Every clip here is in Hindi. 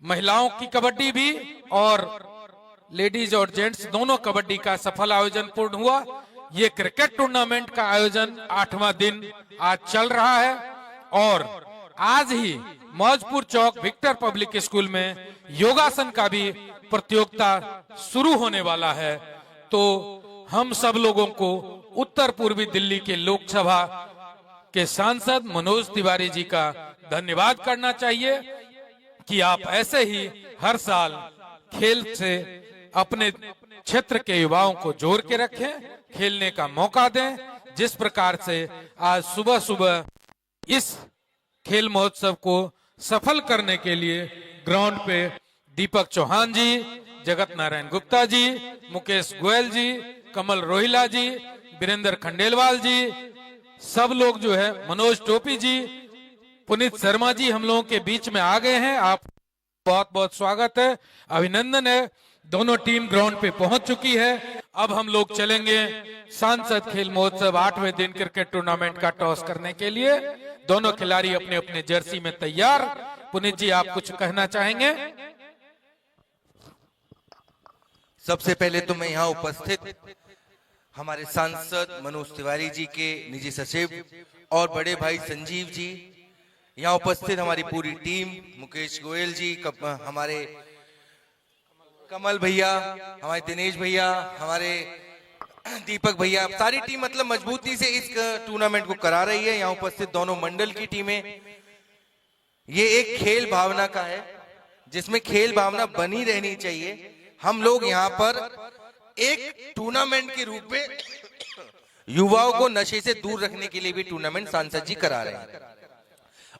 महिलाओं की कबड्डी भी और लेडीज और जेंट्स दोनों कबड्डी का सफल आयोजन पूर्ण हुआ। ये क्रिकेट टूर्नामेंट का आयोजन 8वां दिन आज चल रहा है और आज ही मौजपुर चौक विक्टर पब्लिक स्कूल में योगासन का भी प्रतियोगिता शुरू होने वाला है। तो हम सब लोगों को उत्तर पूर्वी दिल्ली के लोकसभा के सांसद मनोज तिवारी जी का धन्यवाद करना चाहिए कि आप ऐसे ही हर साल खेल से अपने क्षेत्र के युवाओं को जोड़ के रखें, खेलने का मौका दें। जिस प्रकार से आज सुबह सुबह इस खेल महोत्सव को सफल करने के लिए ग्राउंड पे दीपक चौहान जी, जगत नारायण गुप्ता जी, मुकेश गोयल जी, कमल रोहिला जी, वीरेंद्र खंडेलवाल जी, सब लोग जो है, मनोज टोपी जी, पुनीत शर्मा जी हम लोगों के बीच में आ गए हैं। आप बहुत बहुत स्वागत है, अभिनंदन है। दोनों टीम ग्राउंड पे पहुंच चुकी है। अब हम लोग चलेंगे सांसद खेल महोत्सव 8वें दिन क्रिकेट टूर्नामेंट का टॉस करने के लिए। दोनों खिलाड़ी अपने अपने जर्सी में तैयार। पुनीत जी, आप कुछ कहना चाहेंगे? सबसे पहले तो मैं यहाँ उपस्थित हमारे सांसद मनोज तिवारी जी के निजी सचिव और बड़े भाई संजीव जी, यहाँ उपस्थित हमारी पूरी टीम, मुकेश गोयल जी, हमारे कमल भैया, हमारे दिनेश भैया, हमारे दीपक भैया, सारी टीम मतलब मजबूती से इस टूर्नामेंट को करा रही है। यहाँ उपस्थित दोनों मंडल की टीमें, ये एक खेल भावना का है जिसमें खेल भावना बनी रहनी चाहिए। हम लोग यहाँ पर एक टूर्नामेंट के रूप में युवाओं को नशे से दूर रखने के लिए भी टूर्नामेंट सांसद जी करा रहे हैं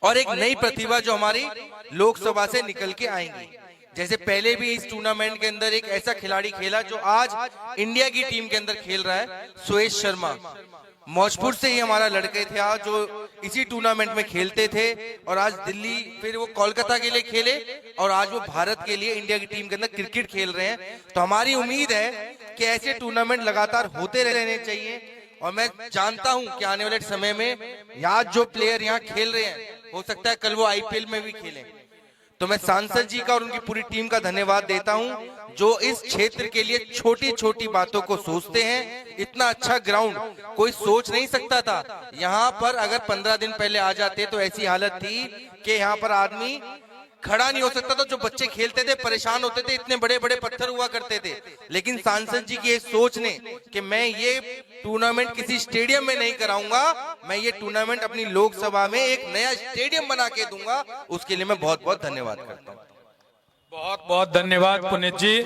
और एक नई प्रतिभा जो हमारी लोकसभा से निकल के आएंगी। जैसे पहले भी इस टूर्नामेंट के अंदर एक ऐसा खिलाड़ी खेला जो आज इंडिया की टीम के अंदर खेल रहा है, सुयश शर्मा। मौजपुर से ही हमारा लड़के थे आज जो इसी टूर्नामेंट में खेलते थे और आज दिल्ली, फिर वो कोलकाता के लिए खेले और आज वो भारत के लिए इंडिया की टीम के अंदर क्रिकेट खेल रहे हैं। तो हमारी उम्मीद है कि ऐसे टूर्नामेंट लगातार होते रहने चाहिए और मैं जानता हूं कि आने वाले समय में आज जो प्लेयर यहाँ खेल रहे हैं, हो सकता है कल वो आईपीएल में भी खेलें। तो मैं सांसद जी का और उनकी पूरी टीम का धन्यवाद देता हूं जो इस क्षेत्र के लिए छोटी छोटी बातों को सोचते हैं। इतना अच्छा ग्राउंड कोई सोच नहीं सकता था। यहाँ पर अगर 15 दिन पहले आ जाते तो ऐसी हालत थी कि यहाँ पर आदमी खड़ा नहीं हो सकता था। जो बच्चे खेलते थे परेशान होते थे, इतने बड़े बड़े पत्थर हुआ करते थे। लेकिन सांसद जी की ये सोच ने कि मैं ये टूर्नामेंट किसी स्टेडियम में नहीं कराऊंगा, मैं ये टूर्नामेंट अपनी लोकसभा में एक नया स्टेडियम बना के दूंगा, उसके लिए मैं बहुत बहुत धन्यवाद करता हूँ। बहुत बहुत धन्यवाद पुनीत जी।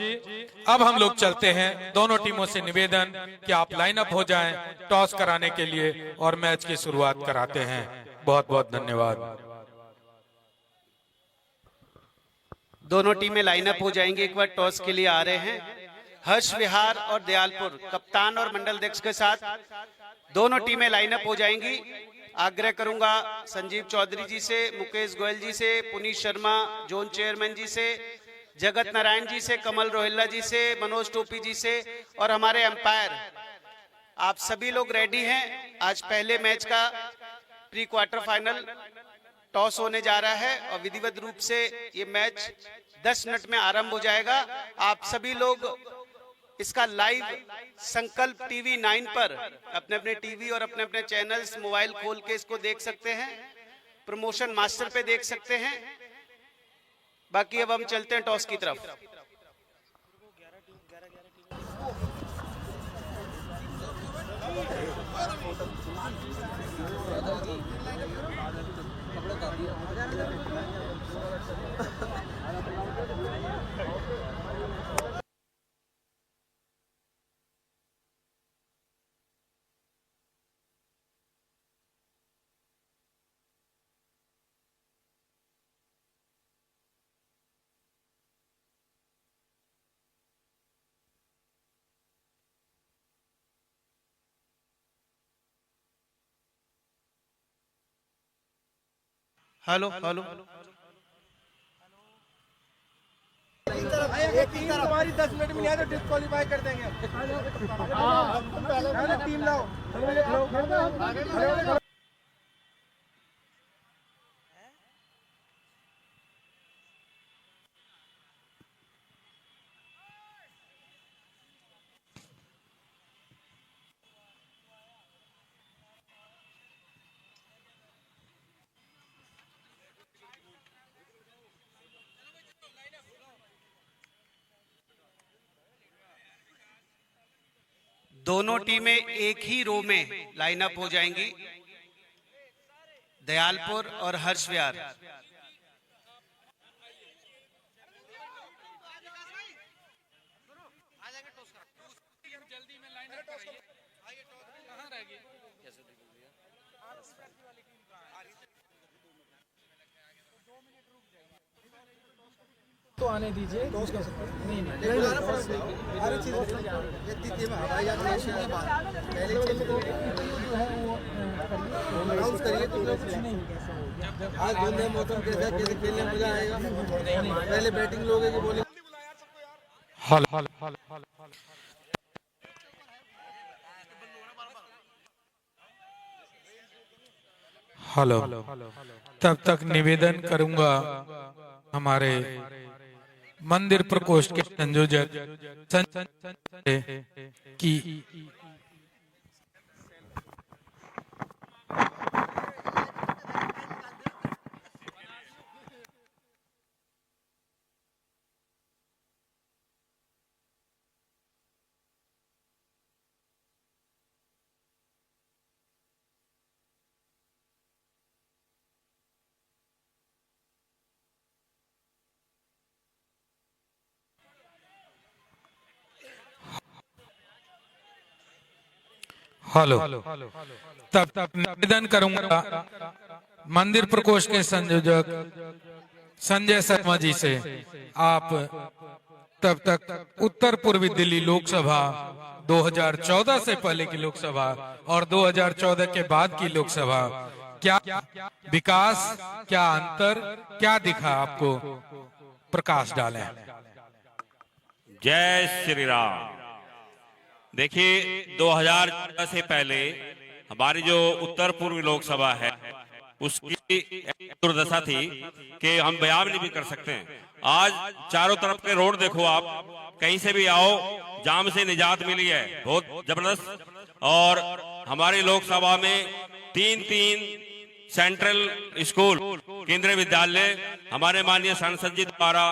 अब हम लोग चलते हैं। दोनों टीमों से निवेदन कि आप लाइन अप हो जाएं टॉस कराने के लिए और मैच की शुरुआत कराते हैं। बहुत बहुत धन्यवाद। दोनों टीमें लाइनअप हो जाएंगी, एक बार टॉस के लिए आ रहे हैं। हर्ष विहार और दयालपुर कप्तान और मंडल अध्यक्ष के साथ दोनों टीमें लाइनअप हो जाएंगी। आग्रह करूंगा संजीव चौधरी जी से, मुकेश गोयल जी से, पुनीत शर्मा जोन चेयरमैन जी से, जगत नारायण जी से, कमल रोहिल्ला जी से, मनोज टोपी जी से और हमारे अंपायर, आप सभी लोग रेडी हैं। आज पहले मैच का प्री क्वार्टर फाइनल टॉस होने जा रहा है और विधिवत रूप से ये मैच 10 मिनट में आरंभ हो जाएगा। आप सभी लोग इसका लाइव संकल्प टीवी 9 पर अपने अपने टीवी और अपने अपने चैनल्स मोबाइल खोल के इसको देख सकते हैं, प्रमोशन मास्टर पे देख सकते हैं। बाकी अब हम चलते हैं टॉस की तरफ। हेलो हेलो हमारी 10 मिनट में नहीं आए तो डिस्क्वालीफाई कर देंगे। टीम लाओ। दोनों टीमें एक ही रो में लाइनअप हो जाएंगी, दयालपुर और हर्ष विहार। तो आने दीजिए टॉस कर सकते हैं। नहीं हर चीज ये टीम हवाई यात्रा के बाद पहले चीज अनाउंस करिए तो कुछ नहीं आज धुंध मौसम कैसा कैसे खेलने में मजा आएगा। पहले बैटिंग लोगे कि बॉलिंग। हल हल हल हल हेलो। तब तक निवेदन करूंगा हमारे मंदिर प्रकोष्ठ के संयोजक की हेलो। तब तक निवेदन करूंगा मंदिर प्रकोष्ठ के संयोजक संजय शर्मा जी से, आप तब तक उत्तर पूर्वी दिल्ली लोकसभा 2014 से पहले की लोकसभा और 2014 के बाद की लोकसभा, क्या विकास, क्या अंतर, क्या दिखा आपको, प्रकाश डालें। जय श्री राम। देखिए 2014 से पहले हमारी जो उत्तर पूर्वी लोकसभा है उसकी दुर्दशा थी कि हम बयान नहीं भी कर सकते हैं। आज चारों तरफ के रोड देखो आप, कहीं से भी आओ जाम से निजात मिली है, बहुत जबरदस्त। और हमारी लोकसभा में तीन सेंट्रल स्कूल केंद्रीय विद्यालय हमारे माननीय सांसद जी द्वारा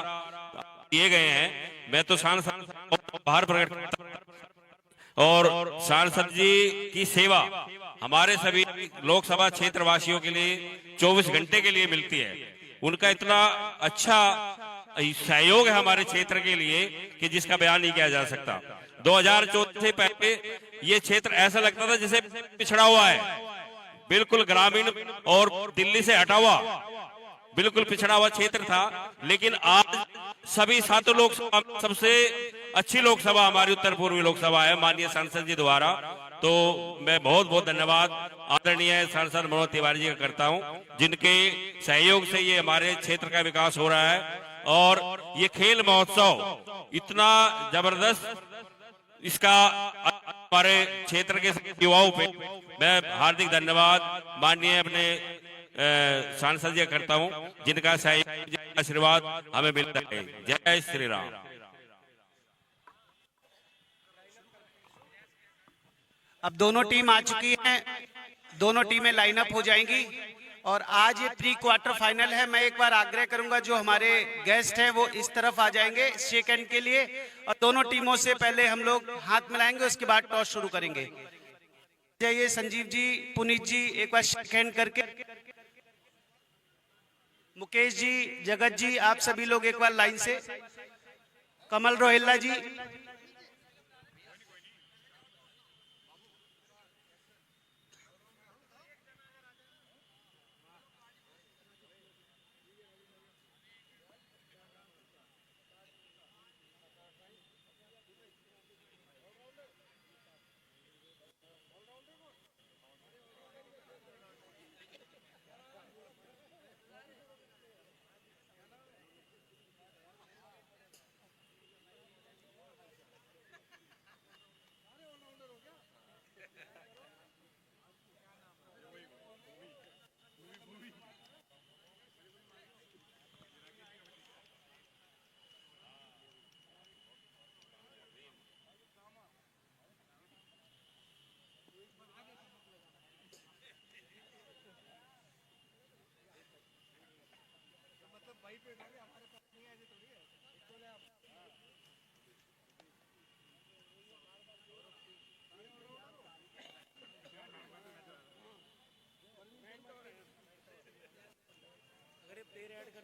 दिए गए हैं। मैं तो सांसद आभार प्रकट करता हूं और सांसद जी की सेवा हमारे सभी लोकसभा क्षेत्र वासियों के लिए 24 घंटे के लिए मिलती है। उनका इतना अच्छा सहयोग है हमारे क्षेत्र के लिए कि जिसका बयान नहीं किया जा सकता। 2014 से पहले ये क्षेत्र ऐसा लगता था जैसे पिछड़ा हुआ है, बिल्कुल ग्रामीण और दिल्ली से हटा हुआ बिल्कुल पिछड़ा हुआ क्षेत्र था। लेकिन आज सभी सातों लोकसभा सबसे अच्छी लोकसभा हमारी उत्तर पूर्वी लोकसभा है माननीय सांसद जी द्वारा। तो मैं बहुत बहुत धन्यवाद आदरणीय सांसद मनोज तिवारी जी का करता हूं, जिनके सहयोग से ये हमारे क्षेत्र का विकास हो रहा है। और ये खेल महोत्सव इतना जबरदस्त, इसका हमारे क्षेत्र के युवाओं पे मैं हार्दिक धन्यवाद माननीय अपने सांसद जी करता हूं, जिनका सहयोग आशीर्वाद हमें मिलता है। जय श्री राम। अब दोनों टीम आ चुकी हैं, दोनों टीमें लाइनअप हो जाएंगी और आज ये प्री क्वार्टर फाइनल है। मैं एक बार आग्रह करूंगा जो हमारे गेस्ट हैं वो इस तरफ आ जाएंगे शेक हैंड के लिए, और दोनों टीमों से पहले हम लोग हाथ मिलाएंगे, उसके बाद टॉस शुरू करेंगे। ये संजीव जी, पुनीत जी एक बार शेक हैंड करके, मुकेश जी, जगत जी, आप सभी लोग एक बार लाइन से, कमल रोहिल्ला जी,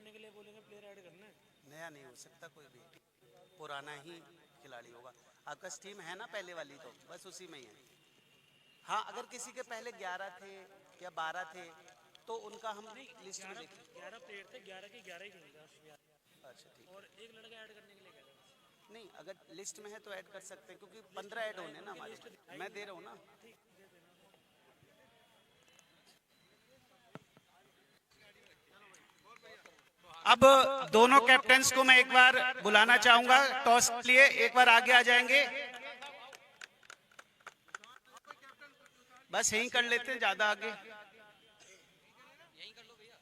नया नहीं हो सकता, कोई भी पुराना ही खिलाड़ी होगा। आपका टीम है ना पहले वाली, तो बस उसी में ही है। हाँ, अगर किसी के पहले 11 थे या 12 थे तो उनका हम लिस्ट में देखें। 11 प्लेयर थे, 11 के 11 ही खेलेंगे। अच्छा ठीक, और एक लड़का ऐड करने के लिए कह रहा हूँ। नहीं अगर लिस्ट में है तो ऐड कर सकते हैं, क्योंकि 15 ऐड होने ना हमारे, मैं दे रहा हूँ ना। अब दोनों कैप्टन्स को मैं एक बार बुलाना चाहूंगा टॉस के लिए, एक बार आगे आ जाएंगे। बस यहीं कर लेते हैं, ज्यादा आगे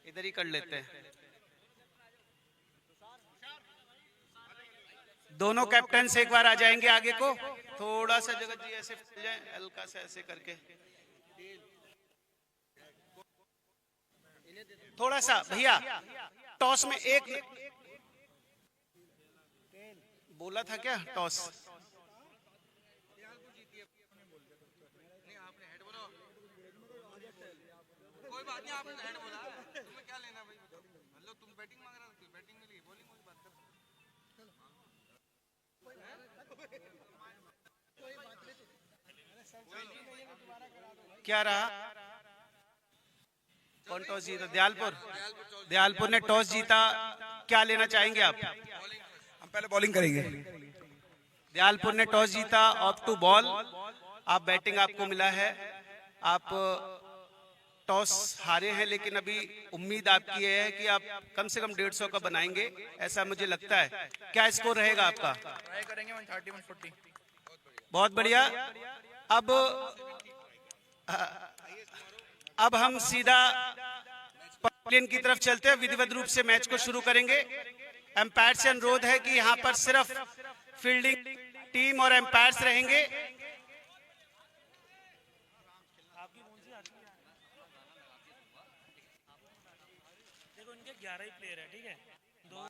इधर ही कर लेते हैं। दोनों कैप्टन्स एक बार आ जाएंगे आगे को, थोड़ा सा जगत जी ऐसे जाए, हल्का सा ऐसे करके, थोड़ा सा भैया। टॉस में एक बोला था क्या, टॉस कोई बात नहीं, आपने हेड बोला, तुम्हें क्या लेना भाई, मतलब तुम बैटिंग मांग रहा था, बैटिंग में ली, बॉलिंग वाली बात कर। क्या रहा, कौन टॉस जीता? दयालपुर। दयालपुर ने टॉस जीता, क्या लेना चाहेंगे आप? हम पहले बॉलिंग करेंगे। दयालपुर ने टॉस जीता, ऑफ टू बॉल। आप बैटिंग आपको मिला है, आप टॉस हारे हैं, लेकिन अभी उम्मीद आपकी ये है कि आप कम से कम 150 का बनाएंगे, ऐसा मुझे लगता है। क्या स्कोर रहेगा आपका? ट्राई करेंगे 130 140। बहुत बढ़िया। अब हम सीधा पवेलियन की तरफ चलते हैं, विधिवत रूप से मैच को शुरू करेंगे। एम्पायर से अनुरोध है कि यहाँ पर सिर्फ फील्डिंग टीम और एम्पायर्स रहेंगे। देखो इनके 11 ही प्लेयर है, ठीक है। दो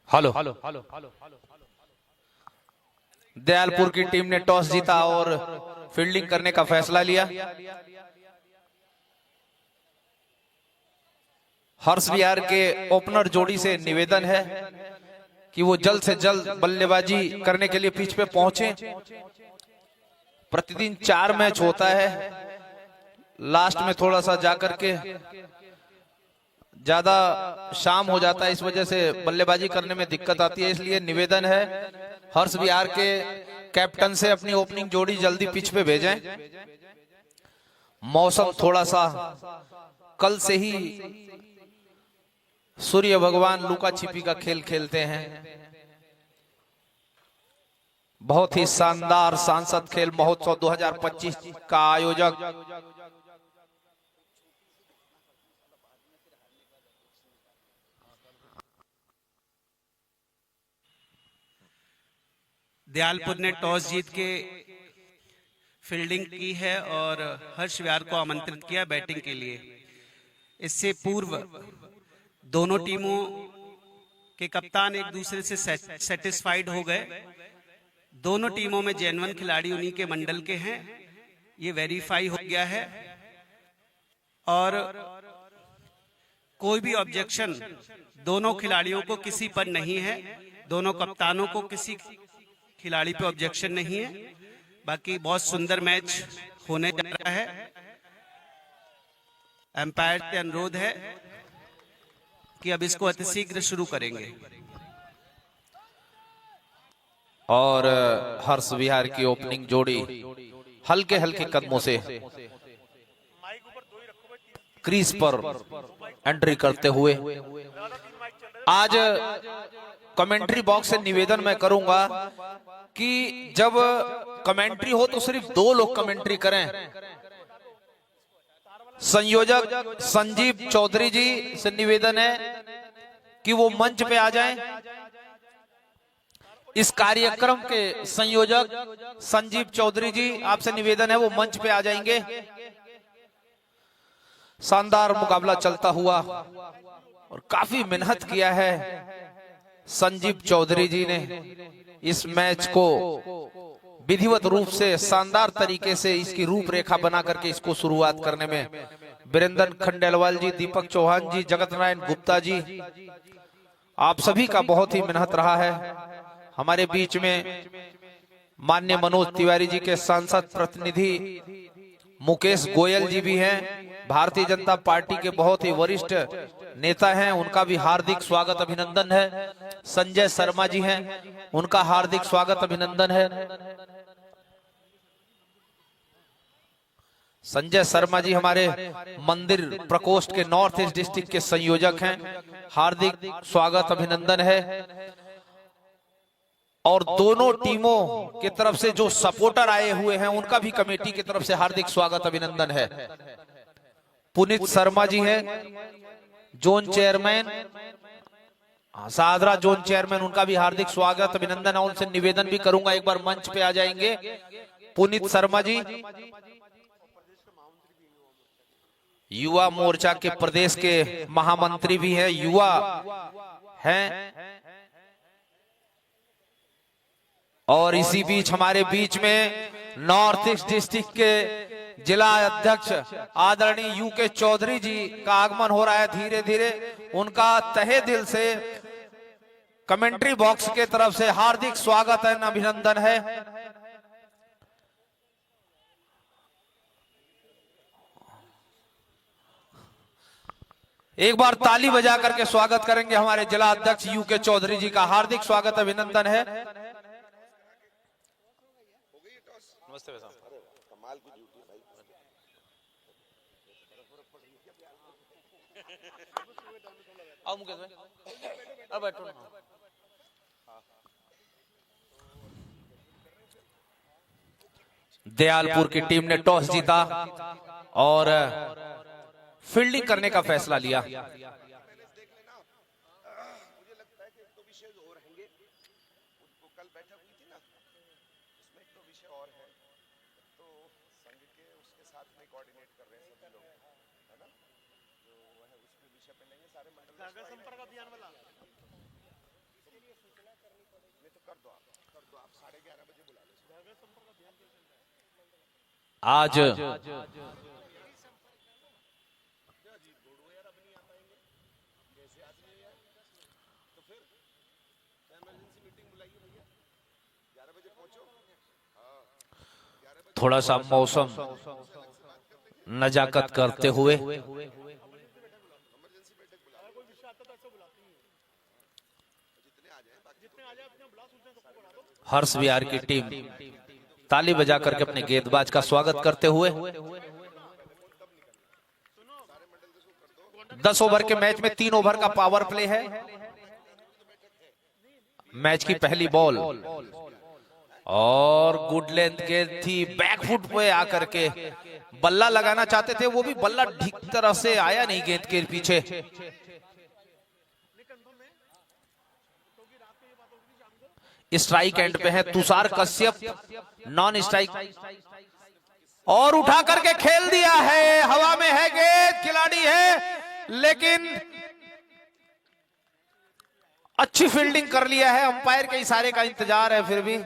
हेलो। दयालपुर की टीम ने टॉस जीता और फील्डिंग करने का फैसला लिया। हर्ष विहार के ओपनर जोड़ी से निवेदन है कि वो जल्द से जल्द बल्लेबाजी करने के लिए पिच पे पहुंचे। प्रतिदिन 4 मैच होता है, लास्ट में थोड़ा सा जाकर के ज्यादा शाम हो जाता है, इस वजह से बल्लेबाजी करने में दिक्कत आती है। इसलिए निवेदन है हर्ष विहार के कैप्टन से अपनी ओपनिंग जोड़ी जल्दी पिच पे भेजें। मौसम थोड़ा सा कल से ही सूर्य भगवान लुका छिपी का खेल खेलते हैं। बहुत ही शानदार सांसद खेल महोत्सव 2025 का आयोजक दयालपुर ने टॉस जीत के फील्डिंग की है और हर्ष विहार को आमंत्रित किया बैटिंग के लिए। इससे पूर्व दोनों टीमों के कप्तान एक दूसरे से सेटिस्फाइड हो गए। दोनों टीमों में जेन्युइन खिलाड़ी उन्हीं के मंडल के हैं, ये वेरीफाई हो गया है। और कोई भी ऑब्जेक्शन दोनों खिलाड़ियों को किसी पर नहीं है, दोनों कप्तानों को किसी खिलाड़ी पे ऑब्जेक्शन नहीं है। बाकी बहुत सुंदर मैच होने जा रहा है। एम्पायर से अनुरोध है कि अब इसको अतिशीघ्र शुरू करेंगे। और हर्ष विहार की ओपनिंग जोड़ी हल्के हल्के कदमों से क्रीज पर एंट्री करते हुए, आज कमेंट्री बॉक्स से निवेदन मैं करूंगा कि जब कमेंट्री हो तो सिर्फ 2 लोग कमेंट्री करें। संयोजक संजीव चौधरी जी से निवेदन है कि वो मंच पे आ जाएं। इस कार्यक्रम के संयोजक संजीव चौधरी जी, आपसे निवेदन है वो मंच पे आ जाएंगे। शानदार मुकाबला चलता हुआ और काफी मेहनत किया है संजीव चौधरी जी ने इस मैच को विधिवत रूप से शानदार तरीके से इसकी रूपरेखा बना करके इसको शुरुआत करने में वीरेंद्र खंडेलवाल जी, दीपक चौहान जी, जगत नारायण गुप्ता जी, आप सभी का बहुत ही मेहनत रहा है। हमारे बीच में माननीय मनोज तिवारी जी के सांसद प्रतिनिधि मुकेश गोयल जी भी हैं, भारतीय जनता पार्टी के बहुत ही वरिष्ठ नेता हैं, उनका भी हार्दिक स्वागत अभिनंदन है। संजय शर्मा जी हैं, उनका हार्दिक स्वागत अभिनंदन है। संजय शर्मा जी हमारे मंदिर प्रकोष्ठ के नॉर्थ ईस्ट डिस्ट्रिक्ट के संयोजक हैं, हार्दिक स्वागत अभिनंदन है। और दोनों टीमों की तरफ से जो सपोर्टर आए हुए हैं उनका भी कमेटी की तरफ से हार्दिक स्वागत अभिनंदन है। पुनीत शर्मा जी हैं zone chairman, Sadra zone chairman, उनका भी हार्दिक स्वागत अभिनंदन है। उनसे निवेदन भी करूंगा एक बार मंच पे आ जाएंगे पुनीत शर्मा जी। युवा मोर्चा के प्रदेश के महामंत्री भी हैं, युवा हैं। और इसी बीच हमारे बीच में नॉर्थ ईस्ट डिस्ट्रिक्ट के जिला अध्यक्ष आदरणीय यूके चौधरी जी का आगमन हो रहा है धीरे धीरे। उनका तहे दिल से कमेंट्री बॉक्स के तरफ से हार्दिक स्वागत है, अभिनंदन है। एक बार ताली बजा करके स्वागत करेंगे हमारे जिला अध्यक्ष यूके चौधरी जी का, हार्दिक स्वागत अभिनंदन है। आओ मुकेश भाई, अब बैठो ना। दयालपुर की टीम ने टॉस जीता और फील्डिंग करने का फैसला लिया। आज थोड़ा सा मौसम नजाकत करते हुए हर्ष विहार की टीम ताली बजा करके अपने गेंदबाज का स्वागत करते हुए 10 ओवर के मैच में 3 ओवर का पावर प्ले है। मैच की पहली बॉल और गुड लेंथ गेंद थी, बैकफुट पे आकर के बल्ला लगाना चाहते थे, वो भी बल्ला ठीक तरह से आया नहीं गेंद के पीछे। स्ट्राइक एंड पे है तुषार कश्यप, नॉन स्ट्राइक और उठा करके खेल दिया है, हवा में है गेंद, खिलाड़ी है लेकिन अच्छी फील्डिंग कर लिया है। अंपायर के इशारे का इंतजार है, फिर भी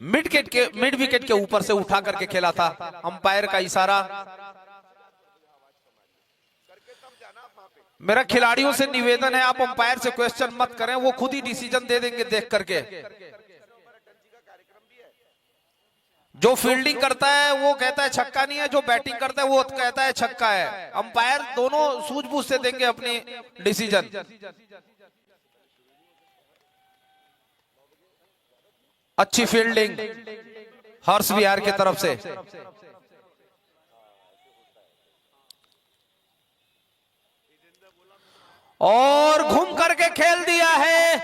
मिड विकेट के ऊपर से उठा करके खेला था। अंपायर का इशारा। मेरा खिलाड़ियों से निवेदन है, आप अंपायर से क्वेश्चन मत करें, वो खुद ही डिसीजन दे देंगे देख करके। जो फील्डिंग करता है वो कहता है छक्का नहीं है, जो बैटिंग करता है वो कहता है छक्का है। अंपायर दोनों सूझबूझ से देंगे अपनी डिसीजन। अच्छी फील्डिंग हर्ष विहार की तरफ से। और घूम करके खेल दिया है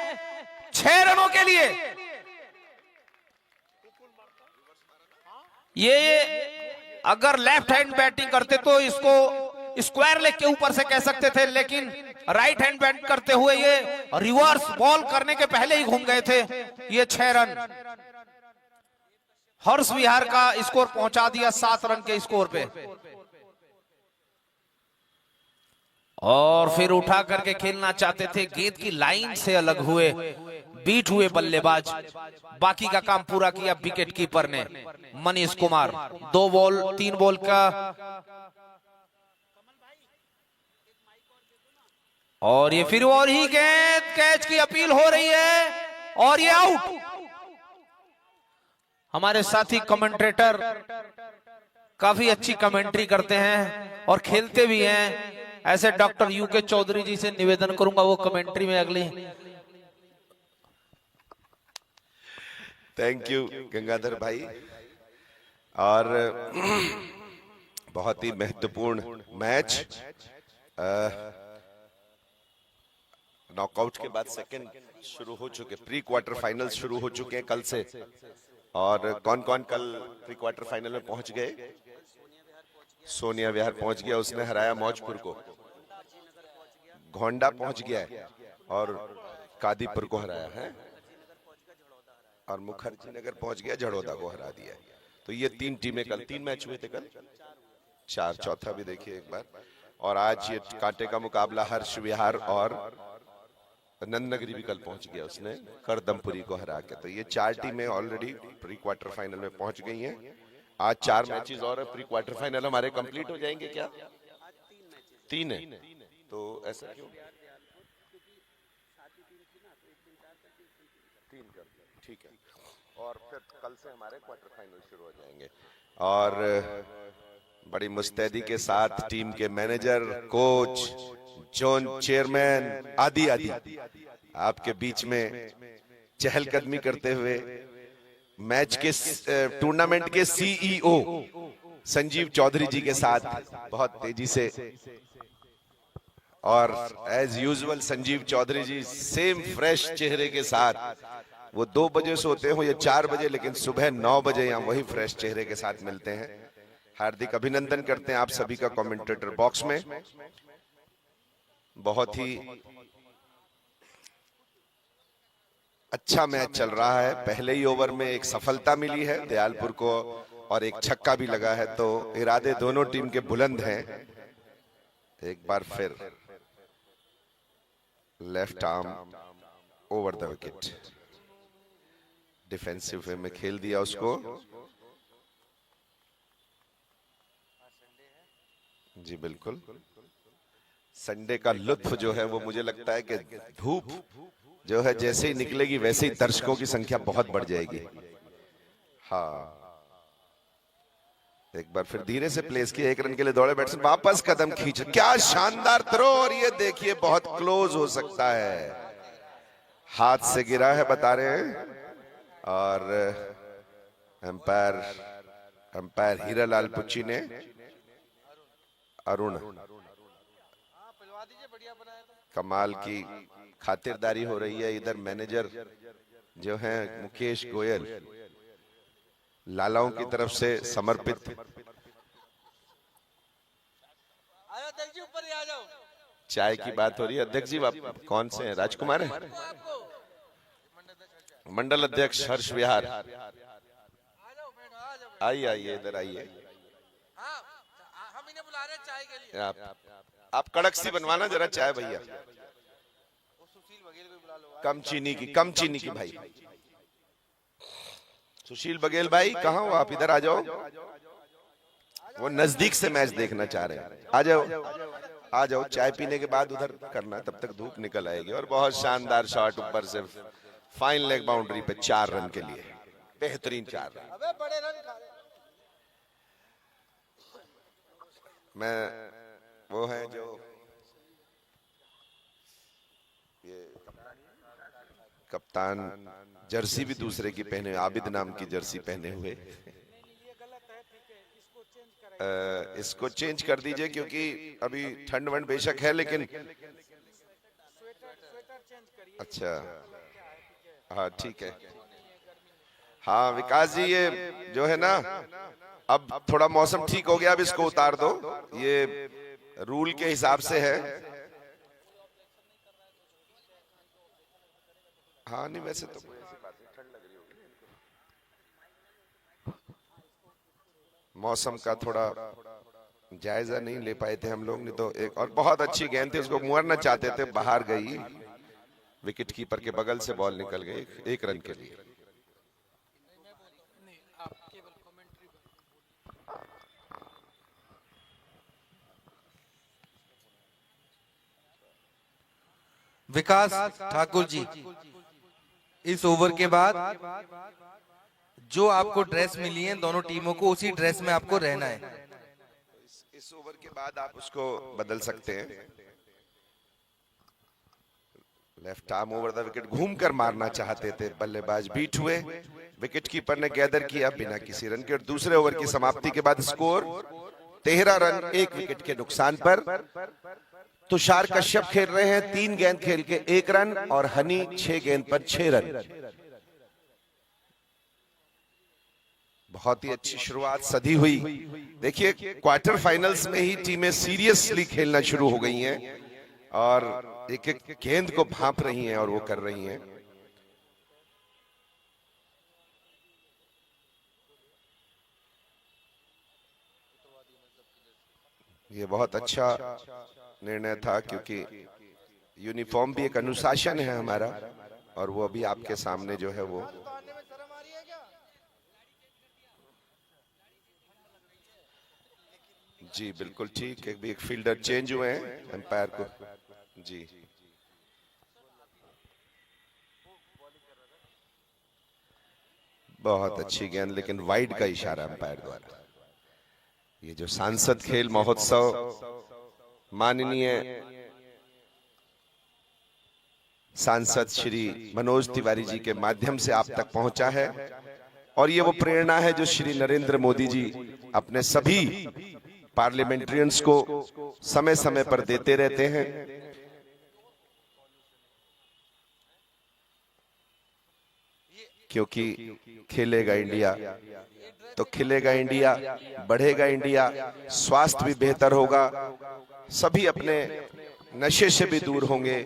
6 रनों के लिए। ये अगर लेफ्ट हैंड बैटिंग करते तो इसको स्क्वायर लेग के ऊपर से कह सकते थे, लेकिन राइट हैंड बैटिंग करते हुए ये रिवर्स बॉल करने के पहले ही घूम गए थे। ये 6 रन हर्ष विहार का स्कोर पहुंचा दिया 7 रन के स्कोर पे। और फिर उठा करके खेलना चाहते थे, गेंद की लाइन से अलग हुए, बीट हुए बल्लेबाज। बाकी का काम पूरा किया विकेट कीपर ने, मनीष कुमार। 3 बॉल का। और ये फिर और ही गेंद, कैच की अपील हो रही है और ये आउट। हमारे साथी कमेंटेटर काफी अच्छी कमेंट्री करते हैं और खेलते भी हैं। ऐसे डॉक्टर यूके चौधरी जी से निवेदन करूंगा वो कमेंट्री में अगली। थैंक यू गंगाधर भाई। और बहुत ही महत्वपूर्ण मैच। नॉकआउट के बाद सेकंड शुरू हो चुके, प्री क्वार्टर फाइनल शुरू हो चुके हैं कल से। और कौन कौन कल प्री क्वार्टर फाइनल में पहुंच गए? सोनिया विहार पहुंच गया, उसने हराया मौजपुर को। घोंडा पहुंच गया है और कादीपुर को हराया है। और मुखर्जी नगर पहुंच गया, झड़ौदा को हरा दिया। तो ये 3 टीमें कल, 3 मैच हुए थे कल, 4 चौथा भी देखिए एक बार। और आज ये कांटे का मुकाबला हर्ष विहार और नंदनगरी भी कल पहुंच गया, उसने करदमपुरी को हरा के। तो ये 4 टीमें ऑलरेडी प्री क्वार्टर फाइनल में पहुंच गई हैं। आज 4 मैचेस और प्री क्वार्टर फाइनल हमारे कंप्लीट हो जाएंगे क्या? 3 है। तो ऐसा क्यों? 3 कर, ठीक है। और फिर कल से हमारे क्वार्टर फाइनल शुरू हो जाएंगे। और बड़ी मुस्तैदी के साथ टीम के मैनेजर, कोच, जोन चेयरमैन आदि आपके बीच में चहलकदमी करते हुए मैच के टूर्नामेंट के सीईओ संजीव चौधरी जी के साथ बहुत तेजी से। और एज यूजुअल संजीव चौधरी जी सेम फ्रेश चेहरे के साथ, वो 2 बजे सोते हो या 4 बजे, लेकिन सुबह 9 बजे यहाँ वही फ्रेश चेहरे के साथ मिलते हैं। हार्दिक अभिनंदन करते हैं आप सभी का कमेंटेटर बॉक्स में। बहुत ही अच्छा मैच चल रहा है। पहले ही ओवर में एक सफलता मिली है दयालपुर को और एक छक्का भी लगा है, तो इरादे दोनों टीम के बुलंद हैं। एक बार फिर left arm over the wicket, defensive way में खेल दिया उसको। जी बिल्कुल, संडे का लुत्फ जो है वो मुझे लगता है कि धूप जो है जैसे ही निकलेगी वैसे ही दर्शकों की संख्या बहुत बढ़ जाएगी। हाँ, एक बार फिर धीरे से प्लेस किया, 1 रन के लिए दौड़े बैट्समैन, वापस कदम खींच, क्या शानदार थ्रो। और ये देखिए बहुत क्लोज हो सकता है, हाथ से गिरा है बता रहे हैं। और अंपायर हीरालाल पुच्ची ने अरुण कमाल की खातिरदारी हो रही है। इधर मैनेजर जो है मुकेश गोयल लालाओं की तरफ से समर्पित। चाय की बात हो रही है। अध्यक्ष जी आप कौन से हैं? राजकुमार है, मंडल अध्यक्ष हर्ष विहार। आइए आइए इधर आइए। हम इन्हें बुला रहे हैं चाय के लिए। आप कड़क सी बनवाना जरा चाय भैया, कम चीनी की भाई। सुशील बघेल भाई कहाँ हो आप? इधर आ जाओ, वो नजदीक से मैच देखना चाह रहे हैं। आ जाओ आ जाओ, चाय पीने के बाद उधर करना, तब तक धूप निकल आएगी। और बहुत शानदार शॉट ऊपर से फाइन लेग बाउंड्री पे 4 रन के लिए, बेहतरीन 4 रन। मैं वो है जो ये कप्तान जर्सी भी दूसरे की पहने, आबिद नाम की जर्सी पहने हुए। इसको चेंज कर दीजिए क्योंकि अभी ठंड वंड बेशक है, लेकिन अच्छा हाँ ठीक है। हाँ विकास जी, ये जो है ना, अब थोड़ा मौसम ठीक हो गया, अब इसको उतार दो, ये रूल के हिसाब से है। हाँ नहीं वैसे तो मौसम का थोड़ा जायजा नहीं ले पाए थे हम लोग, नहीं तो एक और बहुत अच्छी गेंद थी, उसको मुड़ना चाहते थे, बाहर गई, विकेट कीपर के बगल से बॉल निकल गई 1 रन के लिए। विकास ठाकुर जी, इस ओवर के बाद जो आपको ड्रेस मिली है दोनों टीमों को, उसी ड्रेस में आपको रहना है। इस ओवर के बाद आप उसको बदल सकते हैं। Left arm over the wicket घूमकर मारना चाहते थे, बल्लेबाज बीट हुए, विकेट कीपर ने गैदर किया बिना किसी रन के। और दूसरे ओवर की समाप्ति के बाद स्कोर 13 रन 1 विकेट के नुकसान पर। तुषार कश्यप खेल रहे हैं 3 गेंद खेल के 1 रन, और हनी 6 गेंद पर 6 रन। बहुत ही अच्छी शुरुआत सधी हुई। देखिए क्वार्टर फाइनल्स में ही टीमें सीरियसली खेलना शुरू हो गई हैं और एक एक गेंद को भांप रही हैं और वो कर रही हैं। ये बहुत अच्छा निर्णय था क्योंकि यूनिफॉर्म भी एक अनुशासन है हमारा, और वो अभी आपके सामने जो है वो जी बिल्कुल ठीक। एक फील्डर चेंज हुए हैं एम्पायर को जी। बहुत अच्छी गेंद, लेकिन वाइड का इशारा एम्पायर द्वारा। ये जो सांसद खेल महोत्सव माननीय सांसद श्री मनोज तिवारी जी के माध्यम से आप तक पहुंचा है, और ये वो प्रेरणा है जो श्री नरेंद्र मोदी जी अपने सभी पार्लियामेंट्रियंस को समय समय पर देते रहते हैं। क्योंकि खेलेगा इंडिया तो खिलेगा इंडिया, बढ़ेगा इंडिया, स्वास्थ्य भी बेहतर होगा, सभी अपने नशे से भी दूर होंगे।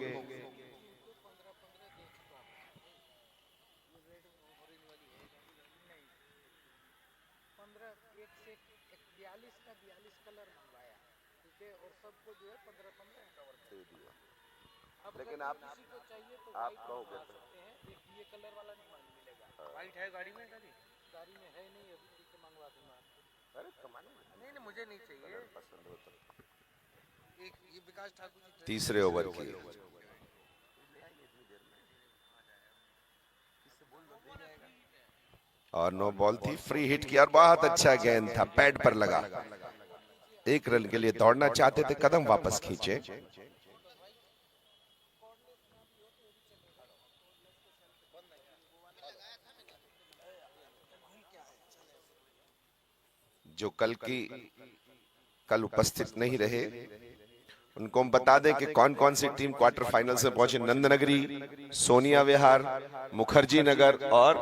लेकिन आप कहोगे ये कलर वाला नहीं मिलेगा। वाइट है गाड़ी में, गाड़ी में है नहीं, अभी से मंगवा दूंगा। अरे कमाल नहीं मुझे नहीं चाहिए, पसंद हो तो। एक ये विकास ठाकुर जी तीसरे ओवर की और नो बॉल थी, फ्री हिट किया और बहुत अच्छा गेंद था, पैड पर लगा। 1 रन के लिए दौड़ना चाहते थे, कदम वापस खींचे। जो कल उपस्थित नहीं रहे उनको हम बता दें कि कौन कौन सी टीम क्वार्टर फाइनल से पहुंचे। नंदनगरी, सोनिया विहार, मुखर्जी नगर और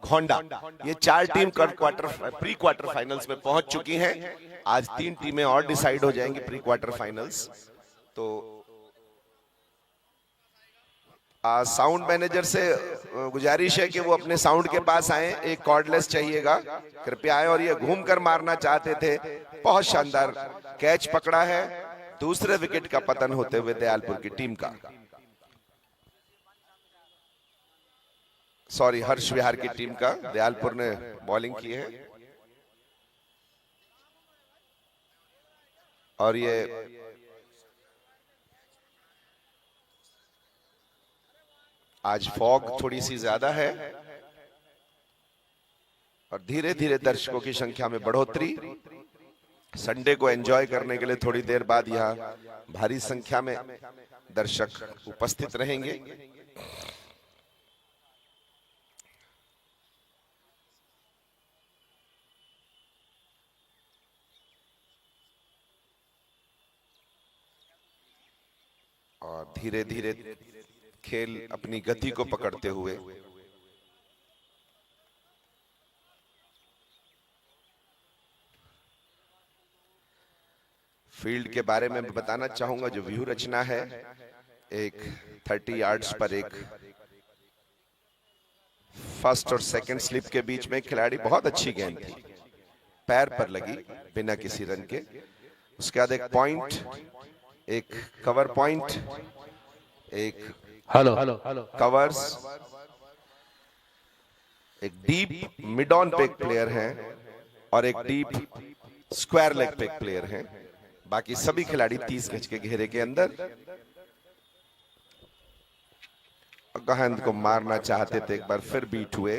घोंडा, ये 4 टीम प्री क्वार्टर फाइनल्स में पहुंच चुकी हैं। आज 3 टीमें और डिसाइड हो जाएंगी प्री क्वार्टर फाइनल्स। तो साउंड मैनेजर से गुजारिश है कि वो अपने साउंड के पास आए, एक कॉर्डलेस चाहिएगा, कृपया आए। और ये घूमकर मारना चाहते थे, बहुत शानदार कैच पकड़ा है, दूसरे विकेट का पतन होते हुए दयालपुर की टीम का। सॉरी हर्ष विहार की टीम का, दयालपुर ने बॉलिंग की है। और ये आज फॉग थोड़ी सी ज्यादा है और धीरे धीरे दर्शकों की संख्या में बढ़ोतरी। संडे को एंजॉय करने के लिए थोड़ी देर बाद यहाँ भारी संख्या में दर्शक उपस्थित रहेंगे। और धीरे धीरे खेल अपनी गति को पकड़ते हुए फील्ड के बारे में बताना चाहूंगा। जो व्यू रचना है, एक 30 यार्ड्स पर एक फर्स्ट और सेकंड स्लिप के बीच में खिलाड़ी, बहुत अच्छी गेंद थी, पैर पर लगी बिना किसी रन के। उसके बाद एक पॉइंट, एक कवर पॉइंट, एक कवर्स, एक डीप मिड ऑन पे एक प्लेयर है और एक डीप स्क्वायर लेग पे एक प्लेयर है। बाकी सभी खिलाड़ी 30 गज के घेरे के अंदर गेंद को मारना चाहते थे, एक बार फिर बीट हुए।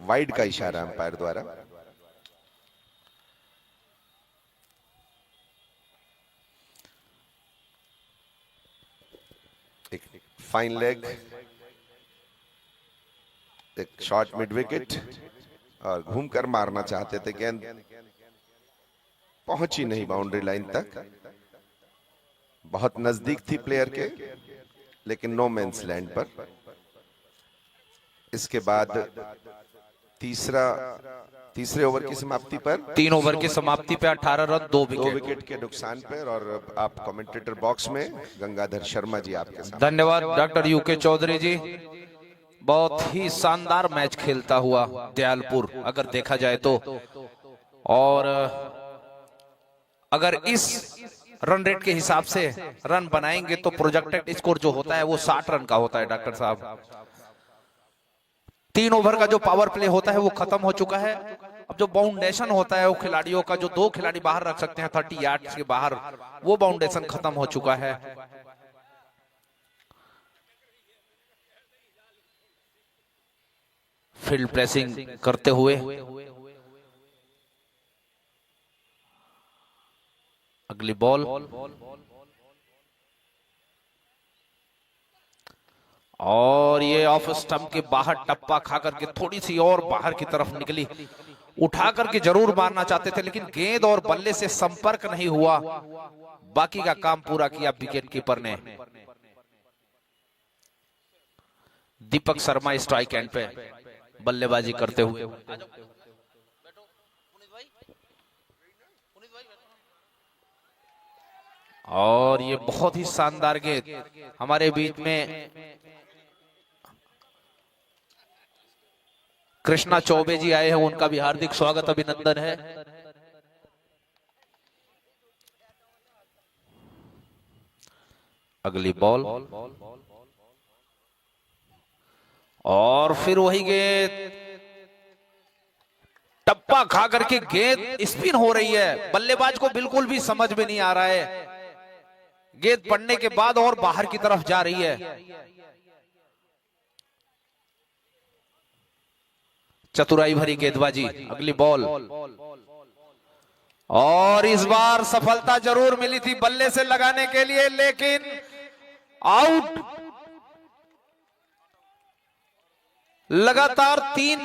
वाइड का इशारा अंपायर द्वारा। एक फाइन लेग, एक शॉर्ट मिड विकेट और घूमकर मारना चाहते थे, गेंद पहुंची नहीं बाउंड्री लाइन तक। बहुत नजदीक थी प्लेयर के, लेकिन नो मैंस लैंड पर। इसके बाद तीसरे ओवर की समाप्ति पर 3 ओवर की समाप्ति पे 18 रन 2 विकेट के नुकसान पर। और आप कमेंटेटर बॉक्स में गंगाधर शर्मा जी आपके साथ। धन्यवाद डॉक्टर यूके चौधरी जी। बहुत ही शानदार मैच खेलता हुआ दयालपुर अगर देखा जाए तो, और अगर इस रन रेट के हिसाब से रन बनाएंगे तो प्रोजेक्टेड स्कोर जो होता है वो 60 रन का होता है डॉक्टर साहब। 3 ओवर का जो पावर प्ले होता है वो खत्म हो चुका है। अब जो बाउंडेशन होता है वो खिलाड़ियों का, जो 2 खिलाड़ी बाहर रख सकते हैं 30 यार्ड्स के बाहर, वो बाउंडेशन खत्म हो चुका है। फील्ड प्रेसिंग करते हुए अगली बॉल, और ये ऑफ स्टंप के बाहर टप्पा खा करके थोड़ी सी और बाहर की तरफ निकली। उठा करके जरूर मारना चाहते थे, लेकिन गेंद और बल्ले से संपर्क नहीं हुआ। बाकी का काम पूरा किया विकेट कीपर ने। दीपक शर्मा स्ट्राइक एंड पे बल्लेबाजी करते हुए। और ये बहुत ही शानदार गेंद हमारे बीच में कृष्णा चौबे जी आए हैं, उनका भी हार्दिक स्वागत अभिनंदन है। अगली बॉल, और फिर वही गेंद टप्पा खा करके गेंद स्पिन हो रही है। बल्लेबाज को बिल्कुल भी समझ में नहीं आ रहा है, गेंद पड़ने के बाद और बाहर की तरफ जा रही है। चतुराई भरी गेंदबाजी। अगली बॉल, और इस बार सफलता जरूर मिली थी बल्ले से लगाने के लिए, लेकिन आउट। लगातार 3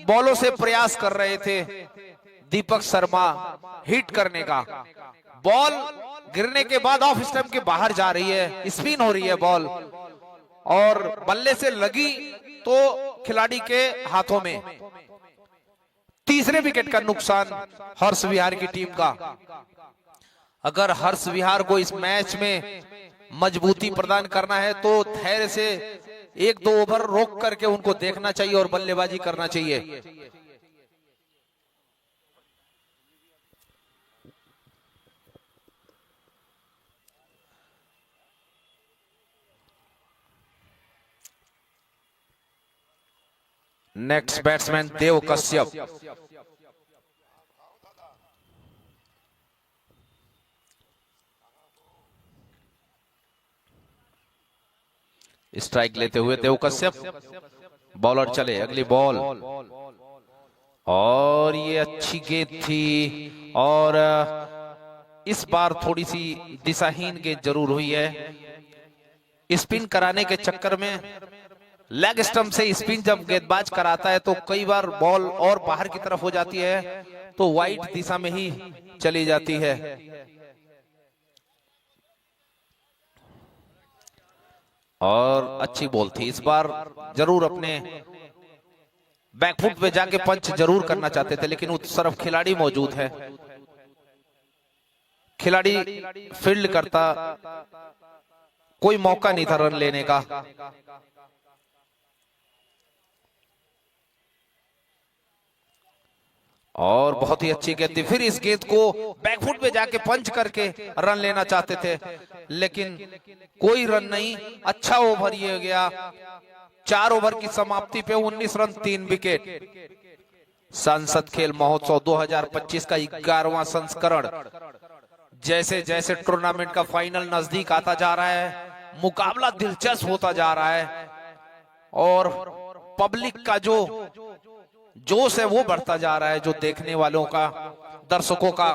बॉलों से प्रयास कर रहे थे दीपक शर्मा हिट करने का। बॉल गिरने के बाद ऑफ स्टंप के बाहर जा रही है, स्पिन हो रही है बॉल, और बल्ले से लगी तो खिलाड़ी के हाथों में। तीसरे विकेट का नुकसान हर्ष विहार की टीम का। अगर हर्ष विहार को इस मैच में मजबूती प्रदान करना है तो धैर्य से 1-2 ओवर रोक करके उनको देखना चाहिए और बल्लेबाजी करना चाहिए। नेक्स्ट बैट्समैन देव कश्यप। स्ट्राइक लेते हुए देव कश्यप। बॉलर चले, अगली बॉल, और ये अच्छी गेंद थी और इस बार थोड़ी सी दिशाहीन गेंद जरूर हुई है। स्पिन कराने के चक्कर में लेग स्टंप से स्पिन जब गेंदबाज कराता है तो कई बार बॉल और बाहर की तरफ हो जाती है, तो वाइट दिशा में ही चली जाती है। और अच्छी बॉल थी, इस बार जरूर अपने बैकफुट पे जाके पंच जरूर करना चाहते थे, लेकिन उस तरफ खिलाड़ी मौजूद है। खिलाड़ी फील्ड करता, कोई मौका नहीं था रन लेने का। और बहुत ही अच्छी गेंद थी, फिर इस गेंद को बैकफुट पे जाके पंच करके रन लेना चाहते थे, लेकिन कोई रन नहीं। अच्छा ओवर ये गया। 4 ओवर की समाप्ति पे 19 रन 3 विकेट। संसद खेल महोत्सव 2025 का 11वां संस्करण जैसे जैसे टूर्नामेंट का फाइनल नजदीक आता जा रहा है, मुकाबला दिलचस्प होता जा रहा है और पब्लिक का जो जोश है वो बढ़ता जा रहा है, जो देखने वालों का, दर्शकों का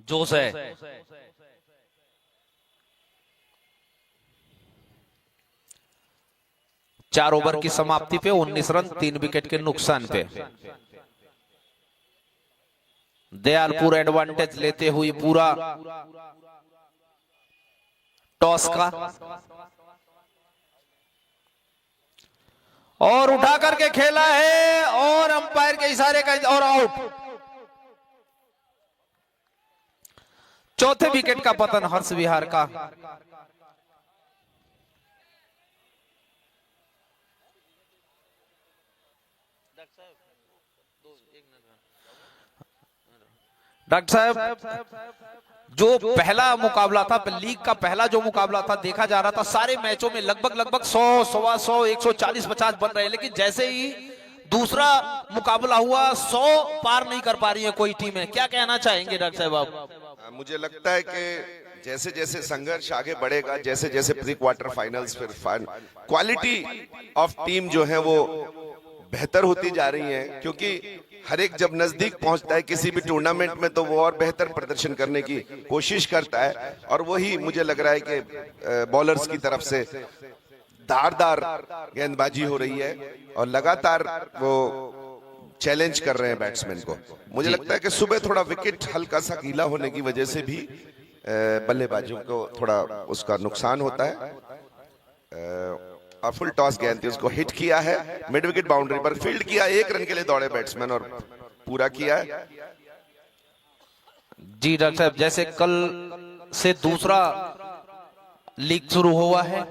जोश है। चार ओवर की समाप्ति पे 19 रन 3 विकेट के नुकसान पे दयालपुर एडवांटेज लेते हुए पूरा टॉस का, और उठा करके खेला है और अंपायर के इशारे का, और आउट। चौथे विकेट का पतन हर्ष विहार का। डॉक्टर साहब, जो पहला मुकाबला था, लीग का पहला जो मुकाबला था, देखा जा रहा था सारे मैचों में लगभग 100, 125, 140, 50 बन रहे हैं, लेकिन जैसे ही दूसरा मुकाबला हुआ 100 पार नहीं कर पा रही है कोई टीमें। क्या कहना चाहेंगे डॉक्टर साहब आप? मुझे लगता है कि जैसे जैसे संघर्ष आगे बढ़ेगा, जैसे जैसे प्री क्वार्टर फाइनल्स, फिर क्वालिटी ऑफ टीम जो है वो बेहतर होती जा रही है, क्योंकि हर एक जब नजदीक पहुंचता है किसी भी टूर्नामेंट में तो वो और बेहतर प्रदर्शन करने की कोशिश करता है, और वही मुझे लग रहा है कि बॉलर्स की तरफ से धारदार गेंदबाजी हो रही है और लगातार वो चैलेंज कर रहे हैं बैट्समैन को। मुझे लगता है कि सुबह थोड़ा विकेट हल्का सा गीला होने की वजह से भी बल्लेबाजों को थोड़ा उसका नुकसान होता है। और फुल टॉस गेंद थी, उसको हिट किया है, मिड विकेट बाउंड्री पर फील्ड किया, 1 रन के लिए दौड़े बैट्समैन और पूरा किया है। जी डॉक्टर साहब, जैसे कल से दूसरा लीग शुरू हुआ है,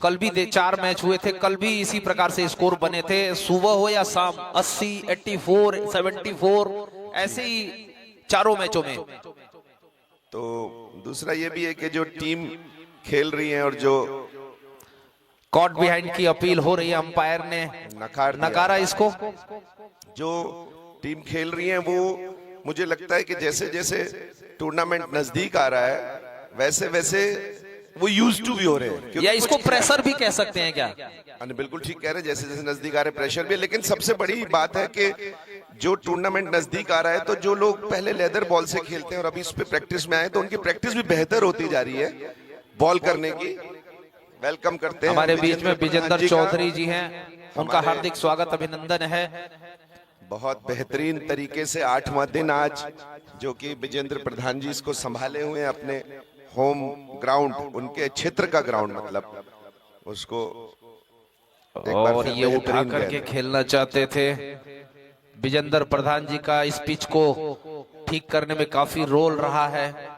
कल भी 4 मैच हुए थे, कल भी इसी प्रकार से स्कोर बने थे, सुबह हो या शाम, 80, 84, 74, ऐसे ही चारों मैचों में। तो दूसरा ये भी है कि जो टीम खेल रही है और जो कॉट बिहाइंड की अपील हो रही है, अंपायर ने नकारा इसको। जो टीम खेल रही है वो, मुझे लगता है कि जैसे जैसे टूर्नामेंट नजदीक आ रहा है वैसे वैसे वो यूज्ड टू भी हो रहे हैं, या इसको प्रेशर भी कह सकते हैं क्या? बिल्कुल ठीक कह रहे हैं, जैसे जैसे नजदीक आ रहे प्रेशर भी, लेकिन सबसे बड़ी बात है कि जो टूर्नामेंट नजदीक आ रहा है तो जो लोग पहले लेदर बॉल से खेलते हैं और अभी इस पे प्रैक्टिस में आए, तो उनकी प्रैक्टिस भी बेहतर होती जा रही है बॉल करने की। वेलकम करते हैं हमारे बीच में विजेंद्र चौधरी जी हैं, उनका हार्दिक स्वागत, अभिनंदन है। बहुत बेहतरीन तरीके से 8वां दिन आज, जो कि विजेंद्र प्रधान जी इसको संभाले हुए हैं, अपने होम ग्राउंड, उनके क्षेत्र का ग्राउंड, मतलब उसको और ये उठा करके खेलना चाहते थे। विजेंद्र प्रधान जी का इस पिच को ठीक करने में काफी रोल रहा है।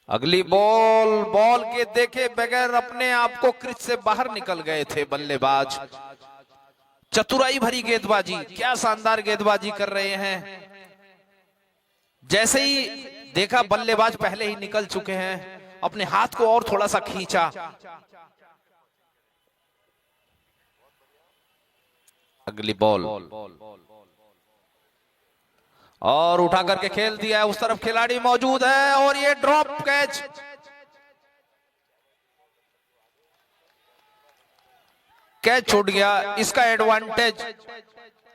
अगली बॉल के देखे बगैर अपने आप को क्रीज से बाहर निकल गए थे बल्लेबाज। चतुराई भरी गेंदबाजी, क्या शानदार गेंदबाजी कर रहे हैं। जैसे ही देखा बल्लेबाज पहले ही निकल चुके हैं, अपने हाथ को और थोड़ा सा खींचा। अगली बॉल और उठा करके खेल दिया है, उस तरफ खिलाड़ी मौजूद है और ये ड्रॉप कैच। कैच छूट गया। इसका एडवांटेज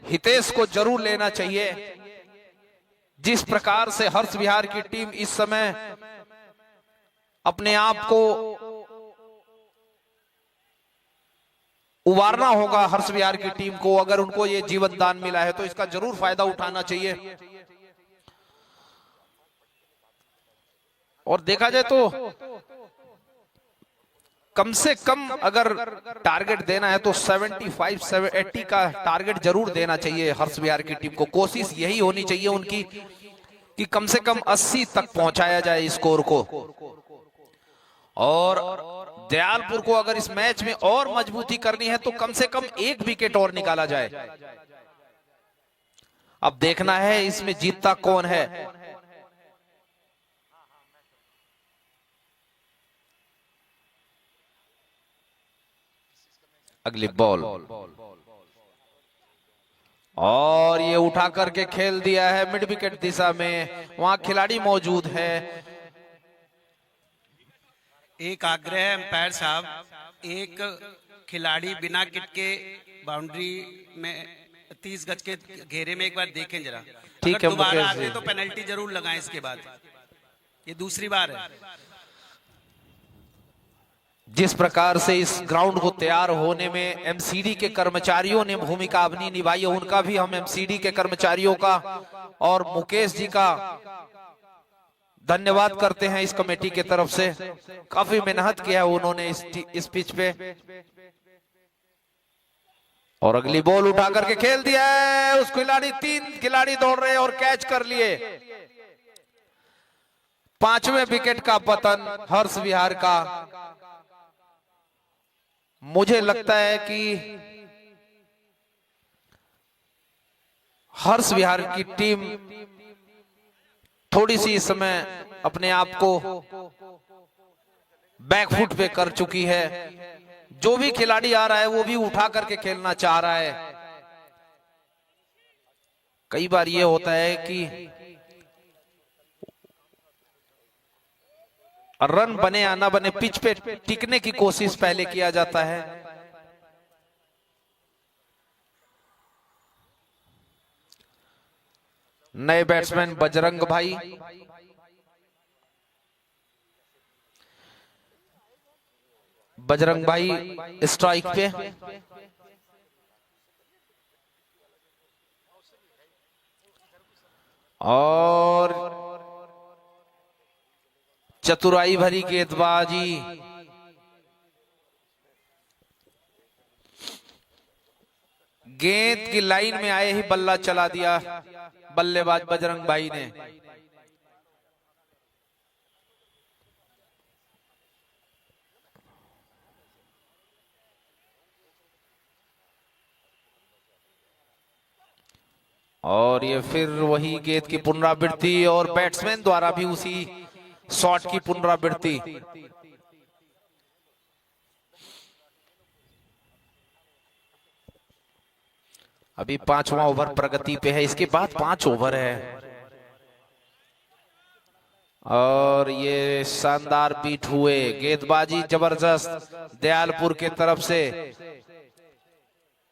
हितेश को जरूर लेना चाहिए। जिस प्रकार से हर्ष विहार की टीम इस समय अपने आप को उबारना होगा, हर्ष विहार की टीम को अगर उनको ये जीवन दान मिला है तो इसका जरूर फायदा उठाना चाहिए। और देखा जाए तो कम से कम अगर टारगेट देना है तो 75-80 का टारगेट जरूर देना चाहिए हर्ष विहार की टीम को। कोशिश यही होनी चाहिए उनकी कि कम से कम 80 तक पहुंचाया जाए स्कोर को। और दयालपुर को अगर इस मैच में और मजबूती करनी है तो कम से कम 1 विकेट और निकाला जाए। अब देखना है इसमें जीतता कौन है। अगली बॉल और ये उठा करके खेल दिया है मिड विकेट दिशा में, वहां खिलाड़ी मौजूद है। एक आग्रह है अंपायर साहब, एक खिलाड़ी बिना किट के बाउंड्री में 30 गज के घेरे में एक बार देखें जरा। ठीक अगर है, दोबारा मुकेश जी। आते तो पेनल्टी जरूर लगाएं इसके बाद। ये दूसरी बार है। जिस प्रकार से इस ग्राउंड को तैयार होने में एमसीडी के कर्मचारियों ने भूमिका अपनी निभाई है, उनका भी हम एमसीडी के कर्मचारियों का और मुकेश जी का धन्यवाद करते हैं इस कमेटी के तरफ से। काफी मेहनत किया है उन्होंने इस पिच पे। और अगली बॉल उठा करके खेल दिया है, उस खिलाड़ी 3 खिलाड़ी दौड़ रहे हैं और कैच कर लिए। 5वें विकेट का पतन हर्ष विहार का। मुझे लगता है कि हर्ष विहार की टीम थोड़ी सी इस समय अपने आप को बैकफुट पे कर चुकी है। जो भी खिलाड़ी आ रहा है वो भी उठा करके खेलना चाह रहा है। कई बार ये होता है कि रन बने या ना बने, पिच पे टिकने की कोशिश पहले किया जाता है। नए बैट्समैन बजरंग भाई, बजरंग भाई स्ट्राइक पे। और चतुराई भरी गेंदबाजी, गेंद की लाइन में आए ही बल्ला चला दिया बल्लेबाज बजरंग भाई ने। और ये फिर वही गेंद की पुनरावृत्ति और बैट्समैन द्वारा भी उसी शॉट की पुनरावृत्ति। अभी 5वां ओवर प्रगति पे है, इसके बाद 5 ओवर है। और ये शानदार बीट हुए, गेंदबाजी जबरदस्त दयालपुर के तरफ से,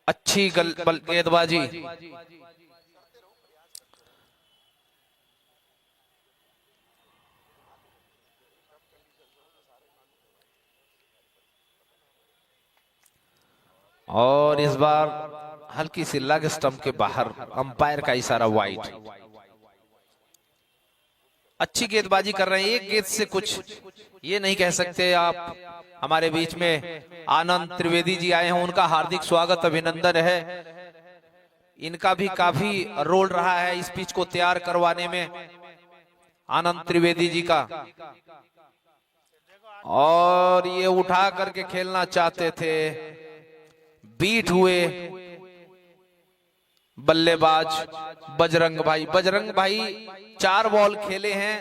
अच्छी गेंदबाजी। और इस बार हल्की सी लेग स्टंप के बाहर, अंपायर का इशारा वाइड। अच्छी गेंदबाजी कर रहे हैं, एक गेंद से कुछ ये नहीं कह सकते आप। हमारे बीच में आनंद त्रिवेदी जी आए हैं, उनका हार्दिक स्वागत अभिनंदन है। इनका भी काफी रोल रहा है इस पिच को तैयार करवाने में, आनंद त्रिवेदी जी का। और ये उठा करके खेलना चाहते थे, बीट हुए बल्लेबाज बजरंग भाई। बजरंग भाई 4 बॉल खेले हैं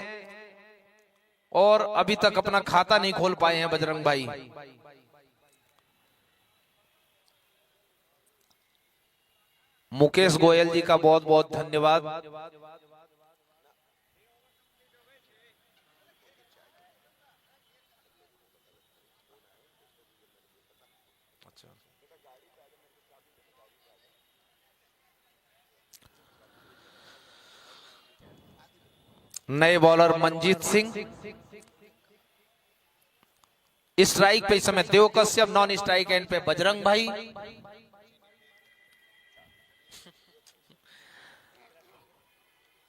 और अभी तक अपना खाता नहीं खोल पाए हैं बजरंग भाई। मुकेश गोयल जी का बहुत बहुत धन्यवाद। नए बॉलर मंजीत सिंह। स्ट्राइक पे इस समय देव कश्यप, नॉन स्ट्राइक एंड पे बजरंग भाई।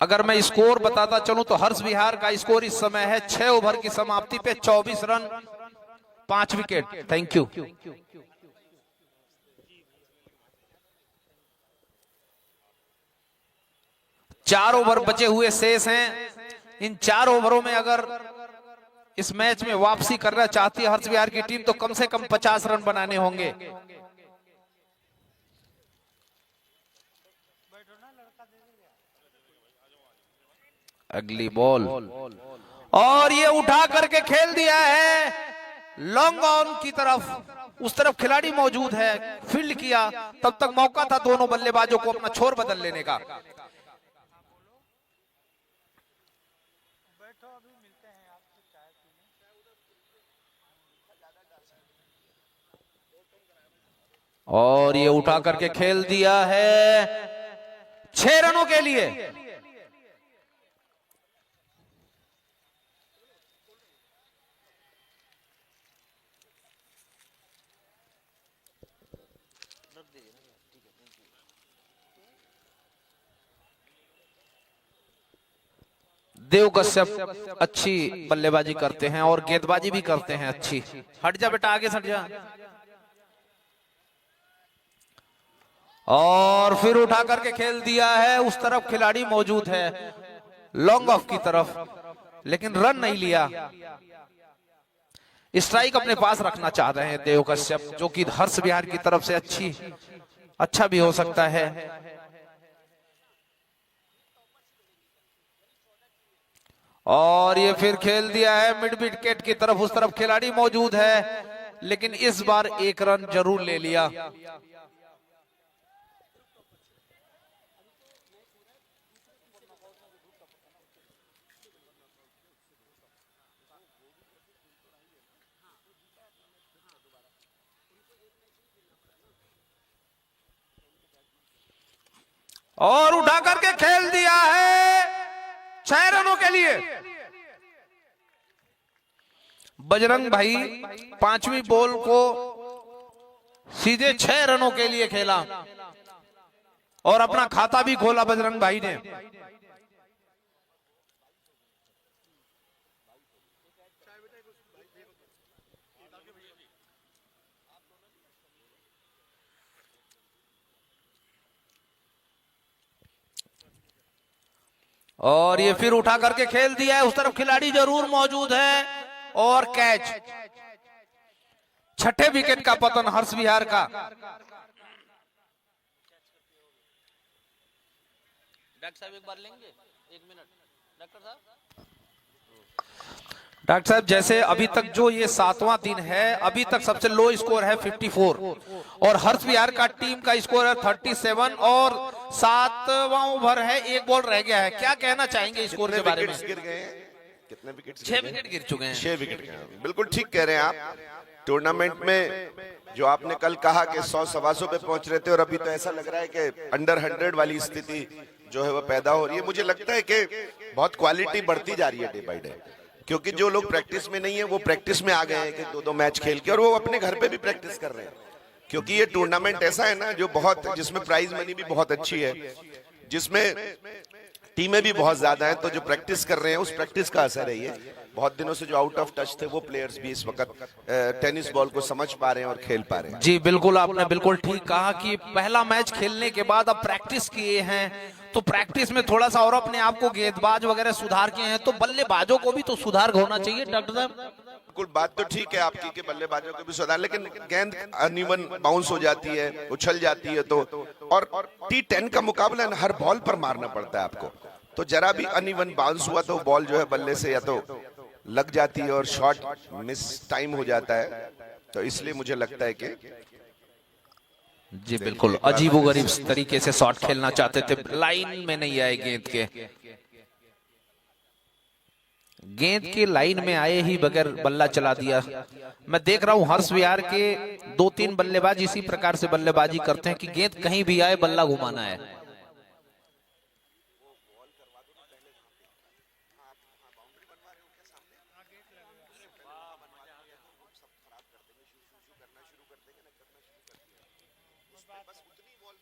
अगर मैं स्कोर बताता चलूं तो हर्ष विहार का स्कोर इस समय है 6 ओवर की समाप्ति पे 24 run 5 wicket. Thank you. 4 over बचे हुए शेष हैं। इन 4 ओवरों में अगर इस मैच में वापसी करना चाहती है हर्ष विहार की टीम तो कम से कम 50 रन बनाने होंगे। अगली बॉल और ये उठा करके खेल दिया है लॉन्ग ऑन की तरफ। उस तरफ खिलाड़ी मौजूद है, फील्ड किया, तब तक मौका था दोनों बल्लेबाजों को अपना छोर बदल लेने का। और ये उठा करके खेल दिया है 6 रनों के लिए। देव कश्यप अच्छी बल्लेबाजी करते हैं और गेंदबाजी भी करते हैं अच्छी। हट जा बेटा, आगे हट जा। और फिर उठा करके खेल दिया है, उस तरफ खिलाड़ी मौजूद है लॉन्ग ऑफ की तरफ, लेकिन रन नहीं लिया। स्ट्राइक अपने पास रखना चाह रहे हैं देव कश्यप, जो कि हर्ष विहार की तरफ से अच्छा भी हो सकता है। और ये फिर खेल दिया है मिड विकेट की तरफ, उस तरफ खिलाड़ी मौजूद है, लेकिन इस बार 1 रन जरूर ले लिया। और उठा करके खेल दिया है 6 रनों के लिए। बजरंग भाई 5वीं बॉल को सीधे 6 रनों के लिए खेला और अपना खाता भी खोला बजरंग भाई ने। और ये फिर उठा करके खेल दिया है, उस तरफ खिलाड़ी जरूर मौजूद है और कैच। 6ठे विकेट का पतन हर्ष विहार का। डॉक्टर साहब एक बार लेंगे, 1 मिनट। डॉक्टर साहब जैसे अभी तक जो ये 7वां दिन है, अभी तक सबसे लो स्कोर है 54 और हर्ष विहार का टीम का स्कोर है 37 और 7वां ओवर है, 1 बॉल रह गया है। क्या कहना चाहेंगे स्कोर के बारे में? गिर गए हैं कितने विकेट? 6 विकेट गिर चुके हैं। 6 विकेट। बिल्कुल ठीक कह रहे हैं आप। टूर्नामेंट में जो आपने कल कहा कि 100-125 पे पहुंच रहे थे और अभी तो ऐसा लग रहा है कि अंडर 100 वाली स्थिति जो है वो पैदा हो रही है। मुझे लगता है कि बहुत क्वालिटी बढ़ती जा रही है डे बाय डे, क्योंकि जो लोग प्रैक्टिस में नहीं है वो प्रैक्टिस में आ गए हैं कि 2-2 मैच खेल के, और वो अपने घर पे भी प्रैक्टिस कर रहे हैं। क्योंकि ये टूर्नामेंट ऐसा है ना जो बहुत, जिसमें प्राइज मनी भी बहुत अच्छी है, जिसमें टीमें भी बहुत ज्यादा हैं, तो जो प्रैक्टिस कर रहे हैं उस प्रैक्टिस का असर है ये। बहुत दिनों से जो आउट ऑफ टच थे वो प्लेयर्स भी इस वक्त टेनिस बॉल को समझ पा रहे हैं और खेल पा रहे हैं। जी बिल्कुल, आपने बिल्कुल ठीक कहा कि पहला मैच खेलने के बाद अब प्रैक्टिस किए हैं, तो प्रैक्टिस में थोड़ा सा और अपने आप को गेंदबाज वगैरह सुधार किए हैं, तो बल्लेबाजों को भी तो सुधार होना चाहिए डॉक्टर साहब। बिल्कुल बात तो ठीक है आपकी कि बल्लेबाजों के भी सुधार, लेकिन गेंद अनइवन बाउंस हो जाती है, उछल जाती है, तो और T10 का मुकाबला है ना, हर बॉल पर मारना पड़ता है आपको, तो जरा भी अनइवन बाउंस हुआ तो बॉल जो है बल्ले से या तो लग जाती है और शॉट मिस टाइम हो जाता है। तो इसलिए मुझे लगता है कि जी बिल्कुल अजीबोगरीब तरीके से शॉट खेलना चाहते थे, लाइन में नहीं आए गेंद के, गेंद की लाइन में आए ही बगैर बल्ला चला दिया। मैं देख रहा हूं हर्ष विहार के 2-3 बल्लेबाज इसी प्रकार से बल्लेबाजी करते हैं कि गेंद कहीं भी आए बल्ला घुमाना है।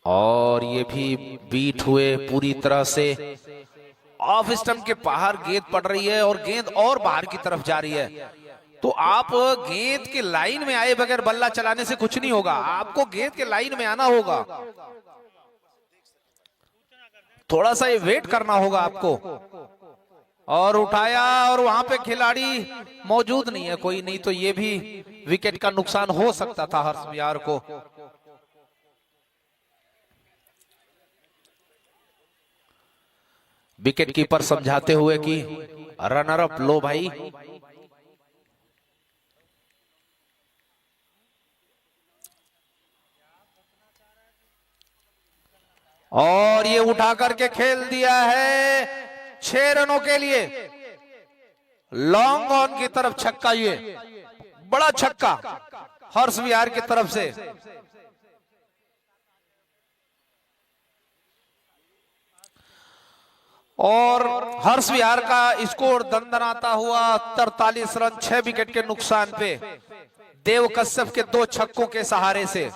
और ये भी बीट हुए पूरी तरह से, ऑफ स्टंप के बाहर गेंद पड़ रही है और गेंद और बाहर की तरफ जा रही है। तो आप गेंद के लाइन में आए बगैर बल्ला चलाने से कुछ नहीं होगा, आपको गेंद के लाइन में आना होगा, थोड़ा सा ये वेट करना होगा आपको। और उठाया और वहां पे खिलाड़ी मौजूद नहीं है कोई, नहीं तो ये भी विकेट का नुकसान हो सकता था हर्ष विहार को। विकेट कीपर समझाते हुए कि रनर अप लो भाई, और ये उठा करके खेल दिया है 6 रनों के लिए, लॉन्ग ऑन की तरफ छक्का, ये बड़ा छक्का हर्ष विहार की तरफ से। और हर्ष विहार का स्कोर दंदनाता हुआ 43 रन 6 विकेट के नुकसान पे, देव कश्यप के 2 छक्कों के सहारे से।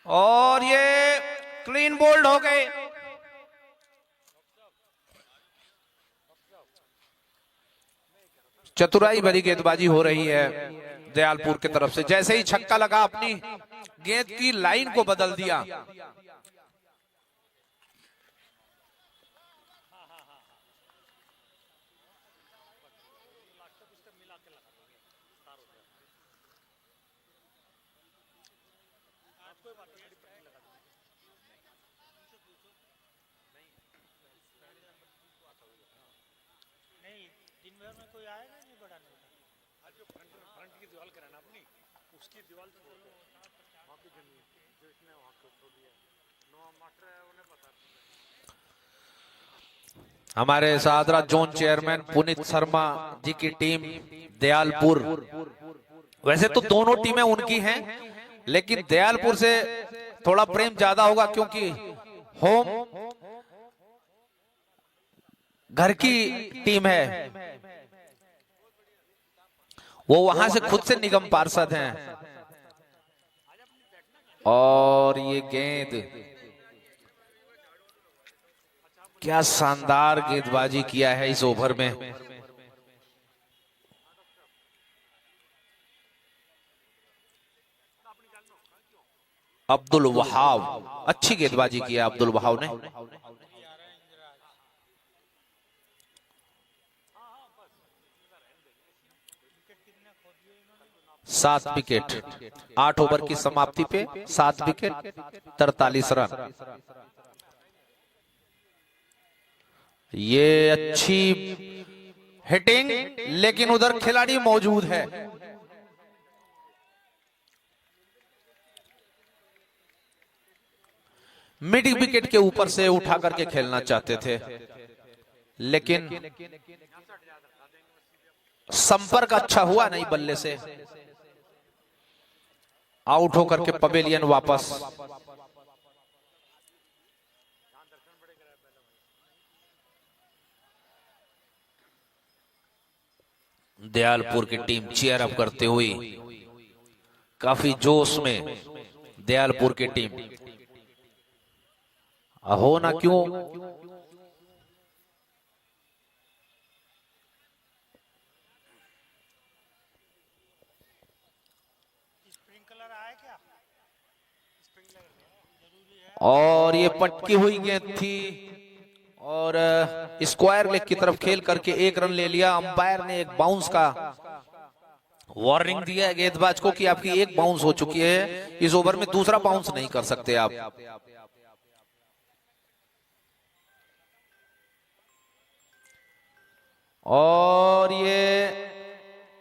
और ये क्लीन बोल्ड हो गए। चतुराई भरी गेंदबाजी हो रही है दयालपुर की तरफ से, जैसे ही छक्का लगा अपनी गेंद की लाइन को बदल दिया। नहीं दिन भर में कोई आएगा नहीं बढ़ाने का, आज जो फ्रंट की दीवार कराना अपनी, उसकी दीवार तो वहाँ की जमीन जो इसने वहाँ को छोड़ दिया, नवा मास्टर है उन्हें पता। हमारे सादरा जोन चेयरमैन पुनीत शर्मा जी की टीम दयालपुर, वैसे तो दोनों टीमें उनकी हैं, लेकिन दयालपुर से थोड़ा प्रेम ज्यादा होगा क्योंकि होम घर की टीम है, वो वहां से खुद से निगम पार्षद हैं। और ये गेंद, क्या शानदार गेंदबाजी किया है इस ओवर में। अब्दुल वहाब, अच्छी गेंदबाजी की है अब्दुल वहाब ने। 7 विकेट, 8 ओवर की समाप्ति पे 7 विकेट 43 रन। ये अच्छी हिटिंग, लेकिन उधर खिलाड़ी मौजूद है। मिड विकेट के ऊपर से उठा करके खेलना चाहते थे, लेकिन संपर्क अच्छा हुआ नहीं बल्ले से, आउट होकर के पवेलियन वापस। दयालपुर की टीम चीयर अप करते हुए, काफी जोश में दयालपुर की टीम। हो ना क्यों, और ये पटकी हुई गेंद थी और स्क्वायर लेग की तरफ खेल करके 1 रन ले लिया। अंपायर ने एक बाउंस का वार्निंग दिया है गेंदबाज को कि आपकी 1 बाउंस हो चुकी है, इस ओवर में दूसरा बाउंस नहीं कर सकते आप। और ये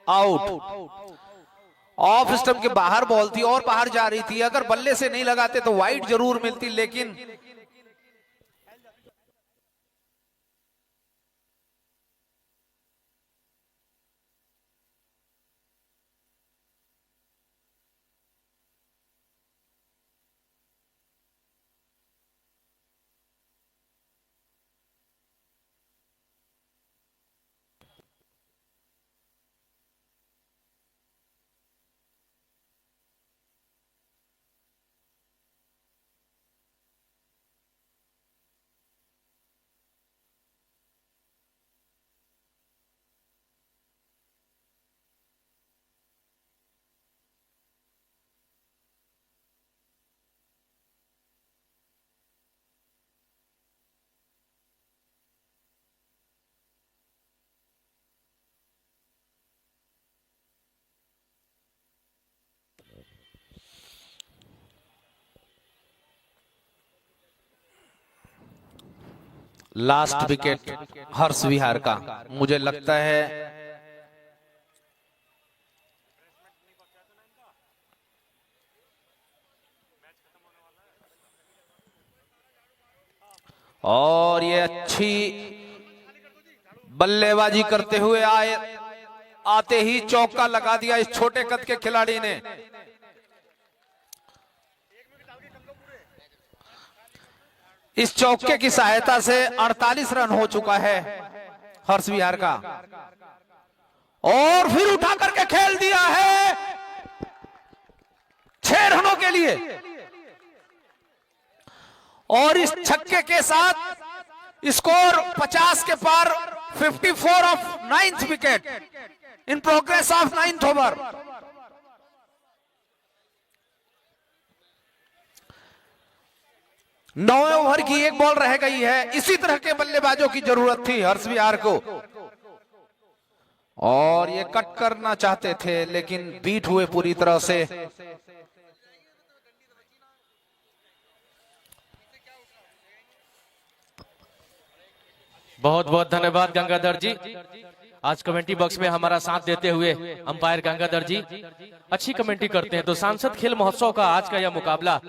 आउट, ऑफ स्टंप के बाहर बॉल थी और बाहर जा रही थी। अगर बल्ले से नहीं लगाते तो वाइड जरूर मिलती, लेकिन लास्ट विकेट हर्ष विहार का, मुझे लगता है और ये अच्छी बल्लेबाजी करते हुए आते ही चौका लगा दिया इस छोटे कद के खिलाड़ी ने। इस चौके की सहायता से 48 रन हो चुका है हर्ष विहार का, और फिर उठा करके खेल दिया है 6 रनों के लिए। और इस छक्के के साथ स्कोर 50 के पार, 54 of 9th wicket in progress of 9th over. Now over की 1 बॉल रह गई है। इसी तरह के बल्लेबाजों की जरूरत थी हर्ष विहार को, और ये कट करना चाहते थे लेकिन बीट हुए पूरी तरह से। बहुत बहुत धन्यवाद गंगाधर जी, आज कमेंट्री बॉक्स में हमारा साथ देते हुए अंपायर गंगाधर जी अच्छी कमेंट्री करते हैं। तो सांसद खेल महोत्सव का आज का यह मुकाबला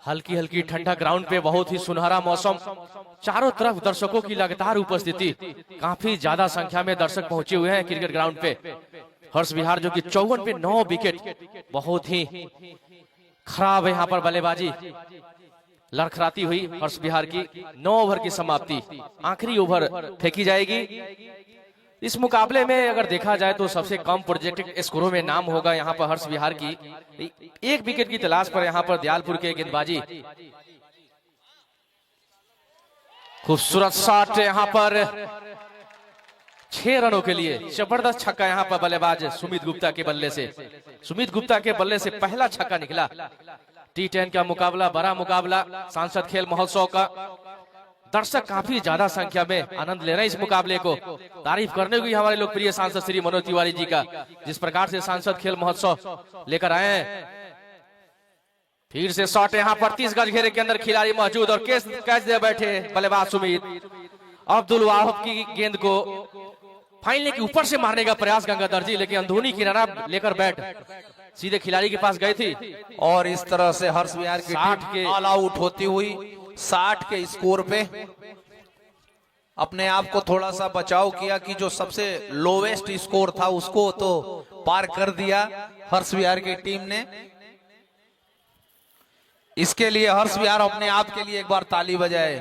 हल्की हल्की ठंडा ग्राउंड पे, बहुत ही सुनहरा मौसम, चारों तरफ दर्शकों की लगातार उपस्थिति, काफी ज्यादा संख्या में दर्शक पहुंचे हुए हैं क्रिकेट ग्राउंड पे। हर्ष विहार जो कि 54 पे 9 विकेट, बहुत ही खराब है यहाँ पर बल्लेबाजी लड़खड़ाती हुई हर्ष विहार की। 9 ओवर की समाप्ति, आखिरी ओवर फेंकी जाएगी। इस मुकाबले में अगर देखा जाए तो सबसे कम प्रोजेक्टेड स्कोरों में नाम होगा यहाँ पर हर्ष विहार की। 1 विकेट की तलाश पर यहाँ पर दयालपुर के गेंदबाजी, खूबसूरत शॉट यहाँ पर 6 रनों के लिए, जबरदस्त छक्का यहाँ पर बल्लेबाज सुमित गुप्ता के बल्ले से। सुमित गुप्ता के बल्ले से पहला छक्का निकला। T10 का मुकाबला, बड़ा मुकाबला सांसद खेल महोत्सव का। दर्शक काफी ज्यादा संख्या में आनंद ले रहे हैं इस मुकाबले को। तारीफ करने की हमारे लोकप्रिय सांसद श्री मनोज तिवारी जी का, जिस प्रकार से सांसद खेल महोत्सव लेकर आए हैं। फिर से शॉट यहाँ पर 30 गज घेरे के अंदर खिलाड़ी मौजूद और कैच दे बैठे बल्लेबाज सुमित। अब्दुल वाहिद की गेंद को फाइनल के ऊपर से मारने का प्रयास गंगाधर जी, लेकिन अंदरूनी किनारा लेकर बैट सीधे खिलाड़ी के पास गई थी। और इस तरह से हर्ष विहार की 60 के ऑल आउट होती हुई 60 के स्कोर पे अपने आप को थोड़ा सा बचाव किया कि जो सबसे लोवेस्ट स्कोर था उसको तो पार कर दिया हर्ष विहार की टीम ने। इसके लिए हर्ष विहार अपने आप के लिए एक बार ताली बजाए।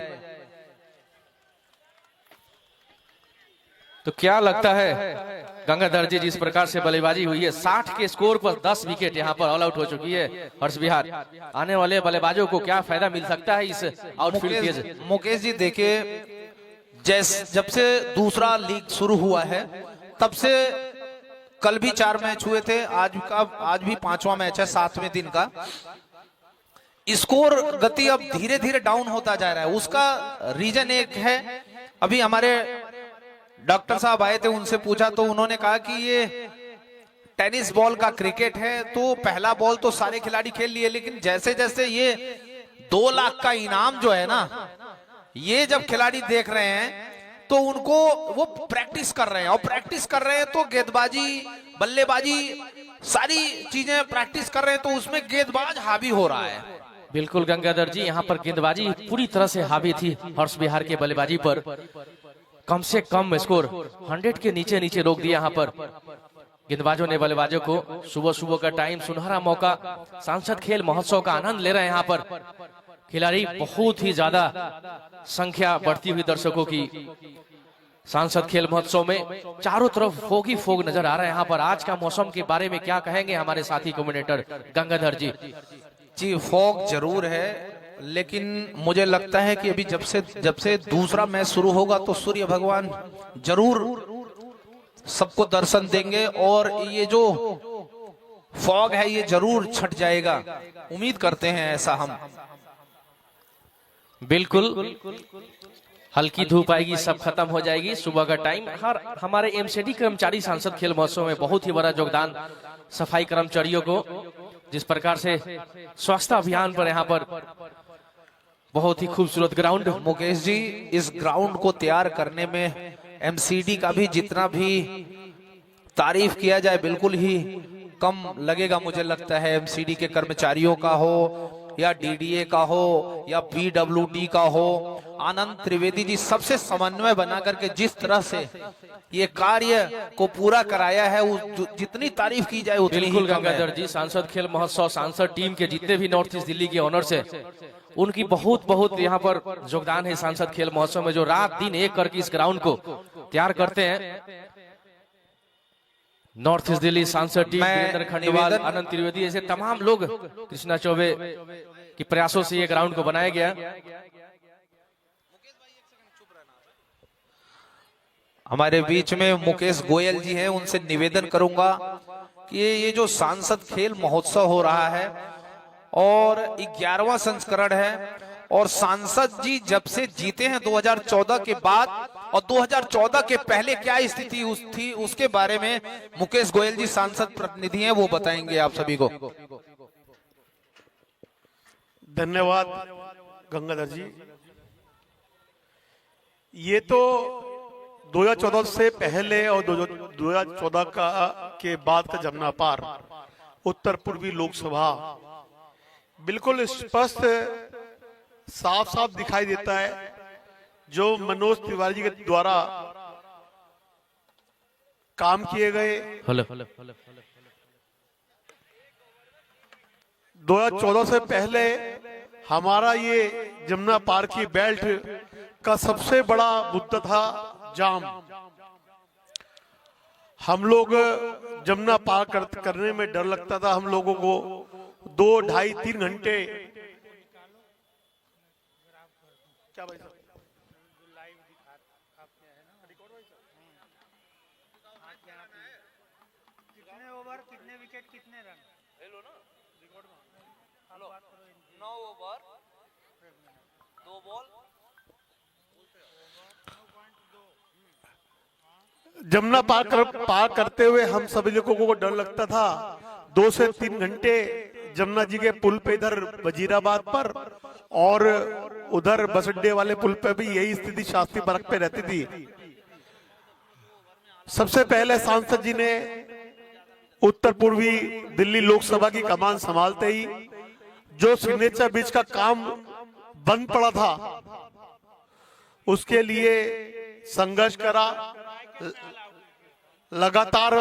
तो क्या लगता है गंगाधर जी, जिस प्रकार से बल्लेबाजी हुई है, 60 के स्कोर पर 10 विकेट यहाँ पर ऑल आउट हो चुकी है हर्ष विहार। आने वाले बल्लेबाजों को क्या फायदा मिल सकता है इस आउटफील्ड के? मुकेश जी देखिए, जब से दूसरा लीग शुरू हुआ है तब से कल भी 4 मैच हुए थे, आज भी 5वां मैच है 7वें दिन का। स्कोर गति अब धीरे धीरे डाउन होता जा रहा है। उसका रीजन एक है, अभी हमारे डॉक्टर साहब आए थे, उनसे पूछा तो उन्होंने कहा कि ये टेनिस बॉल का क्रिकेट है, तो पहला बॉल तो सारे खिलाड़ी खेल लिए, लेकिन जैसे जैसे ये 2 लाख का इनाम जो है ना, ये जब खिलाड़ी देख रहे हैं तो उनको वो प्रैक्टिस कर रहे हैं, और प्रैक्टिस कर रहे हैं तो गेंदबाजी, बल्लेबाजी, सारी चीजें प्रैक्टिस कर रहे हैं, तो उसमें गेंदबाज हावी हो रहा है। बिल्कुल गंगाधर जी, यहाँ पर गेंदबाजी पूरी तरह से हावी थी हर्ष विहार के बल्लेबाजी पर। कम से कम स्कोर 100 के नीचे नीचे रोक दिया यहाँ पर गेंदबाजों ने बल्लेबाजों को। सुबह सुबह का टाइम, सुनहरा मौका, सांसद खेल महोत्सव का आनंद ले रहे हैं यहाँ पर खिलाड़ी। बहुत ही ज्यादा संख्या बढ़ती हुई दर्शकों की सांसद खेल महोत्सव में। चारों तरफ फोग ही फोग नजर आ रहे हैं यहाँ पर। आज का मौसम के बारे में क्या कहेंगे हमारे साथी कमेंटेटर गंगाधर जी? जी, फॉग जरूर है, लेकिन मुझे लगता है कि अभी जब से दूसरा मैच शुरू होगा तो सूर्य भगवान जरूर सबको दर्शन देंगे, और ये जो फॉग है ये जरूर छट जाएगा, उम्मीद करते हैं ऐसा हम। बिल्कुल, हल्की धूप आएगी, सब खत्म हो जाएगी, सुबह का टाइम। हमारे एमसीडी कर्मचारी सांसद खेल महोत्सव में बहुत ही बड़ा योगदान सफाई कर्मचारियों को, जिस प्रकार से स्वच्छता अभियान पर यहाँ पर बहुत ही खूबसूरत ग्राउंड। मुकेश जी, इस ग्राउंड को तैयार करने में एमसीडी का भी जितना भी तारीफ किया जाए बिल्कुल ही कम लगेगा। मुझे लगता है एमसीडी के कर्मचारियों का हो या डीडीए का हो या पीडब्ल्यूडी का हो, आनंद त्रिवेदी जी सबसे समन्वय बना करके जिस तरह से ये कार्य को पूरा कराया है, जितनी तारीफ की जाए उतनी बिल्कुल गंगाधर जी, सांसद खेल महोत्सव, सांसद टीम के जितने भी नॉर्थ ईस्ट दिल्ली के ऑनर्स है, उनकी बहुत बहुत यहाँ पर योगदान है सांसद खेल महोत्सव में, जो रात दिन एक करके इस ग्राउंड को तैयार करते हैं। नॉर्थ ईस्ट दिल्ली सांसद टीम, वीरेंद्र खंडेलवाल, आनंद त्रिवेदी, ऐसे तमाम लोग, कृष्णा चौबे के प्रयासों से ये ग्राउंड को बनाया गया। हमारे बीच में मुकेश गोयल जी हैं, उनसे निवेदन करूंगा कि ये जो सांसद खेल महोत्सव हो रहा है और 11वां संस्करण है, और सांसद जी जब से जीते हैं 2014 के बाद और 2014 के पहले क्या स्थिति थी, उसके बारे में मुकेश गोयल जी सांसद प्रतिनिधि हैं, वो बताएंगे आप सभी को। धन्यवाद गंगाधर जी। ये तो 2014 से पहले और 2014 के बाद का जमुना पार उत्तर पूर्वी लोकसभा बिल्कुल स्पष्ट साफ साफ दिखाई देता है, जो मनोज तिवारी जी के द्वारा काम किए गए 2014 से पहले हमारा ये जमुना पार की बेल्ट का सबसे बड़ा मुद्दा था जाम। हम लोग जमुना पार करने में डर लगता था, हम लोगों को 2, 2.5, 3 घंटे। क्या भाई साहब? लाइव आपके है ना, रिकॉर्ड भाई साहब? कितने ओवर, कितने विकेट, कितने रन? हेलो ना, रिकॉर्ड में। Hello, 9 over, 2 ball. जमुना पार करते हुए हम सभी लोगों को डर लगता था। 2 से 3 घंटे जमुना जी के पुल पे इधर वजीराबाद पर और उधर बस अड्डे वाले पुल पे भी यही स्थिति शास्त्री पार्क पे रहती थी। सबसे पहले सांसद जी ने उत्तर पूर्वी दिल्ली लोकसभा की कमान संभालते ही जो सिग्नेचर ब्रिज का काम बंद पड़ा था, उसके लिए संघर्ष करा। लगातार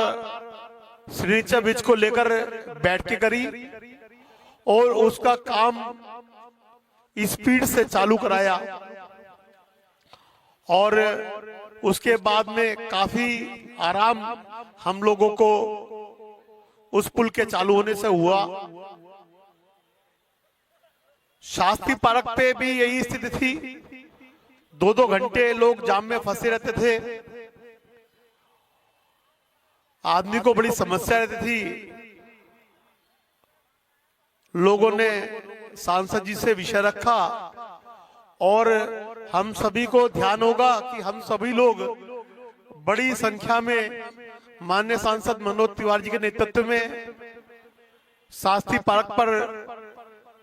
सिग्नेचर ब्रिज को लेकर बैठकें करी और उसका काम स्पीड से चालू कराया, और उसके बाद में काफी आराम हम लोगों को उस पुल के चालू होने से हुआ। शास्त्री पार्क पे भी यही स्थिति थी, 2-2 घंटे लोग जाम में फंसे रहते थे। आदमी को बड़ी समस्या रहती थी। लोगों ने सांसद जी से विषय रखा और हम सभी को ध्यान होगा कि हम सभी लोग बड़ी संख्या में माननीय सांसद मनोज तिवारी जी के नेतृत्व में शास्त्री पार्क पर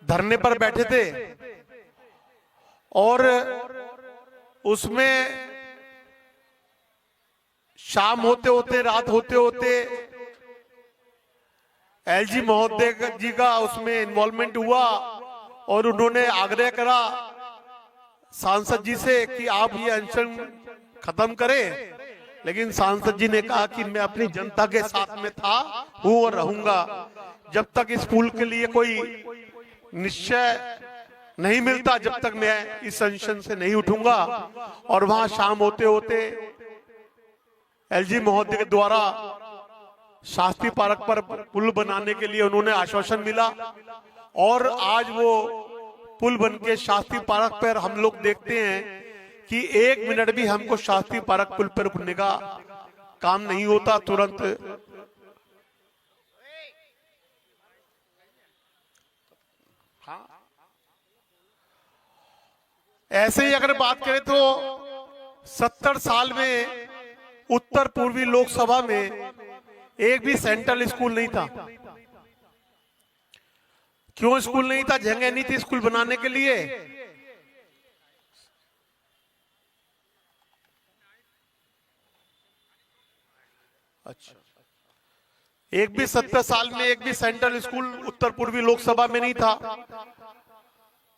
धरने पर बैठे थे और उसमें शाम होते होते रात होते होते एलजी महोदय जी का उसमें इन्वॉल्वमेंट हुआ और उन्होंने आग्रह करा सांसद जी से कि आप ये अनशन खत्म करें, लेकिन सांसद जी ने कहा कि मैं अपनी जनता के साथ में था, हूं और रहूंगा। जब तक इस पुल के लिए कोई निश्चय नहीं मिलता, जब तक मैं इस अनशन से नहीं उठूंगा। और वहां शाम होते होते एलजी महोदय के द्वारा शास्त्री पार्क पर पुल बनाने के लिए उन्होंने आश्वासन मिला और आज वो पुल बनके शास्त्री पार्क पर हम लोग देखते हैं कि 1 मिनट भी हमको शास्त्री पार्क पुल पर रुकने का काम नहीं होता। तुरंत ऐसे ही अगर बात करें तो 70 साल में उत्तर पूर्वी लोकसभा में एक भी सेंट्रल स्कूल नहीं था। क्यों स्कूल नहीं था? जगह नहीं थी स्कूल बनाने के लिए। अच्छा, एक भी 70 साल में एक भी सेंट्रल स्कूल उत्तर पूर्वी लोकसभा में नहीं था।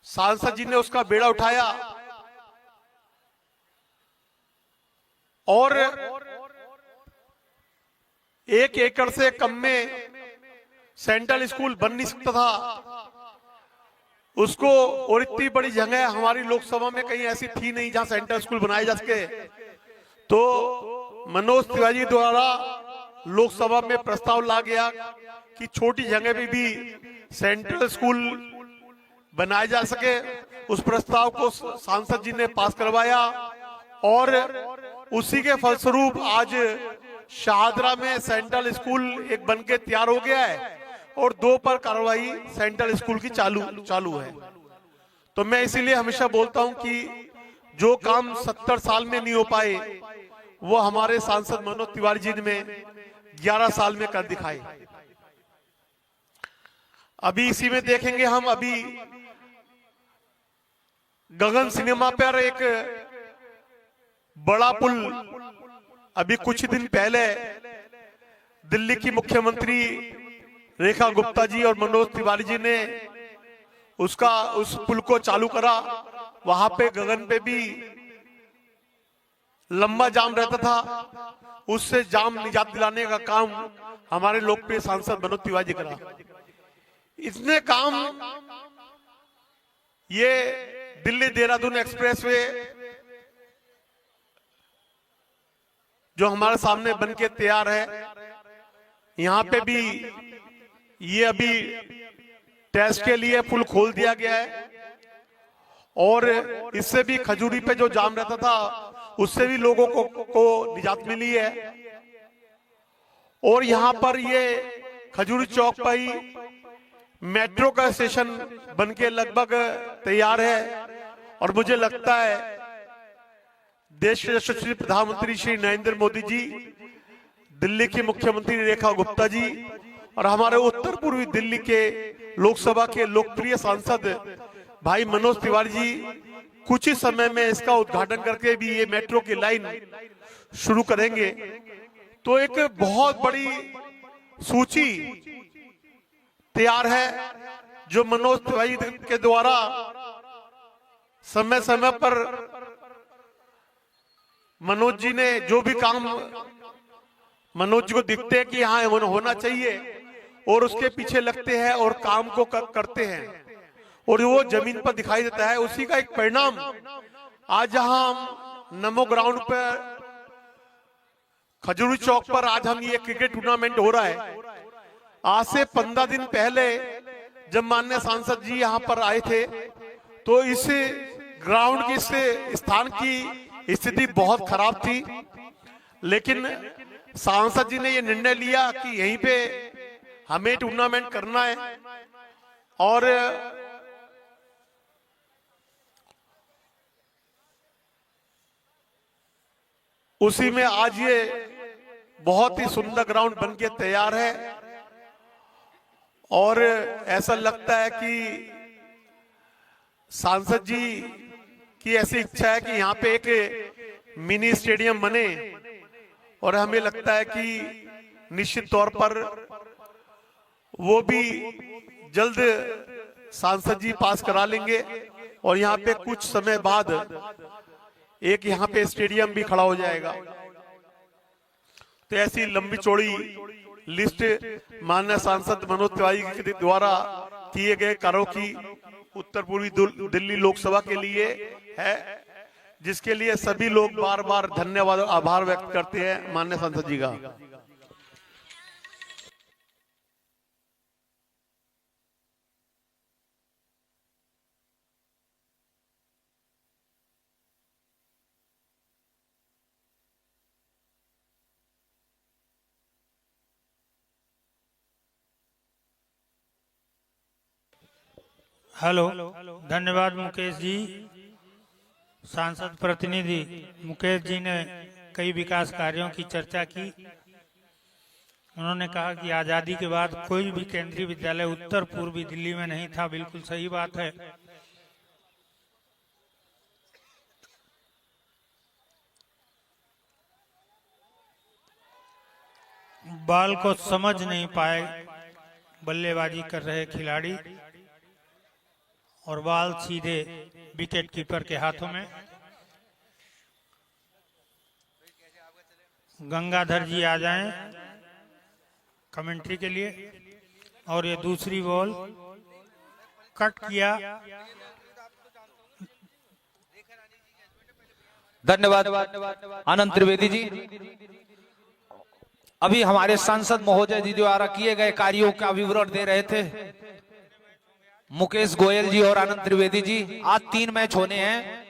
सांसद जी ने उसका बेड़ा उठाया और 1 एकड़ से कम में सेंट्रल स्कूल बन नहीं सकता था उसको, और इतनी बड़ी जगह हमारी लोकसभा में कहीं ऐसी थी नहीं जहां सेंट्रल स्कूल बनाए जा सके। तो मनोज तिवारी द्वारा लोकसभा में प्रस्ताव ला गया कि छोटी जगह में भी सेंट्रल स्कूल बनाए जा सके। उस प्रस्ताव को सांसद जी ने पास करवाया और उसी के फलस्वरूप आज शाहदरा में सेंट्रल स्कूल एक बनके तैयार हो गया है और 2 पर कार्रवाई सेंट्रल स्कूल की चालू है। तो मैं इसीलिए हमेशा बोलता हूं कि जो काम 70 साल में नहीं हो पाए वो हमारे सांसद मनोज तिवारी जी ने 11 साल में कर दिखाए। अभी इसी में देखेंगे हम, अभी गगन सिनेमा पर एक बड़ा पुल अभी कुछ दिन पहले दिल्ली की मुख्यमंत्री रेखा गुप्ता जी और मनोज तिवारी जी ने उस पुल को चालू करा। वहां पे गगन पे भी लंबा जाम रहता था, उससे जाम निजात दिलाने का काम हमारे लोकप्रिय सांसद मनोज तिवारी जी करा। इतने काम ये दिल्ली देहरादून एक्सप्रेसवे जो हमारे सामने बनके तैयार है, यहाँ पे भी ये अभी टेस्ट के लिए पुल खोल दिया गया है और इससे भी खजूरी पे जो जाम रहता था उससे भी लोगों को निजात मिली है। और यहाँ पर ये खजूरी चौक पर ही मेट्रो का स्टेशन बनके लगभग तैयार है और मुझे लगता है देश के यशस्वी प्रधानमंत्री श्री नरेंद्र मोदी जी, दिल्ली की मुख्यमंत्री रेखा गुप्ता जी और हमारे उत्तर पूर्वी दिल्ली के लोकसभा के लोकप्रिय सांसद भाई मनोज तिवारी जी कुछ ही समय में इसका उद्घाटन करके भी ये मेट्रो की लाइन शुरू करेंगे। तो एक बहुत बड़ी सूची तैयार है जो मनोज तिवारी के द्वारा समय समय पर मनोज जी ने जो भी काम मनोज जी को दिखते हैं कि यहाँ होना चाहिए और उसके पीछे लगते हैं और काम को करते हैं और वो जमीन पर दिखाई देता है। उसी का एक परिणाम आज जहां हम नमो ग्राउंड पर खजूरी चौक पर आज हम ये क्रिकेट टूर्नामेंट हो रहा है। आज से 15 दिन पहले जब माननीय सांसद जी यहाँ पर आए थे तो इस ग्राउंड की, इस स्थान की स्थिति बहुत खराब थी, लेकिन सांसद जी ने ये निर्णय लिया कि यहीं पे हमें टूर्नामेंट करना है और उसी में आज ये बहुत ही सुंदर ग्राउंड बनके तैयार है और ऐसा लगता है कि सांसद जी की ऐसी इच्छा है कि यहाँ पे एक मिनी स्टेडियम बने और हमें लगता है कि निश्चित तौर पर वो भी जल्द सांसद जी पास करा लेंगे और यहाँ पे कुछ समय बाद एक यहाँ पे स्टेडियम भी खड़ा हो जाएगा। तो ऐसी लंबी चौड़ी लिस्ट माननीय सांसद मनोज तिवारी के द्वारा किए गए कार्यों की उत्तर पूर्वी दिल्ली लोकसभा के लिए है, जिसके लिए सभी लोग बार बार धन्यवाद आभार व्यक्त करते हैं माननीय सांसद जी का। हेलो, धन्यवाद मुकेश जी। सांसद प्रतिनिधि मुकेश जी ने कई विकास कार्यों की चर्चा की। उन्होंने कहा कि आजादी के बाद कोई भी केंद्रीय विद्यालय उत्तर पूर्वी दिल्ली में नहीं था। बिल्कुल सही बात है। बॉल को समझ नहीं पाए बल्लेबाजी कर रहे खिलाड़ी और बॉल सीधे विकेट कीपर के हाथों में। गंगाधर जी आ जाएं कमेंट्री के लिए। और ये दूसरी बॉल कट किया। धन्यवाद आनंद त्रिवेदी जी। अभी हमारे सांसद महोदय जी द्वारा किए गए कार्यों का विवरण दे रहे थे मुकेश गोयल जी और आनंद त्रिवेदी जी। आज 3 मैच होने हैं।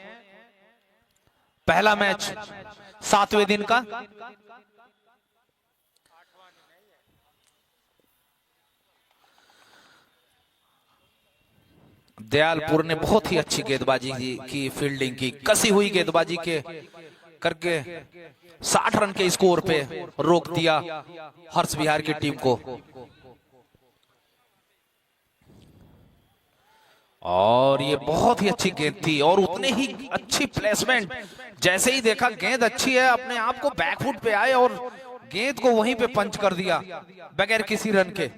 पहला मैच 7वें दिन का दयालपुर ने बहुत ही अच्छी गेंदबाजी की, फील्डिंग की, कसी हुई गेंदबाजी के करके 60 रन के स्कोर पे रोक दिया हर्ष विहार की टीम को। और ये बहुत ही अच्छी गेंद थी और उतने ही अच्छी प्लेसमेंट। जैसे ही देखा गेंद अच्छी है, अपने आप को बैकफुट पे आए और गेंद को वहीं पे पंच कर दिया बगैर किसी रन के।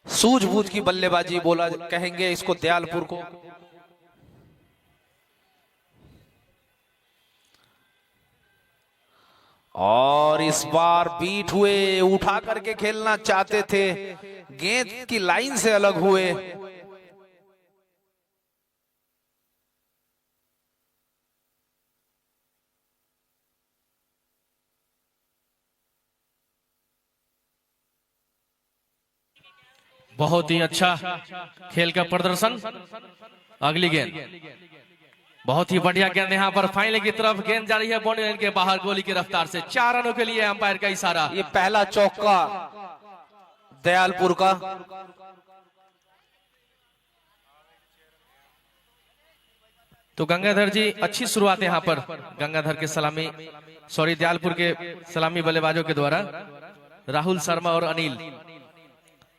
सूझबूझ की बल्लेबाजी बोला कहेंगे इसको दयालपुर को। और इस बार बीट हुए, उठा करके खेलना चाहते थे, गेंद की लाइन से अलग हुए। बहुत ही अच्छा खेल का प्रदर्शन। अगली गेंद बहुत ही बढ़िया गेंद यहाँ पर फाइनल की तरफ गेंद जा रही है बाउंड्री लाइन के बाहर गोली की रफ्तार से। 4 रनों के लिए अंपायर का इशारा। ये पहला चौका दयालपुर का। तो गंगाधर जी अच्छी शुरुआत यहाँ पर गंगाधर के सलामी दयालपुर के सलामी बल्लेबाजों के द्वारा। राहुल शर्मा और अनिल।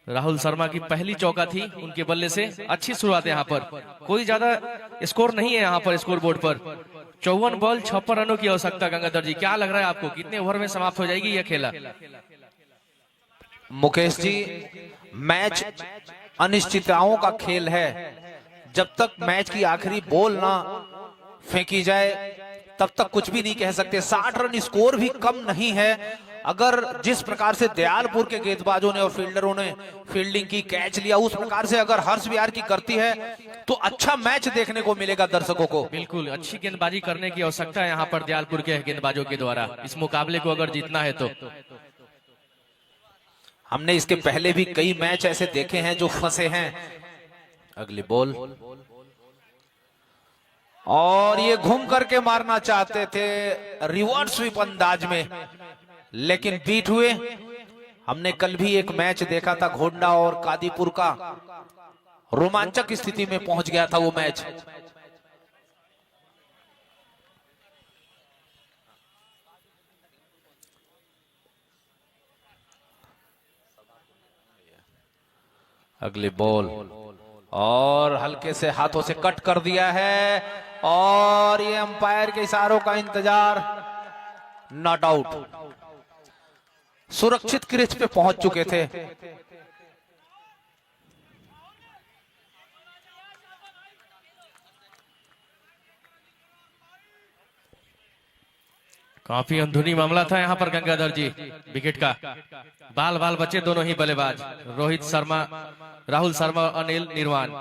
राहुल शर्मा की पहली चौका थी उनके बल्ले से। अच्छी शुरुआत है यहाँ पर। कोई ज्यादा स्कोर नहीं है यहाँ पर स्कोर बोर्ड पर। 54 बॉल 56 रनों की आवश्यकता। गंगाधर जी क्या लग रहा है आपको, कितने ओवर में समाप्त हो जाएगी यह खेला? मुकेश जी, मैच अनिश्चितताओं का खेल है। जब तक मैच की आखिरी बॉल ना फेंकी जाए तब तक कुछ भी नहीं कह सकते। 60 रन स्कोर भी कम नहीं है। अगर जिस प्रकार से दयालपुर के गेंदबाजों ने और फील्डरों ने फील्डिंग की, कैच लिया, उस प्रकार से अगर हर्ष विहार की करती है तो अच्छा मैच देखने को मिलेगा दर्शकों को। बिल्कुल अच्छी गेंदबाजी करने की आवश्यकता है यहाँ पर दयालपुर के गेंदबाजों के द्वारा इस मुकाबले को अगर जीतना है तो। हमने इसके पहले भी कई मैच ऐसे देखे हैं जो फंसे हैं। अगली बॉल और ये घूम करके मारना चाहते थे रिवर्स स्वीप अंदाज में, लेकिन बीट हुए। हमने कल भी एक मैच देखा था घोंडा और कादीपुर का, रोमांचक स्थिति में पहुंच गया था वो मैच। अगली बॉल और हल्के से हाथों से कट कर दिया है और ये अंपायर के इशारों का इंतजार। नॉट आउट, सुरक्षित क्रीज पे पहुंच चुके थे। काफी अंधुनी मामला था यहाँ पर गंगाधर जी। विकेट का बाल बाल बचे दोनों ही बल्लेबाज, रोहित शर्मा, राहुल शर्मा और अनिल निर्वाण।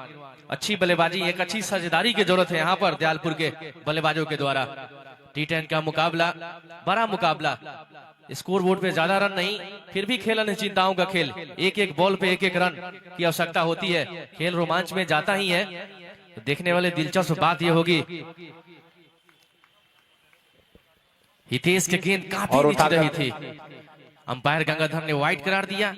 अच्छी बल्लेबाजी, एक अच्छी साझेदारी की जरूरत है यहाँ पर दयालपुर के बल्लेबाजों के द्वारा। T10 का मुकाबला, बड़ा मुकाबला, स्कोर बोर्ड पे ज्यादा रन नहीं, फिर भी खेल अनिश्चितताओं का खेल। एक एक बॉल पे एक एक रन की आवश्यकता होती है, खेल रोमांच में जाता ही है। तो देखने वाले दिलचस्प बात यह होगी, हितेश की गेंद काफी नीचे रही थी, अंपायर गंगाधर ने वाइड करार दिया।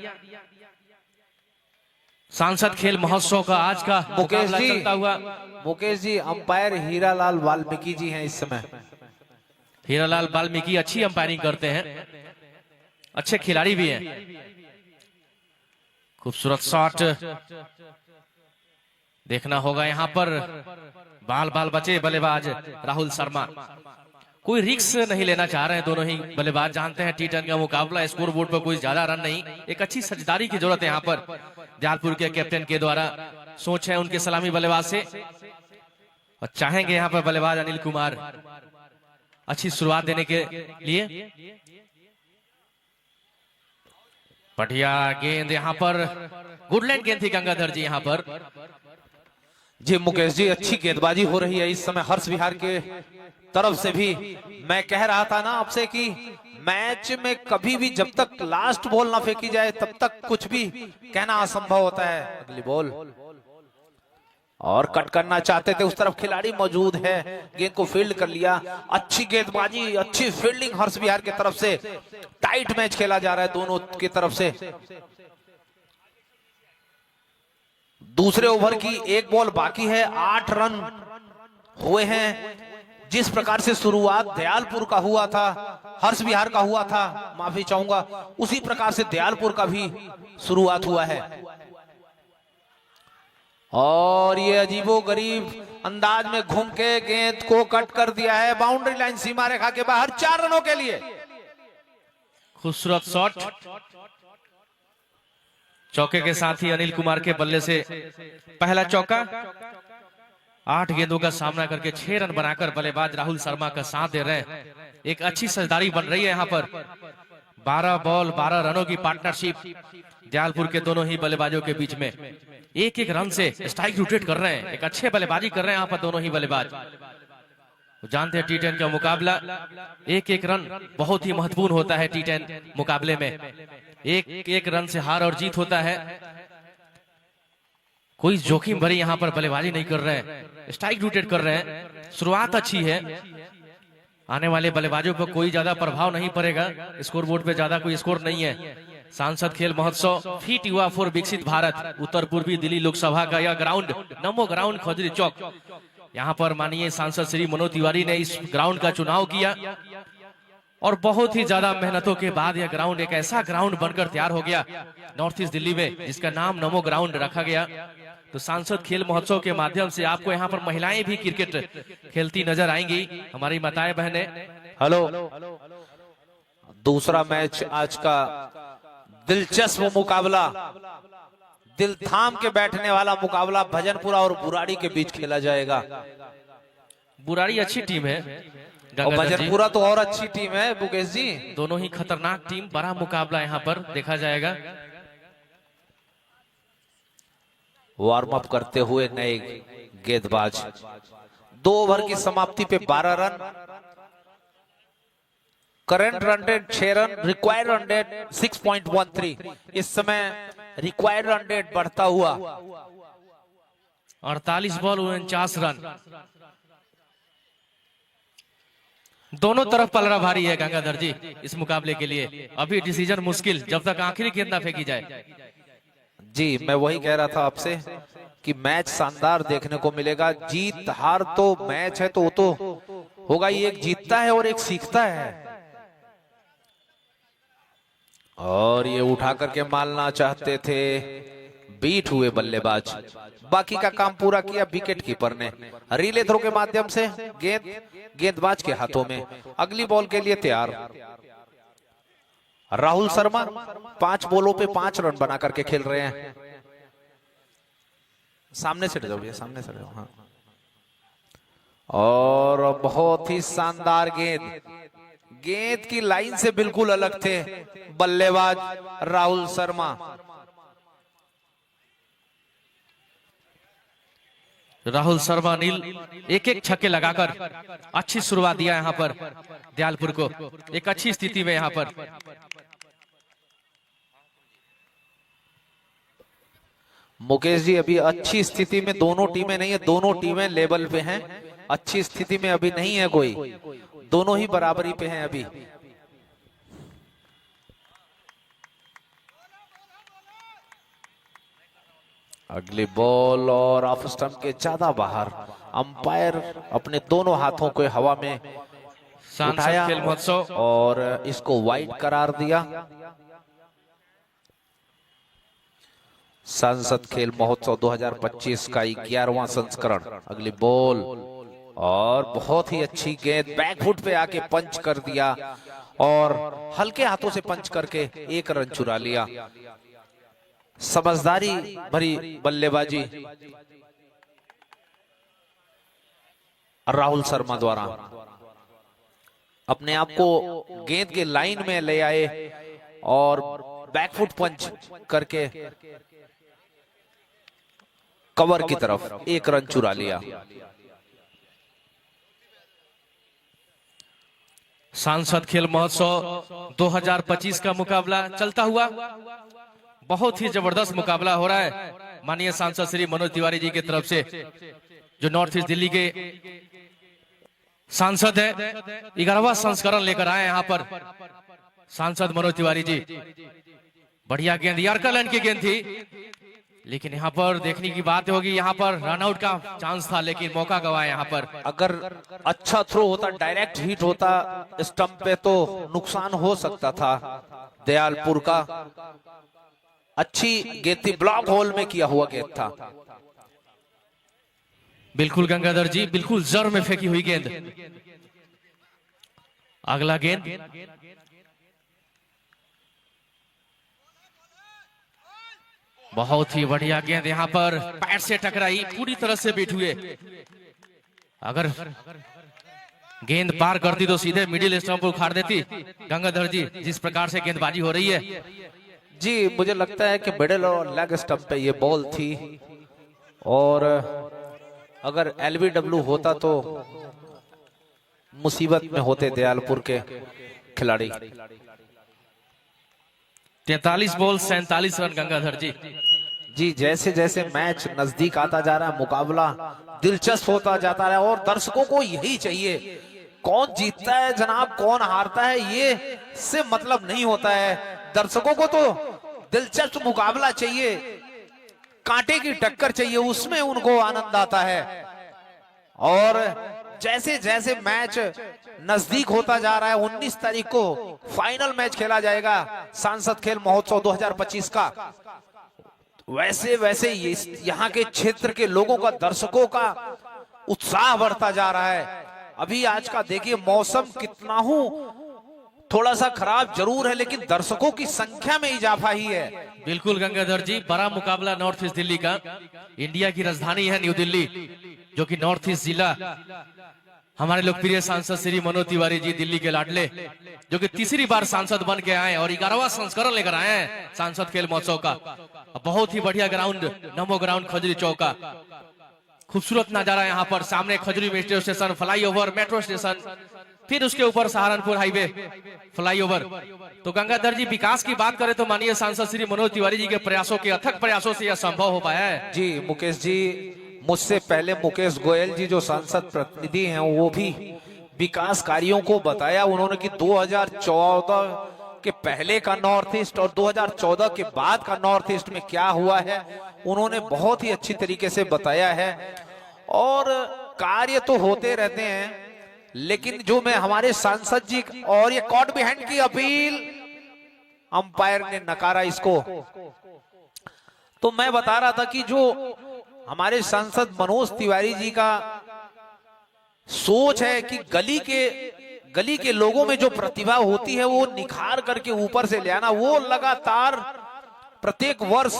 सांसद खेल महोत्सव का आज का मुकाबला चलता हुआ। मुकेश जी, अंपायर हीरालाल वाल्मीकि जी हैं इस समय। हीरालाल वाल्मीकि अच्छी अंपायरिंग करते हैं, अच्छे खिलाड़ी भी हैं। खूबसूरत शॉट देखना होगा यहाँ पर। बाल बाल बचे बल्लेबाज राहुल शर्मा, कोई रिस्क नहीं लेना चाह रहे हैं दोनों ही बल्लेबाज। जानते हैं T10 का मुकाबला, स्कोर बोर्ड पर कोई ज्यादा रन नहीं, एक अच्छी साझेदारी की जरूरत है यहाँ पर दयालपुर के कैप्टन के द्वारा। सोच है उनके सलामी बल्लेबाज से और चाहेंगे यहाँ पर बल्लेबाज अनिल कुमार अच्छी शुरुआत देने के लिए। बढ़िया गेंद यहाँ पर, गुडलैंड गेंद थी गंगाधर जी यहाँ पर। जी मुकेश जी, अच्छी गेंदबाजी हो रही है इस समय हर्ष विहार के तरफ से भी। मैं कह रहा था ना आपसे कि मैच में कभी भी जब तक लास्ट बॉल ना फेंकी जाए तब तक कुछ भी कहना असंभव होता है। अगली बॉल और कट करना चाहते थे, उस तरफ खिलाड़ी मौजूद है, गेंद को फील्ड कर लिया। अच्छी गेंदबाजी, अच्छी फील्डिंग हर्ष विहार की तरफ से। टाइट मैच खेला जा रहा है दोनों की तरफ से। दूसरे ओवर की एक बॉल बाकी है, 8 रन हुए हैं। जिस प्रकार से शुरुआत दयालपुर का हुआ था, हर्ष विहार का हुआ था, माफी चाहूंगा, उसी प्रकार से दयालपुर का भी शुरुआत हुआ है। और ये अजीबो गरीब अंदाज में घूम के गेंद को कट कर दिया है बाउंड्री लाइन, सीमा रेखा के बाहर, 4 रनों के लिए। खूबसूरत शॉट, चौके के साथ ही अनिल कुमार के बल्ले से पहला चौका। 8 गेंदों का सामना करके 6 रन बनाकर बल्लेबाज राहुल शर्मा का साथ दे रहे हैं। एक अच्छी साझेदारी बन रही है यहाँ पर। 12 बॉल 12 रनों की पार्टनरशिप दयालपुर के दोनों ही बल्लेबाजों के बीच में। एक एक रन से स्ट्राइक रोटेट कर रहे हैं, एक अच्छे बल्लेबाजी कर रहे हैं यहाँ पर दोनों ही बल्लेबाज। जानते हैं T10 का मुकाबला, एक एक रन बहुत ही महत्वपूर्ण होता है T10 मुकाबले में। एक एक रन से हार और जीत होता है। कोई जोखिम भरी यहाँ पर बल्लेबाजी नहीं कर रहे हैं, स्ट्राइक रोटेट कर रहे हैं। शुरुआत अच्छी है, आने वाले बल्लेबाजों पर कोई ज्यादा प्रभाव नहीं पड़ेगा, स्कोर बोर्ड पे ज्यादा कोई स्कोर नहीं है। सांसद खेल महोत्सव, फिट युवा फॉर विकसित भारत, उत्तर पूर्वी दिल्ली लोकसभा का यह ग्राउंड, नमो ग्राउंड खजरी चौक। यहाँ पर माननीय सांसद श्री मनोज तिवारी ने इस ग्राउंड का चुनाव किया और बहुत ही ज्यादा मेहनतों के बाद यह ग्राउंड एक ऐसा ग्राउंड बनकर तैयार हो गया नॉर्थ ईस्ट दिल्ली में, जिसका नाम नमो ग्राउंड रखा गया। तो सांसद खेल महोत्सव के माध्यम से आपको यहाँ पर महिलाएं भी क्रिकेट खेलती नजर आएंगी, हमारी माताएं बहनें। हेलो, दूसरा मैच आज का दिलचस्प मुकाबला, दिल थाम के बैठने वाला मुकाबला भजनपुरा और बुराड़ी के बीच खेला जाएगा। बुराड़ी अच्छी टीम है और भजनपुरा तो और अच्छी टीम है मुकेश जी, दोनों ही खतरनाक टीम। बड़ा मुकाबला यहाँ पर देखा जाएगा। वार्म अप करते हुए नए गेंदबाज। 2 ओवर की समाप्ति पे 12 run, current run rate 6 run, required run rate 6.13। इस समय रिक्वायर्ड रन रेट बढ़ता हुआ 48 बॉल 49 रन। दोनों तरफ पलड़ा भारी है गंगाधर जी इस मुकाबले के लिए। अभी डिसीजन मुश्किल जब तक आखिरी गेंद ना फेंकी जाए। जी मैं वही कह रहा था आपसे कि मैच शानदार देखने को मिलेगा। जीत हार तो मैच है तो वो तो होगा ही, एक जीतता है और एक सीखता है। और ये उठा करके मारना चाहते थे, बीट हुए बल्लेबाज। बाकी का काम पूरा किया विकेट कीपर ने। रिले थ्रो के माध्यम से गेंदबाज के हाथों में। अगली बॉल के लिए तैयार राहुल शर्मा 5 बॉलों पे 5 रन बना करके खेल रहे हैं। सामने से जाओ भैया, सामने से जाओ। हाँ, और बहुत ही शानदार गेंद की लाइन से बिल्कुल अलग थे बल्लेबाज राहुल शर्मा। राहुल शर्मा नील एक एक छक्के लगाकर अच्छी शुरुआत दिया यहाँ पर दयालपुर को, एक अच्छी स्थिति में यहाँ पर। मुकेश जी अभी अच्छी स्थिति में दोनों टीमें नहीं है, दोनों टीमें लेवल पे हैं। अच्छी स्थिति में अभी नहीं है कोई, दोनों ही बराबरी पे हैं अभी। अगली बॉल और ऑफ स्टंप के ज्यादा बाहर। अंपायर अपने दोनों हाथों को हवा में उठाया खेल महोत्सव और इसको वाइड करार दिया। सांसद खेल महोत्सव 2025 का 11वां संस्करण। अगली बॉल और बहुत ही अच्छी गेंद बैकफुट पे आके पंच कर दिया और हल्के हाथों से पंच करके 1 रन चुरा लिया। समझदारी भरी बल्लेबाजी राहुल शर्मा द्वारा। अपने आप को गेंद के लाइन में ले आए और बैकफुट पंच करके कवर की तरफ 1 रन चुरा लिया। सांसद खेल महोत्सव 2025 का मुकाबला चलता हुआ। बहुत ही जबरदस्त मुकाबला हो रहा है। माननीय सांसद श्री मनोज तिवारी जी की तरफ से, जो नॉर्थ ईस्ट दिल्ली के सांसद है, 11वां संस्करण लेकर आए यहाँ पर सांसद मनोज तिवारी जी। बढ़िया गेंद, यॉर्कर लाइन की गेंद थी, लेकिन यहाँ पर देखने की बात होगी, यहाँ पर रनआउट का चांस था लेकिन मौका गवाया यहाँ पर। अगर अच्छा थ्रो होता, डायरेक्ट हिट होता स्टंप पे तो नुकसान हो सकता था दयालपुर का। अच्छी गेंद थी, ब्लॉक होल में किया हुआ गेंद था। बिल्कुल गंगाधर जी, बिल्कुल जर में फेंकी हुई गेंद। अगला गेंद बहुत ही बढ़िया गेंद, यहाँ पर पैर से टकराई, पूरी तरह से बीट हुए। अगर गेंद पार करती तो सीधे मिडिल स्टंप पर उखाड़ देती। गंगाधर जी, जिस प्रकार से गेंदबाजी हो रही है जी, मुझे लगता है कि मिडिल और लेग स्टंप पे ये बॉल थी और अगर एलबीडब्ल्यू होता तो मुसीबत में होते दयालपुर के खिलाड़ी। 43 बॉल 47 रन गंगाधर जी। जी, जैसे जैसे मैच नजदीक आता जा रहा है, मुकाबला दिलचस्प होता जाता है और दर्शकों को यही चाहिए। कौन जीतता है जनाब, कौन हारता है, ये से मतलब नहीं होता है। दर्शकों को तो दिलचस्प मुकाबला चाहिए, कांटे की टक्कर चाहिए, उसमें उनको आनंद आता है। और जैसे जैसे मैच नजदीक होता जा रहा है, 19 तारीख को फाइनल मैच खेला जाएगा सांसद खेल महोत्सव 2025 का। वैसे वैसे यहाँ के क्षेत्र के लोगों का, दर्शकों का उत्साह बढ़ता जा रहा है। अभी आज का देखिए मौसम कितना थोड़ा सा खराब जरूर है, लेकिन दर्शकों की संख्या में इजाफा ही है। बिल्कुल गंगाधर जी, बड़ा मुकाबला नॉर्थ ईस्ट दिल्ली का। इंडिया की राजधानी है न्यू दिल्ली, जो कि नॉर्थ ईस्ट जिला। हमारे लोकप्रिय सांसद श्री मनोज तिवारी जी, दिल्ली के लाडले, जो कि तीसरी बार सांसद बन के आए और 11वां संस्करण लेकर आए हैं सांसद खेल महोत्सव का। बहुत ही बढ़िया ग्राउंड, नमो ग्राउंड खजुरी चौका। खूबसूरत नजारा यहाँ पर, सामने खजुरी metro station, flyover metro station, फिर उसके ऊपर सहारनपुर हाईवे फ्लाईओवर। तो गंगाधर जी, विकास की बात करें तो माननीय सांसद श्री मनोज तिवारी जी के प्रयासों के, अथक प्रयासों से यह संभव हो पाया है। जी मुकेश जी, मुझसे पहले मुकेश गोयल जी जो सांसद प्रतिनिधि हैं, वो भी विकास कार्यों को बताया उन्होंने कि 2014 के पहले का नॉर्थ ईस्ट और 2014 के बाद का नॉर्थ ईस्ट में क्या हुआ है, उन्होंने बहुत ही अच्छी तरीके से बताया है। और कार्य तो होते रहते हैं, लेकिन जो मैं हमारे सांसद जी और ये कॉट बिहाइंड की अपील, अंपायर ने नकारा इसको। तो मैं बता रहा था कि जो हमारे सांसद मनोज तिवारी जी का सोच है कि गली के लोगों में जो प्रतिभा होती है वो निखार करके ऊपर से ले आना, वो लगातार प्रत्येक वर्ष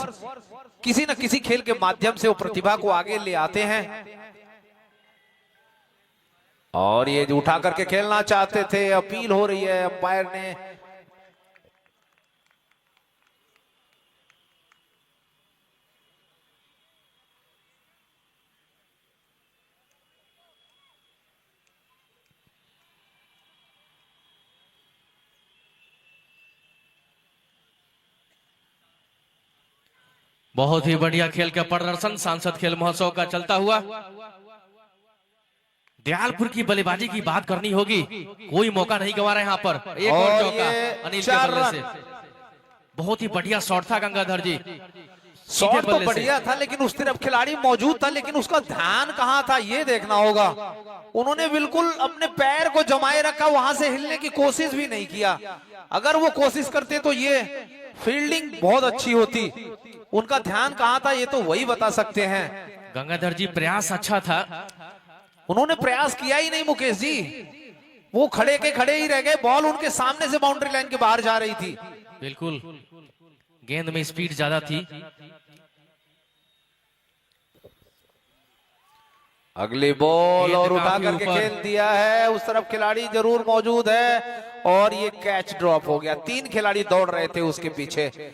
किसी न किसी खेल के माध्यम से वो प्रतिभा को आगे ले आते हैं। और ये उठा करके खेलना चाहते थे, अपील हो रही है अंपायर ने। बहुत ही बढ़िया खेल का प्रदर्शन सांसद खेल महोत्सव का चलता हुआ। दयालपुर की बल्लेबाजी की बात करनी होगी, कोई मौका नहीं गंवा रहे यहाँ पर। एक और चौका अनिल के बल्ले से, बहुत ही बढ़िया शॉट था गंगाधर जी। शॉट तो बढ़िया था, लेकिन उस तरफ खिलाड़ी मौजूद था, लेकिन उसका ध्यान कहाँ था ये देखना होगा। उन्होंने बिल्कुल अपने पैर को जमाए रखा, वहां से हिलने की कोशिश भी नहीं किया। अगर वो कोशिश करते तो ये फील्डिंग बहुत अच्छी होती। उनका ध्यान कहाँ था ये तो वही बता सकते हैं। गंगाधर जी प्रयास अच्छा था, उन्होंने प्रयास किया ही नहीं मुकेश जी, वो खड़े के खड़े ही रह गए। बॉल उनके सामने से बाउंड्री लाइन के बाहर जा रही थी। बिल्कुल गेंद में स्पीड ज्यादा थी। अगली बॉल और उठा करके खेल दिया है, उस तरफ खिलाड़ी जरूर मौजूद है और ये कैच ड्रॉप हो गया। 3 खिलाड़ी दौड़ रहे थे उसके पीछे।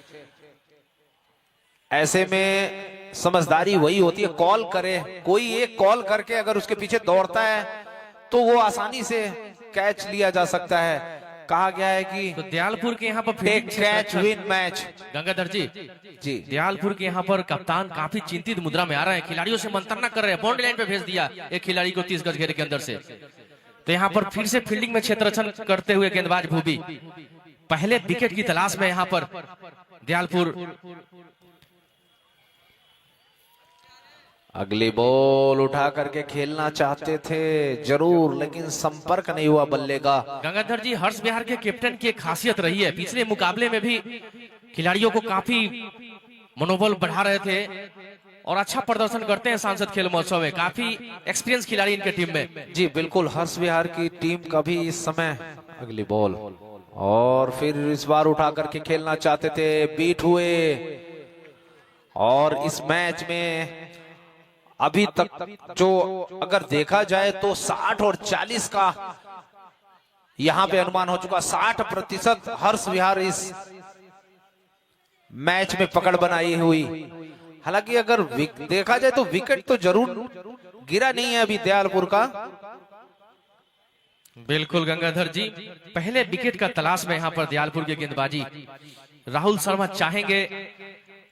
ऐसे में समझदारी वही होती है, कॉल करे कोई एक, कॉल करके अगर उसके पीछे दौड़ता है तो वो आसानी से कैच लिया जा सकता है। कहा गया है कि तो दयालपुर के यहाँ पर कैच विन मैच। गंगाधर जी जी, दयालपुर के यहाँ पर कप्तान काफी चिंतित मुद्रा में आ रहे हैं, खिलाड़ियों से मंत्रणा कर रहे हैं। बाउंड्री लाइन पे भेज दिया एक खिलाड़ी को 30 गज घेरे के अंदर से। तो यहाँ पर फिर से फील्डिंग में क्षेत्ररक्षण करते हुए गेंदबाज भूबी पहले विकेट की तलाश में यहाँ पर दयालपुर। अगली बॉल उठा करके खेलना चाहते थे जरूर, लेकिन संपर्क नहीं हुआ बल्ले का। गंगाधर जी हर्ष बिहार के कैप्टन की एक खासियत रही है, पिछले मुकाबले में भी खिलाड़ियों को काफी मनोबल बढ़ा रहे थे और अच्छा प्रदर्शन करते हैं सांसद खेल महोत्सव में। काफी एक्सपीरियंस खिलाड़ी इनके टीम में। जी बिल्कुल, हर्ष बिहार की टीम का भी इस समय। अगली बॉल और फिर इस बार उठा करके खेलना चाहते थे, बीट हुए। और इस मैच में अभी तक जो अगर देखा जाए तो 60 और 40 का यहां पे अनुमान हो चुका। 60% हर्ष विहार इस मैच में पकड़ बनाई हुई। हालांकि अगर देखा जाए तो विकेट तो जरूर गिरा नहीं है अभी दयालपुर का। बिल्कुल गंगाधर जी पहले विकेट का तलाश में यहाँ पर दयालपुर के गेंदबाजी। राहुल शर्मा चाहेंगे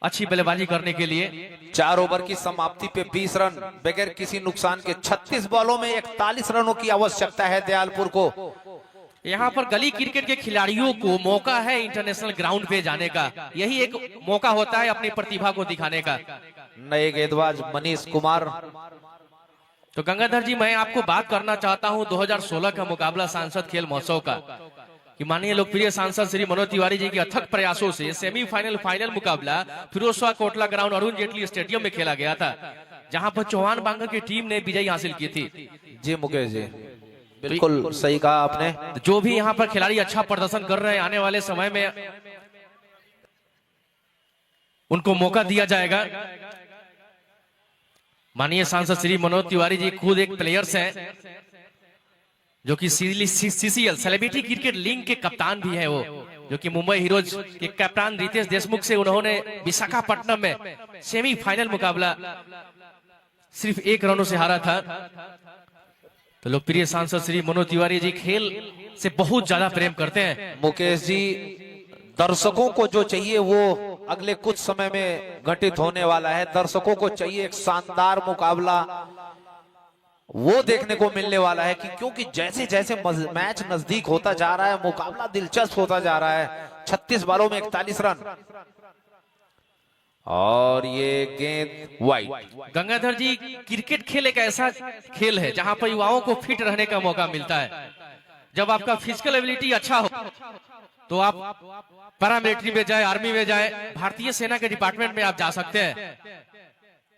अच्छी बल्लेबाजी करने के लिए। 4 ओवर की समाप्ति पे 20 रन बगैर किसी नुकसान के। 36 बॉलों में 41 रनों की आवश्यकता है दयालपुर को। यहाँ पर गली क्रिकेट के खिलाड़ियों को मौका है इंटरनेशनल ग्राउंड पे जाने का, यही एक मौका होता है अपनी प्रतिभा को दिखाने का। नए गेंदबाज मनीष कुमार। तो गंगाधर जी मैं आपको बात करना चाहता हूँ 2016 का मुकाबला सांसद खेल महोत्सव का, कि माननीय लोकप्रिय सांसद श्री मनोज तिवारी जी के अथक प्रयासों से सेमीफाइनल फाइनल मुकाबला फिरोजशाह कोटला ग्राउंड अरुण जेटली स्टेडियम में खेला गया था, जहां पर चौहान बांगर की टीम ने विजय हासिल की थी। जी मुकेश जी बिल्कुल सही कहा आपने। जो भी यहाँ पर खिलाड़ी अच्छा प्रदर्शन कर रहे हैं आने वाले समय में उनको मौका दिया जाएगा। माननीय सांसद श्री मनोज तिवारी जी खुद एक प्लेयर्स हैं जो कि सीसीएल सेलिब्रिटी क्रिकेट लीग के कप्तान भी है वो, जो कि मुंबई हीरोज के कप्तान रितेश देशमुख से उन्होंने विशाखापट्टनम में सेमीफाइनल मुकाबला सिर्फ 1 रनों से हारा था। तो लोकप्रिय सांसद श्री मनोज तिवारी जी खेल से बहुत ज्यादा प्रेम करते हैं। मुकेश जी दर्शकों को जो चाहिए वो अगले कुछ समय में घटित होने वाला है। दर्शकों को चाहिए एक शानदार मुकाबला, वो देखने को मिलने वाला है कि क्योंकि जैसे जैसे मैच नजदीक होता जा रहा है, मुकाबला दिलचस्प होता जा रहा है। 36 बॉलों में 41 रन और ये गेंद वाइड। गंगाधर जी, क्रिकेट खेल एक ऐसा खेल है जहां पर युवाओं को फिट रहने का मौका मिलता है। जब आपका फिजिकल एबिलिटी अच्छा हो तो आप पैरामिलिट्री में जाए, आर्मी में जाए, भारतीय सेना के डिपार्टमेंट में आप जा सकते हैं।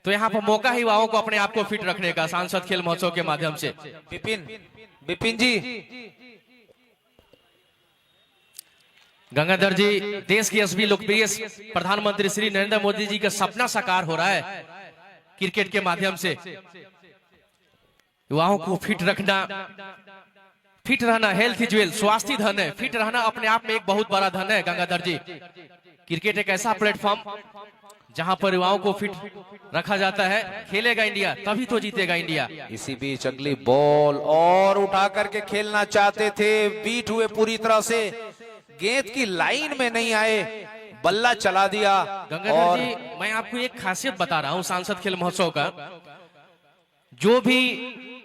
तो यहाँ पर मौका है युवाओं को अपने आप को फिट रखने का सांसद खेल महोत्सव के माध्यम से। विपिन जी, गंगाधर जी, देश के यशस्वी लोकप्रिय प्रधानमंत्री श्री नरेंद्र मोदी जी का सपना साकार हो रहा है क्रिकेट के माध्यम से। युवाओं को फिट रखना, फिट रहना हेल्थ इज वेल्थ, स्वास्थ्य धन है। फिट रहना अपने आप में एक बहुत बड़ा धन है गंगाधर जी। क्रिकेट एक ऐसा प्लेटफॉर्म जहां पर युवाओं को फिट रखा जाता है। खेलेगा इंडिया तभी तो जीतेगा इंडिया। इसी बीच अगली बॉल और उठा करके खेलना चाहते थे, बीट हुए पूरी तरह से, गेंद की लाइन में नहीं आए, बल्ला चला दिया। गंगाधर जी, मैं आपको एक खासियत बता रहा हूं सांसद खेल महोत्सव का। जो भी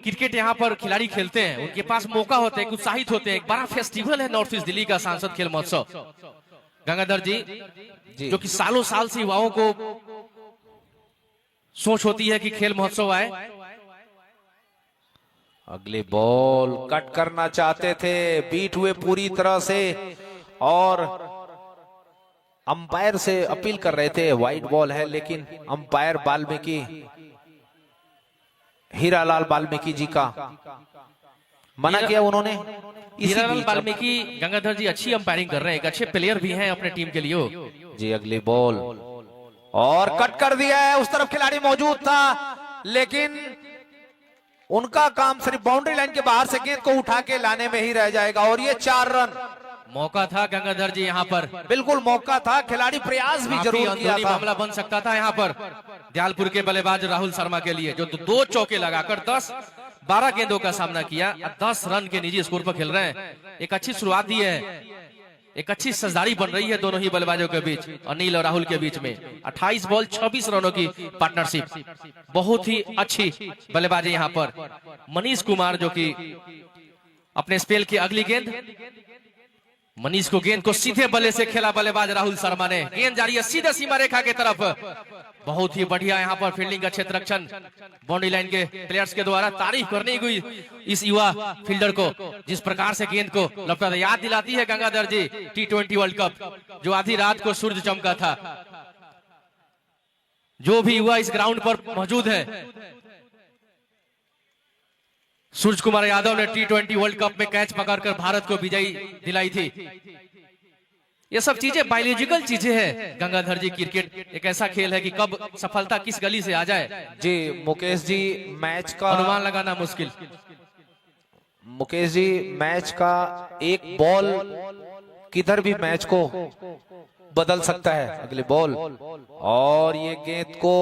क्रिकेट यहाँ पर खिलाड़ी खेलते हैं उनके पास मौका होता है, उत्साहित होते हैं। एक बड़ा फेस्टिवल है नॉर्थ ईस्ट दिल्ली का सांसद खेल महोत्सव गंगाधर जी, जो कि सालों साल से युवाओं को सोच होती है कि खेल महोत्सव आए। अगली बॉल कट करना चाहते थे, बीट हुए पूरी तरह से और अंपायर से अपील कर रहे थे वाइड बॉल है, लेकिन अंपायर वाल्मीकि, हीरालाल वाल्मीकि जी का मना किया उन्होंने। हीरालाल वाल्मीकि गंगाधर जी अच्छी अंपायरिंग कर रहे हैं, एक अच्छे प्लेयर भी हैं अपने टीम के लिए जी। अगली बॉल और कट कर दिया है, उस तरफ खिलाड़ी मौजूद था लेकिन उनका काम सिर्फ बाउंड्री लाइन के बाहर से गेंद को उठा के लाने में ही रह जाएगा और ये 4 रन। मौका था गंगाधर जी यहाँ पर, बिल्कुल मौका था, खिलाड़ी प्रयास भी जरूर किया था। मामला बन सकता था यहाँ पर दयालपुर के बल्लेबाज राहुल शर्मा के लिए, जो 2 चौके लगाकर 10-12 गेंदों का सामना किया, 10 रन के निजी स्कोर पर खेल रहे हैं। एक अच्छी शुरुआत दी है, एक अच्छी साझेदारी बन रही है दोनों ही बल्लेबाजों के बीच, अनिल और राहुल के बीच में। 28 बॉल 26 रनों की पार्टनरशिप, बहुत ही अच्छी बल्लेबाजी यहाँ पर। मनीष कुमार जो कि अपने स्पेल की अगली गेंद, मनीष को गेंद को सीधे बल्ले से खेला बल्लेबाज राहुल शर्मा ने। गेंद जा रही है सीधे सीमा रेखा की तरफ, बहुत ही बढ़िया यहाँ पर फील्डिंग का क्षेत्ररक्षण बाउंड्री लाइन के प्लेयर्स के द्वारा। तारीफ करनी हुई इस युवा फील्डर को, जिस प्रकार से गेंद को लपटा, याद दिलाती है गंगाधर जी T20 वर्ल्ड कप, जो आधी रात को सूरज चमका था। जो भी युवा इस ग्राउंड पर मौजूद है, सूरज कुमार यादव ने T20 वर्ल्ड कप में कैच पकड़कर भारत को विजयी दिलाई थी। ये सब चीजें बायोलॉजिकल चीजें हैं गंगाधर जी। क्रिकेट एक ऐसा खेल है कि कब सफलता किस गली से आ जाए जी। मुकेश जी, मैच का अनुमान लगाना मुश्किल। मुकेश जी, मैच का एक बॉल किधर भी मैच को बदल सकता है। अगली बॉल और ये गेंद को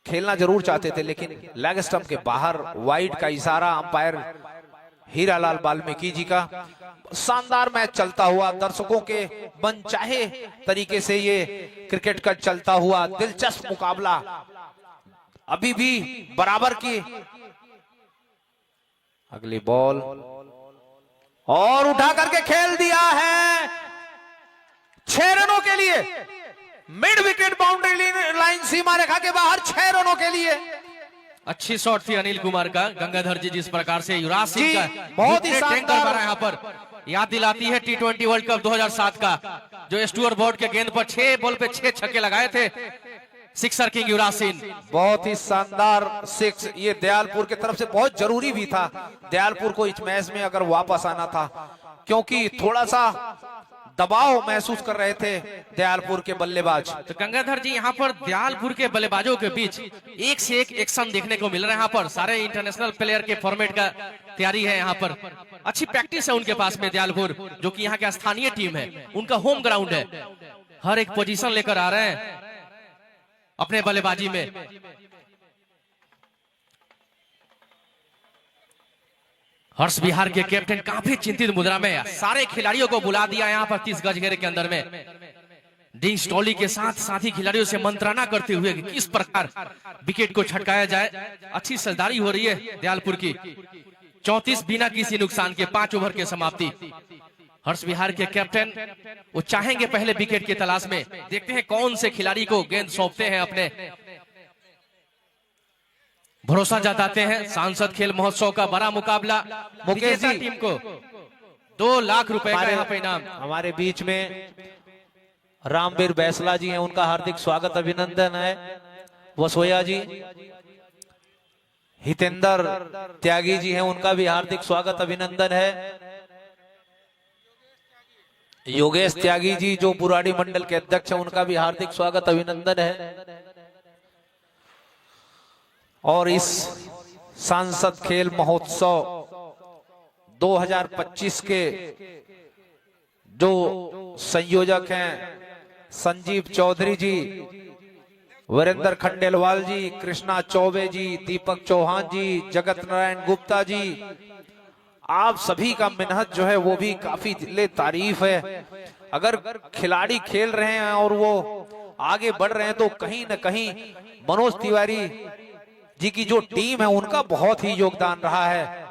खेलना जरूर चाहते थे लेकिन लेग स्टंप के बाहर, वाइड का इशारा अंपायर हीरालाल वाल्मीकि जी का। शानदार मैच चलता हुआ, दर्शकों के मनचाहे तरीके से ये क्रिकेट का चलता हुआ दिलचस्प मुकाबला अभी भी बराबर की। अगली बॉल और उठा करके खेल दिया है 6 रनों के लिए, मिड विकेट बाउंड्री लाइन सीमा रेखा के बाहर 6 रनों के लिए। अच्छी शॉट थी अनिल कुमार का गंगाधर जी, जिस प्रकार से युवराज सिंह का बहुत ही शानदार यहाँ पर याद दिलाती है T20 वर्ल्ड कप 2007 का, जो स्टुअर्ट बोर्ड के गेंद पर 6 बॉल पे 6 छक्के लगाए थे सिक्सर किंग युवराज सिंह। बहुत ही शानदार 6, ये दयालपुर की तरफ से बहुत जरूरी भी था। दयालपुर को इस मैच में अगर वापस आना था, क्योंकि थोड़ा सा दबाव महसूस कर रहे थे दयालपुर के बल्लेबाज। तो गंगाधर जी, यहाँ पर दयालपुर के बल्लेबाजों के बीच एक से एक एक्शन देखने को मिल रहा है। यहाँ पर सारे इंटरनेशनल प्लेयर के फॉर्मेट का तैयारी है, यहाँ पर अच्छी प्रैक्टिस है उनके पास में। दयालपुर जो कि यहाँ के स्थानीय टीम है, उनका होम ग्राउंड है, हर एक पोजीशन लेकर आ रहे हैं अपने बल्लेबाजी में। हर्ष बिहार के कैप्टन काफी चिंतित मुद्रा में, सारे खिलाड़ियों को बुला दिया यहाँ पर 30 गज घेरे के अंदर में। डिंग स्टॉली के साथ साथी खिलाड़ियों से मंत्राना करते हुए कि किस प्रकार विकेट को छटकाया जाए। अच्छी सजदारी हो रही है दयालपुर की। 34 बिना किसी नुकसान के 5 ओवर की समाप्ति। हर्ष विहार के कैप्टन वो चाहेंगे पहले विकेट की तलाश में। देखते हैं कौन से खिलाड़ी को गेंद सौंपते हैं, अपने भरोसा जताते हैं। सांसद खेल महोत्सव का बड़ा मुकाबला, मुकेश जी टीम को 2 लाख रुपए का यहाँ पे इनाम। हमारे बीच में रामवीर बैसला जी हैं, उनका हार्दिक स्वागत अभिनंदन है। वसोया जी, हितेंद्र त्यागी जी हैं, उनका भी हार्दिक स्वागत अभिनंदन है। योगेश त्यागी जी जो बुराड़ी मंडल के अध्यक्ष हैं, उनका भी हार्दिक स्वागत अभिनंदन है। और इस सांसद खेल महोत्सव 2025 के जो संयोजक हैं संजीव चौधरी जी, वीरेंद्र खंडेलवाल जी, कृष्णा चौबे जी, दीपक चौहान जी, जगत नारायण गुप्ता जी, आप सभी का मेहनत जो है वो भी काफी दिले तारीफ है। अगर खिलाड़ी खेल रहे हैं और वो आगे बढ़ रहे हैं तो कहीं न कहीं मनोज तिवारी जी की जो टीम है उनका बहुत ही योगदान रहा है।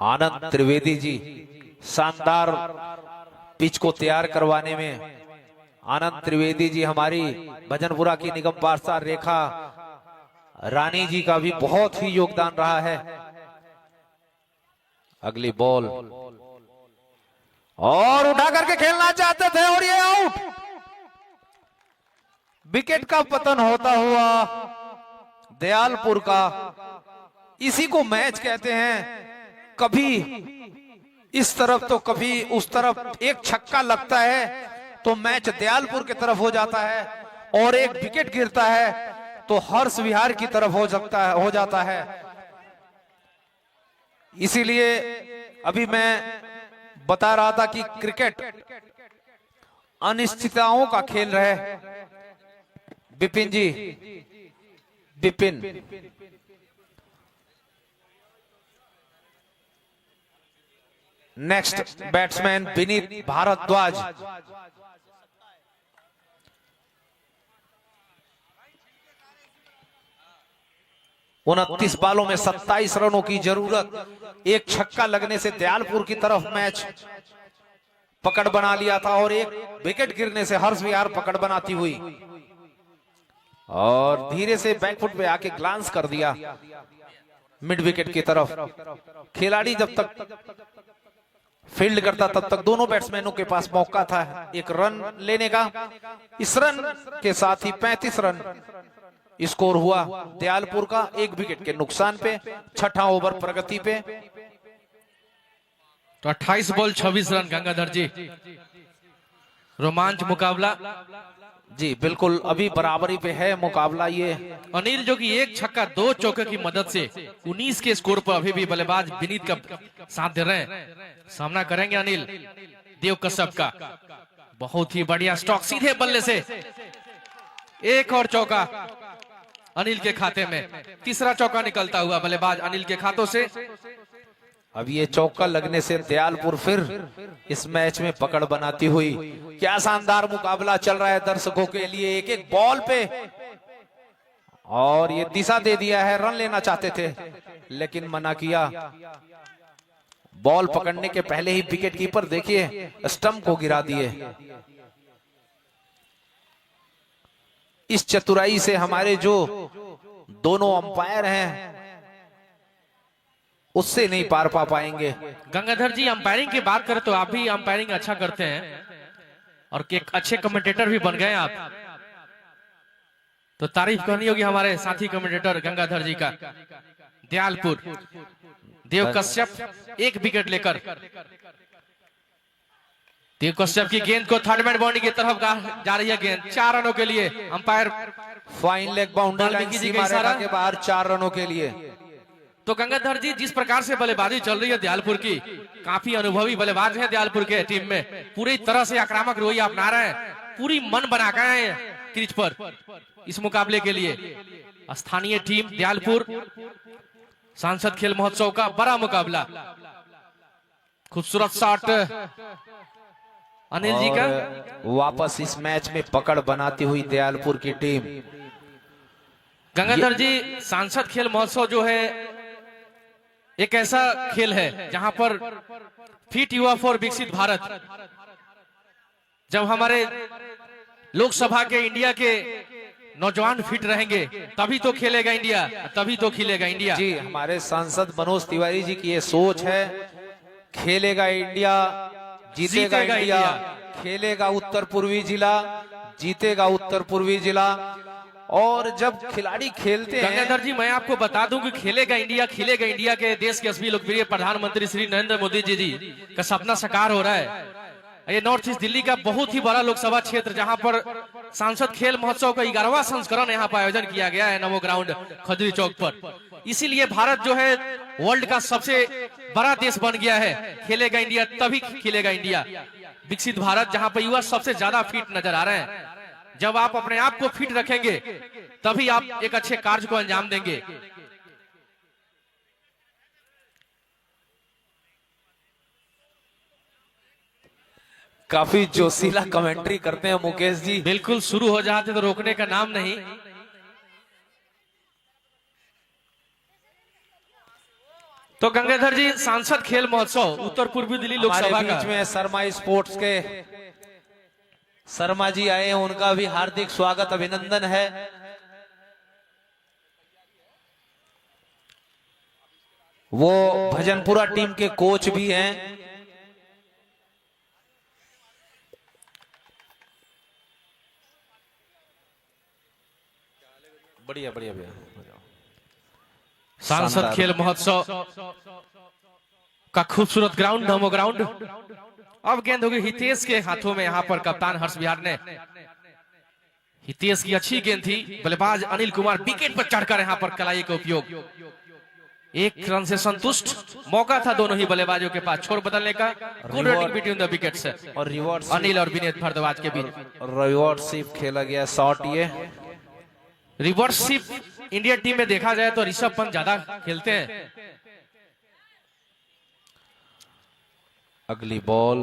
आनंद त्रिवेदी जी शानदार पिच को तैयार करवाने में, आनंद त्रिवेदी जी हमारी भजनपुरा की निगम पार्षद रेखा रानी जी का भी बहुत ही योगदान रहा है। अगली बॉल और उठा करके खेलना चाहते थे और ये आउट। विकेट का पतन होता हुआ दयालपुर का, इसी को मैच कहते हैं। कभी इस तरफ तो कभी उस तरफ एक छक्का लगता है तो मैच दयालपुर की तरफ हो जाता है, और एक विकेट गिरता है तो हर्ष विहार की तरफ हो जाता है। इसीलिए अभी मैं बता रहा था कि क्रिकेट अनिश्चितताओं का खेल है। विपिन जी, विपिन नेक्स्ट बैट्समैन विनीत भारद्वाज। उनतीस बालों में 27 रनों की जरूरत। एक छक्का लगने से दयालपुर की तरफ मैच पकड़ बना लिया था, और एक विकेट गिरने से हर्ष विहार पकड़ बनाती हुई, और धीरे से बैकफुट पे आके ग्लांस कर दिया मिड विकेट की तरफ। खिलाड़ी जब तक फील्ड करता तब तक दोनों बैट्समैनों के पास मौका था एक रन लेने का। इस रन के साथ ही 35 रन स्कोर हुआ दयालपुर का, 1 विकेट के नुकसान पे, 6ठा ओवर प्रगति पे। तो 28 बॉल 26 रन गंगाधर जी। रोमांच मुकाबला जी बिल्कुल, अभी बराबरी पे है मुकाबला। ये अनिल जो कि 1 छक्का 2 चौके की मदद से 19 के स्कोर पर अभी भी बल्लेबाज विनीत का साथ दे रहे हैं। सामना करेंगे अनिल देव कश्यप का। बहुत ही बढ़िया स्ट्रोक, सीधे बल्ले से एक और चौका अनिल के खाते में। तीसरा चौका निकलता हुआ बल्लेबाज अनिल के खातों से। अब ये चौका लगने से दयालपुर फिर इस मैच में पकड़ बनाती हुई। क्या शानदार मुकाबला चल रहा है दर्शकों के लिए। एक एक बॉल पे, और ये दिशा दे दिया है। रन लेना चाहते थे लेकिन मना किया। बॉल पकड़ने के पहले ही विकेट कीपर देखिए स्टंप को गिरा दिए। इस चतुराई से हमारे जो दोनों अंपायर हैं उससे नहीं पार पा पाएंगे। गंगाधर जी, अंपायरिंग की बात करें तो आप भी अंपायरिंग अच्छा करते हैं और एक अच्छे कमेंटेटर भी बन गए आप, तो तारीफ करनी होगी हमारे साथी कमेंटेटर गंगाधर जी का। दयालपुर देव कश्यप 1 विकेट लेकर, देव कश्यप की गेंद को थर्ड मैन बाउंड्री की तरफ जा रही है गेंद। 4 रनों के लिए umpire fine leg boundary line सीमा रेखा के बाहर 4 रनों के लिए। तो गंगाधर जी, जिस प्रकार से बल्लेबाजी चल रही है दयालपुर की, काफी अनुभवी बल्लेबाज है दयालपुर के टीम में, पूरी तरह से आक्रामक रवैया अपना रहे हैं, पूरी मन बना गए हैं क्रीज पर इस मुकाबले के लिए। स्थानीय टीम दयालपुर, सांसद खेल महोत्सव का बड़ा मुकाबला। खूबसूरत शॉट अनिल जी का। वापस इस मैच में पकड़ बनाती हुई दयालपुर की टीम। गंगाधर जी, सांसद खेल महोत्सव जो है एक ऐसा खेल है जहां पर फिट युवा फॉर विकसित भारत, जब हमारे लोकसभा के इंडिया के नौजवान फिट रहेंगे तभी तो खेलेगा इंडिया, तभी तो खिलेगा इंडिया। जी, हमारे सांसद मनोज तिवारी जी की ये सोच है, खेलेगा इंडिया, जीतेगा इंडिया, खेलेगा उत्तर पूर्वी जिला, जीतेगा उत्तर पूर्वी जिला। और जब खिलाड़ी खेलते हैं, गंगाधर जी मैं आपको बता दूं कि खेलेगा इंडिया, खिलेगा इंडिया के देश के असली लोकप्रिय प्रधानमंत्री श्री नरेंद्र मोदी जी का सपना साकार हो रहा है। ये नॉर्थ ईस्ट दिल्ली का बहुत ही बड़ा लोकसभा क्षेत्र, जहां पर सांसद खेल महोत्सव का 11वां संस्करण यहाँ पर आयोजन किया गया है नमो ग्राउंड खजूरी चौक पर। इसीलिए भारत जो है वर्ल्ड का सबसे बड़ा देश बन गया है। खेलेगा इंडिया तभी खिलेगा इंडिया, विकसित भारत, जहां पर युवा सबसे ज्यादा फिट नजर आ रहे हैं। जब आप अपने आप को फिट रखेंगे तभी आप एक अच्छे कार्य को अंजाम देंगे। काफी जोशीला कमेंट्री करते हैं मुकेश जी। बिल्कुल, शुरू हो जाते तो रोकने का नाम नहीं। तो गंगाधर जी, सांसद खेल महोत्सव उत्तर पूर्वी दिल्ली लोकसभा का बीच में शर्मा स्पोर्ट्स के शर्मा जी आए हैं, उनका भी हार्दिक स्वागत अभिनंदन है। वो भजनपुरा टीम के कोच भी हैं। बढ़िया बढ़िया भैया। सांसद खेल महोत्सव का खूबसूरत ग्राउंड नमो ग्राउंड। अब गेंद होगी हितेश के हाथों में। यहाँ पर कप्तान हर्ष विहार ने, हितेश की अच्छी गेंद थी, बल्लेबाज अनिल कुमार विकेट पर चढ़कर यहाँ पर कलाई का उपयोग, एक रन से संतुष्ट। मौका था दोनों ही बल्लेबाजों के पास छोड़ बदलने का। Good running between the wickets और रिवर्स अनिल और विनीत भारद्वाज के बीच। रिवर्स खेला गया शॉट। ये रिवर्सिप इंडिया टीम में देखा जाए तो ऋषभ पंत ज्यादा खेलते हैं। अगली बॉल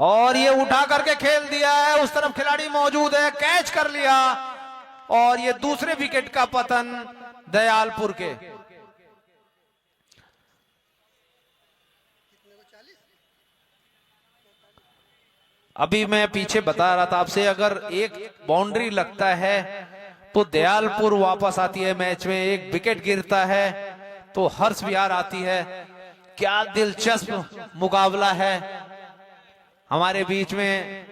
और ये उठा करके खेल दिया है, उस तरफ खिलाड़ी मौजूद है, कैच कर लिया। और ये दूसरे विकेट का पतन दयालपुर के। अभी मैं पीछे बता रहा था आपसे, अगर एक बाउंड्री लगता है तो दयालपुर वापस आती है मैच में, एक विकेट गिरता है तो हर्ष विहार आती है। क्या दिलचस्प मुकाबला है। हमारे बीच में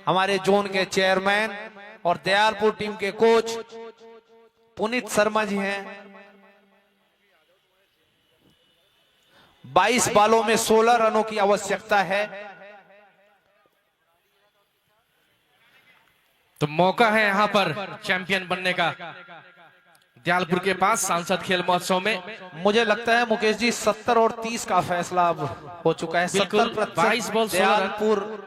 हमारे जोन के चेयरमैन और दयालपुर टीम के कोच पुनीत शर्मा जी हैं। 22 बालों में 16 रनों की आवश्यकता है। तो मौका है यहाँ पर चैंपियन बनने का दयालपुर के पास सांसद खेल महोत्सव में। मुझे लगता है मुकेश जी 70 और 30 का फैसला अब हो चुका है। 22 बॉल 16 दयालपुर।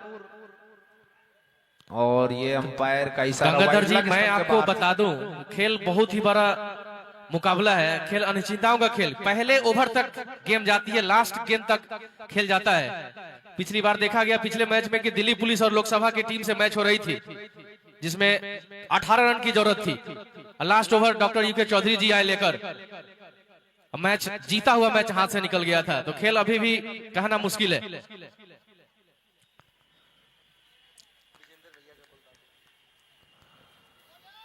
और ये अंपायर का इशारा। गंगाधर जी मैं आपको बता दूं, खेल बहुत ही बड़ा मुकाबला है, खेल अनिश्चितताओं का खेल। पहले ओवर तक गेम जाती है, लास्ट गेंद तक खेल जाता है। पिछली बार देखा गया पिछले मैच में कि दिल्ली पुलिस और लोकसभा की टीम से मैच हो रही थी, जिसमें 18 रन की जरूरत थी। Last over doctor UK Chaudhary ji आए लेकर, मैच जीता हुआ मैच हाथ से निकल गया था। तो खेल अभी भी कहना मुश्किल है।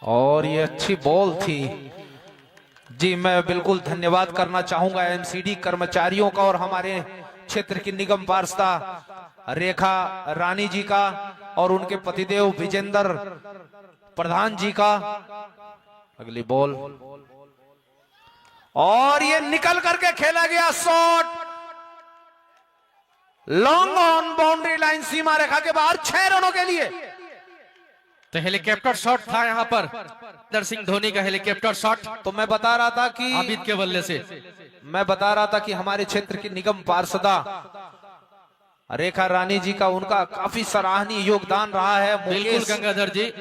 और ये अच्छी बॉल थी जी। मैं बिल्कुल धन्यवाद करना चाहूंगा एमसीडी कर्मचारियों का और हमारे क्षेत्र की निगम पार्षदा रेखा रानी जी का और उनके पतिदेव विजेंद्र प्रधान जी का। अगली बॉल और ये निकल करके खेला गया shot, long on boundary line, सीमा रेखा के बाहर 6 रनों के लिए। तो हेलीकॉप्टर शॉट था यहाँ पर, महेंद्र सिंह धोनी का हेलीकॉप्टर शॉट। तो मैं बता रहा था कि आबिद के बल्ले से, मैं बता रहा था कि हमारे क्षेत्र की निगम पार्षदा रेखा रानी जी का उनका काफी सराहनीय योगदान रहा है। बिल्कुल गंगाधर जी,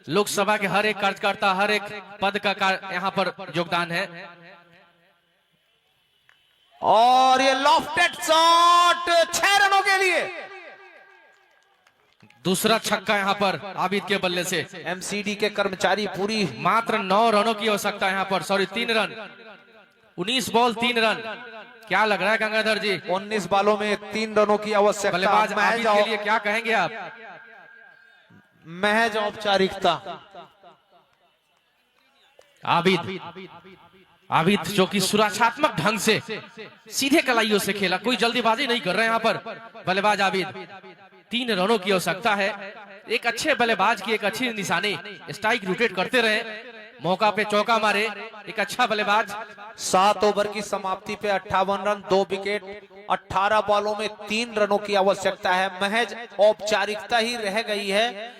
लोकसभा के हर एक कार्यकर्ता, हर एक पद का यहाँ पर योगदान है। और ये लॉफ्टेड शॉट 6 रनों के लिए। दूसरा छक्का यहाँ पर आबिद के बल्ले से। एमसीडी के कर्मचारी पूरी मात्र 9 रनों की आवश्यकता यहाँ पर, सॉरी 3 रन, 19 बॉल 3 रन। क्या लग रहा है गंगाधर जी? 19 बॉलों में 3 रनों की आवश्यकता। बल्लेबाज आबिद के लिए क्या कहेंगे आप? महज औपचारिकता। आबिद जो कि सुरक्षात्मक ढंग से सीधे कलाइयों से खेला, कोई जल्दीबाजी नहीं कर रहे यहाँ पर बल्लेबाज आबिद। 3 रनों की आवश्यकता है। एक अच्छे बल्लेबाज की एक अच्छी निशानी, स्ट्राइक रोटेट करते रहे, मौका पे चौका मारे, एक अच्छा बल्लेबाज। 7 ओवर की समाप्ति पे 58 रन, 2 विकेट, 18 बॉलों में 3 रनों की आवश्यकता है। महज औपचारिकता ही रह गई है,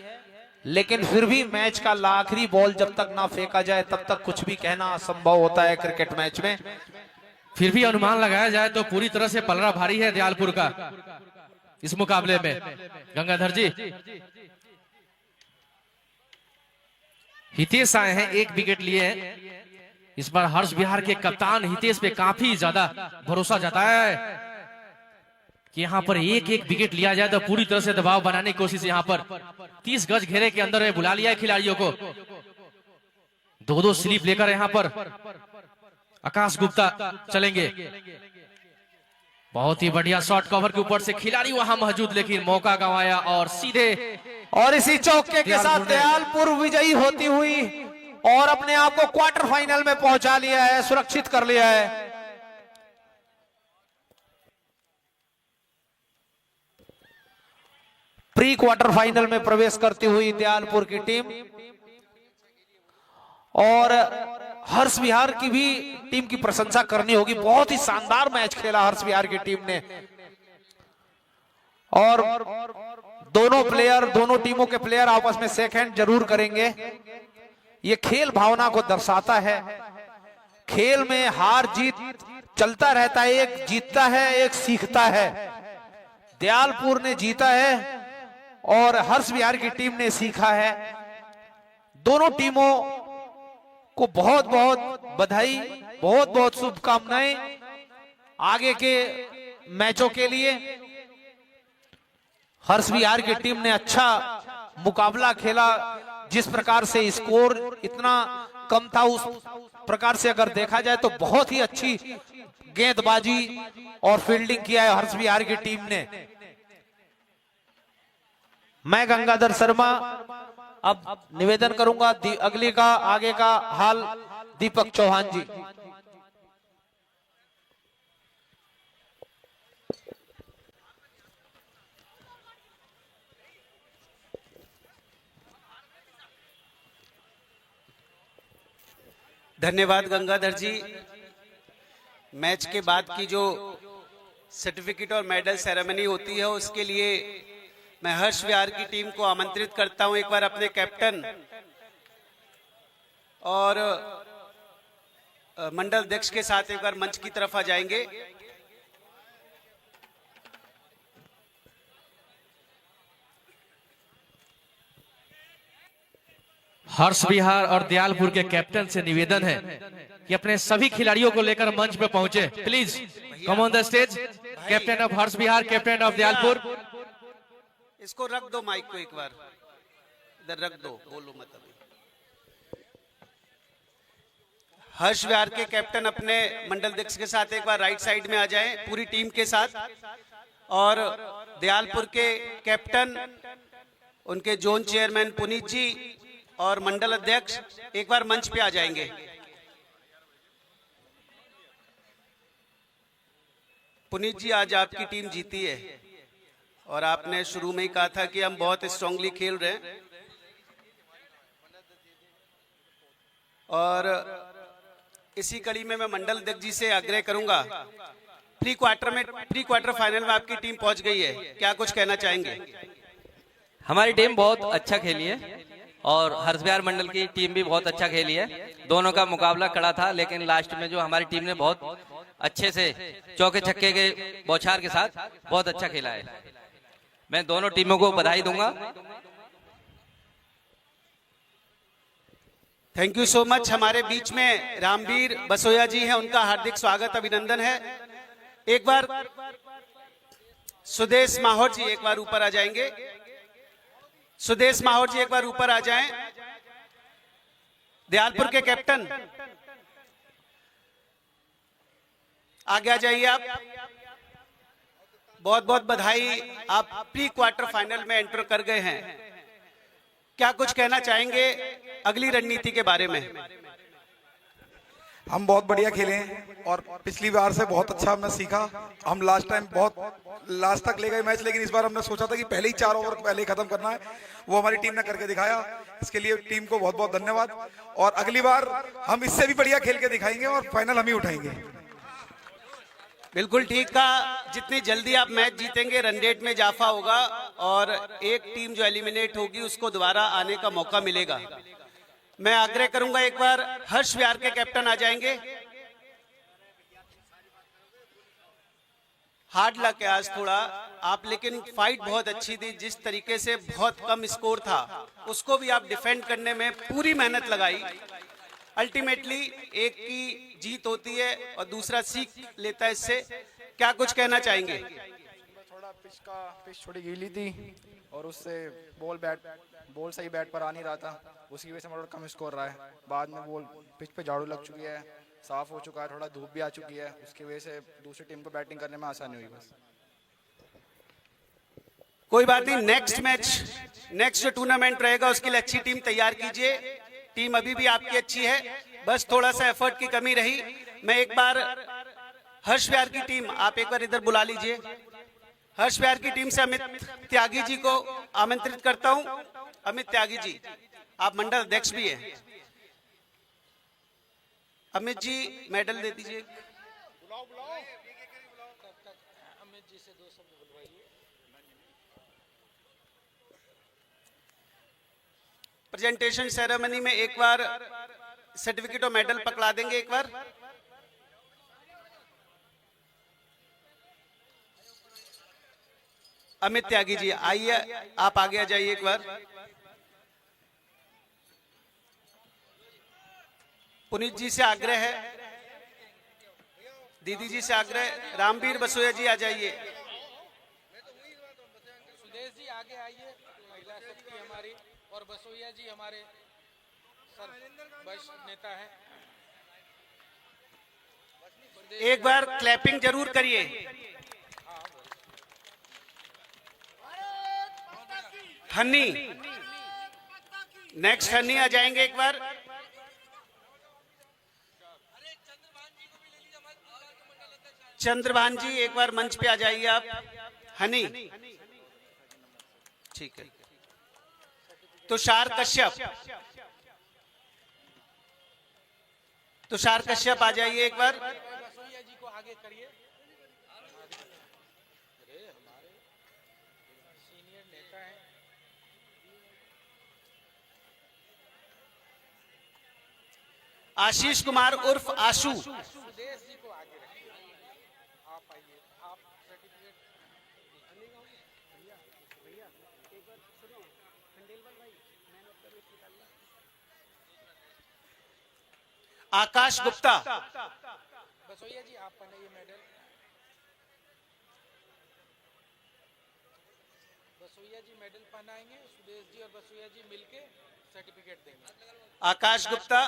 लेकिन फिर भी मैच का आखिरी बॉल जब तक ना फेंका जाए तब तक कुछ भी कहना असंभव होता है क्रिकेट मैच में। फिर भी अनुमान लगाया जाए तो पूरी तरह से पलड़ा भारी है दयालपुर का इस मुकाबले में। गंगाधर जी, हितेश आए हैं, 1 विकेट लिए हैं। इस बार हर्ष बिहार के कप्तान हितेश पे काफी ज्यादा भरोसा जताया है कि यहाँ पर एक विकेट लिया जाए तो पूरी तरह से दबाव बनाने की कोशिश। यहाँ पर 30 गज घेरे के अंदर में बुला लिया है खिलाड़ियों को। 2-2 स्लिप लेकर यहाँ पर आकाश गुप्ता चलेंगे। बहुत ही बढ़िया शॉट कवर के ऊपर से खिलाड़ी वहां मौजूद, लेकिन मौका गंवाया और सीधे। और इसी चौके के साथ दयालपुर विजयी होती हुई और अपने आप को क्वार्टर फाइनल में पहुंचा लिया है, सुरक्षित कर लिया है। प्री क्वार्टर फाइनल में प्रवेश करती हुई दयालपुर की टीम। और हर्ष बिहार की भी टीम की प्रशंसा करनी होगी, बहुत ही शानदार मैच खेला हर्ष बिहार की टीम ने। और दोनों टीमों के प्लेयर आपस में शेक हैंड जरूर करेंगे। ये खेल भावना को दर्शाता है। खेल में हार जीत चलता रहता है, एक जीतता है एक सीखता है। दयालपुर ने जीता है और हर्ष बिहार की टीम ने सीखा है। दोनों टीमों को बहुत बहुत बधाई, बहुत बहुत शुभकामनाएं आगे के मैचों के लिए। हर्ष बिहार की टीम ने अच्छा मुकाबला खेला। जिस प्रकार से स्कोर इतना कम था, उस प्रकार से अगर देखा जाए तो बहुत ही अच्छी गेंदबाजी और फील्डिंग किया है हर्ष बिहार की टीम ने। मैं गंगाधर शर्मा अब निवेदन करूंगा अगली का आगे का हाल दीपक चौहान जी। धन्यवाद गंगाधर जी। मैच के बाद की जो सर्टिफिकेट और मेडल सेरेमनी होती है उसके लिए मैं हर्ष बिहार की टीम को आमंत्रित करता हूं। एक बार अपने कैप्टन और मंडल अध्यक्ष के साथ एक बार मंच की तरफ आ जाएंगे। हर्ष बिहार और दयालपुर के कैप्टन से निवेदन है कि अपने सभी खिलाड़ियों को लेकर मंच पे पहुंचे। Please come on the stage. Captain of Harsh Bihar, captain of Dayalpur. इसको रख दो, माइक को एक बार इधर रख दो, बोलो मत अभी। हर्ष बिहार के कैप्टन अपने मंडल अध्यक्ष के साथ एक बार राइट साइड में आ जाएं, पूरी टीम के साथ। और दयालपुर के कैप्टन, उनके जोन चेयरमैन पुनीत जी और मंडल अध्यक्ष एक बार मंच पे आ जाएंगे। पुनीत जी, आज आपकी टीम जीती है और आपने शुरू में ही कहा था कि हम बहुत स्ट्रांगली खेल रहे हैं। और इसी कड़ी में मैं मंडल अध्यक्ष जी से आग्रह करूंगा, प्री क्वार्टर फाइनल में आपकी टीम पहुंच गई है, क्या कुछ कहना चाहेंगे? हमारी टीम बहुत अच्छा खेली है और हर्ष बिहार मंडल की टीम भी बहुत अच्छा खेली है। दोनों का मुकाबला कड़ा था, लेकिन लास्ट में जो हमारी टीम ने बहुत अच्छे से चौके छक्के के बौछार के साथ बहुत अच्छा खेला है। मैं दोनों टीमों को बधाई दूंगा। Thank you so much. हमारे बीच में रामवीर बसोया जी हैं, उनका हार्दिक स्वागत अभिनंदन है। एक बार सुदेश माहौर जी एक बार ऊपर आ जाएंगे। सुदेश माहौर जी एक बार ऊपर आ जाएं। दयालपुर के कैप्टन आगे आ जाइए आप। बहुत बहुत बधाई, आप प्री क्वार्टर फाइनल में एंटर कर गए हैं। क्या कुछ कहना चाहेंगे अगली रणनीति के बारे में? हम बहुत बढ़िया खेले हैं और पिछली बार से बहुत अच्छा हमने सीखा। हम लास्ट टाइम बहुत लास्ट तक ले गए मैच, लेकिन इस बार हमने सोचा था कि पहले ही 4 ओवर पहले ही खत्म करना है। वो हमारी टीम ने करके दिखाया, इसके लिए टीम को बहुत बहुत धन्यवाद। और अगली बार हम इससे भी बढ़िया खेल के दिखाएंगे और फाइनल हम ही उठाएंगे। बिल्कुल ठीक कहा। जितनी जल्दी आप मैच जीतेंगे रन रेट में इजाफा होगा और एक टीम जो एलिमिनेट होगी उसको दोबारा आने का मौका मिलेगा। मैं आग्रह करूंगा एक बार हर्ष विहार के कैप्टन आ जाएंगे। हार्ड लक है आज थोड़ा आप, लेकिन फाइट बहुत अच्छी थी। जिस तरीके से बहुत कम स्कोर था उसको भी आप डिफेंड करने में पूरी मेहनत लगाई। अल्टीमेटली एक की जीत होती है और दूसरा सीख लेता है इससे। क्या कुछ कहना चाहेंगे? थोड़ा पिच थोड़ी गीली थी और उससे बॉल सही बैट पर आ नहीं रहा था, उसकी वजह से हमारा कम स्कोर रहा है। बाद में बॉल पिच पे झाड़ू लग चुकी है, साफ हो चुका है, थोड़ा धूप भी आ चुकी है, उसकी वजह से दूसरी टीम को बैटिंग करने में आसानी हुई। बस कोई बात नहीं, नेक्स्ट मैच, नेक्स्ट जो टूर्नामेंट रहेगा उसके लिए अच्छी टीम तैयार कीजिए। टीम अभी भी आपकी अच्छी है, बस थोड़ा सा एफर्ट की कमी रही। मैं एक बार हर्ष विहार की टीम, आप एक बार इधर बुला लीजिए। हर्ष विहार की टीम से अमित त्यागी जी को आमंत्रित करता हूं। अमित त्यागी जी, आप मंडल अध्यक्ष भी हैं। अमित जी मेडल दे दीजिए। प्रेजेंटेशन सेरेमनी में एक बार सर्टिफिकेट और मेडल पकड़ा देंगे एक बार। अमित त्यागी जी आइए, आप आगे आ जाइए एक बार। पुनीत जी से आग्रह है, दीदी जी से आग्रह, रामवीर बसोया जी आ जाइए। सुदेश जी आगे आइए, महिला शक्ति हमारी, और बसोया जी हमारे सर्वोच्च नेता हैं। एक बार क्लैपिंग जरूर करिए। हनी, नेक्स्ट हनी आ जाएंगे एक बार। चंद्रभान जी एक बार मंच पे आ जाइए आप। हनी, ठीक है। तुषार कश्यप, तुषार कश्यप आ जाइए एक बार। बसोया जी को आगे करिए। अरे हमारे सीनियर नेता हैं। आशीष कुमार उर्फ आशु, सुदेश जी को आगे रखिए। आप आइए, आप सर्टिफिकेट। आकाश गुप्ता, बसोया जी आप बनाइए मेडल। बसोया जी मेडल पहनाएंगे, सुदेश जी और बसोया जी मिलके सर्टिफिकेट देंगे। आकाश गुप्ता,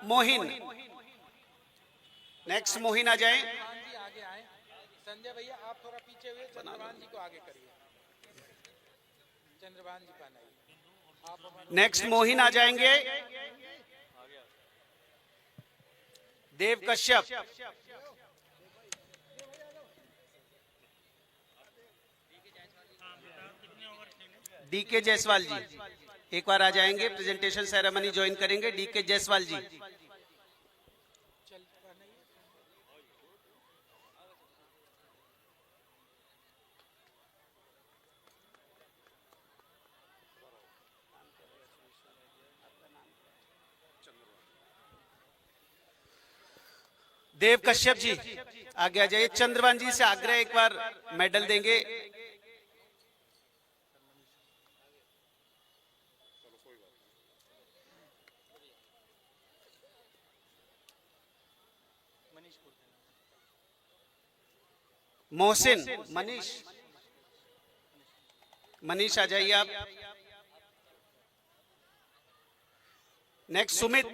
मोहिन, नेक्स्ट मोहिन आ जाएं। चंद्रभान जी आगे आए। संजय भैया आप थोड़ा पीछे हुए, चंद्रभान जी को आगे करिए। चंद्रभान जी पहनाइए आप। नेक्स्ट मोहिन आ जाएंगे। देव कश्यप, डीके जायसवाल जी एक बार आ जाएंगे, प्रेजेंटेशन सेरेमनी ज्वाइन करेंगे। डीके जायसवाल जी, देव कश्यप जी आगे आ जाइए। चंद्रभान जी से आग्रह, एक बार मेडल देंगे। मोहसिन, मनीष आ जाइए आप। नेक्स्ट सुमित,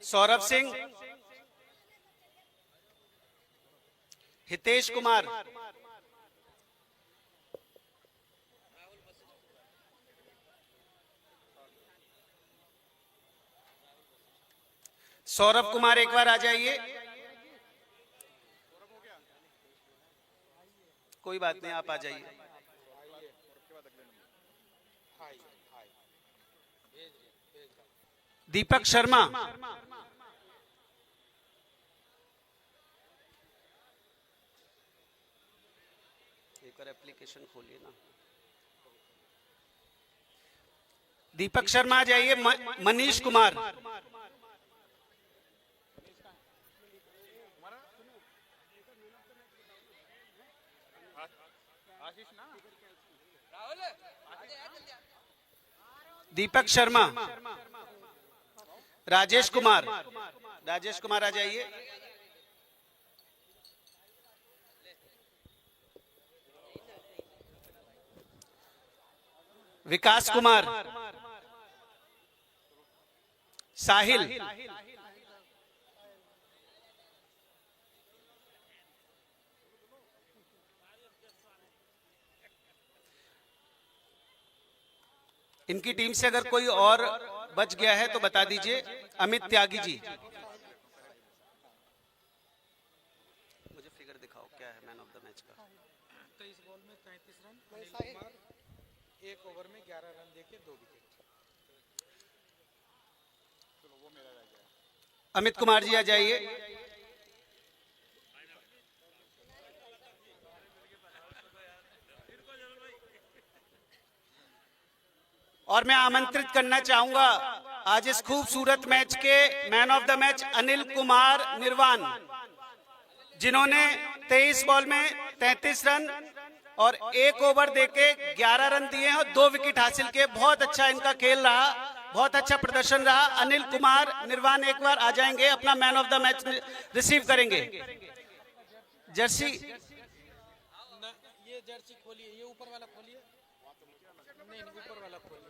सौरभ सिंह, हितेश कुमार, सौरभ कुमार एक बार आ जाइए। कोई बात नहीं, आप आ जाइए। दीपक शर्मा, एक और एप्लीकेशन खोलिए ना। दीपक शर्मा आ जाइए। मनीष कुमार, दीपक शर्मा, राजेश कुमार आ जाइए। विकास कुमार, साहिल, इनकी टीम से अगर कोई और बच गया है तो बता दीजिए। अमित त्यागी जी, मुझे फिगर दिखाओ क्या है मैन ऑफ द मैच का। 23 बॉल में 33 रन, एक ओवर में 11 रन देके 2 विकेट। अमित कुमार जी आ जाइए। और मैं आमंत्रित करना चाहूंगा आज इस खूबसूरत मैच के man of the match Anil Kumar निर्वाण, जिन्होंने 23 बॉल में 33 रन और एक ओवर देके 11 रन दिए हैं और 2 विकेट हासिल किए। बहुत अच्छा इनका खेल रहा, बहुत अच्छा प्रदर्शन रहा। अनिल कुमार निर्वाण एक बार आ जाएंगे, अपना man of the match receive करेंगे। जर्सी, ये जर्सी खोलिए, ये ऊपर वाला खोलिए। नहीं, ऊपर वाला खोलिए,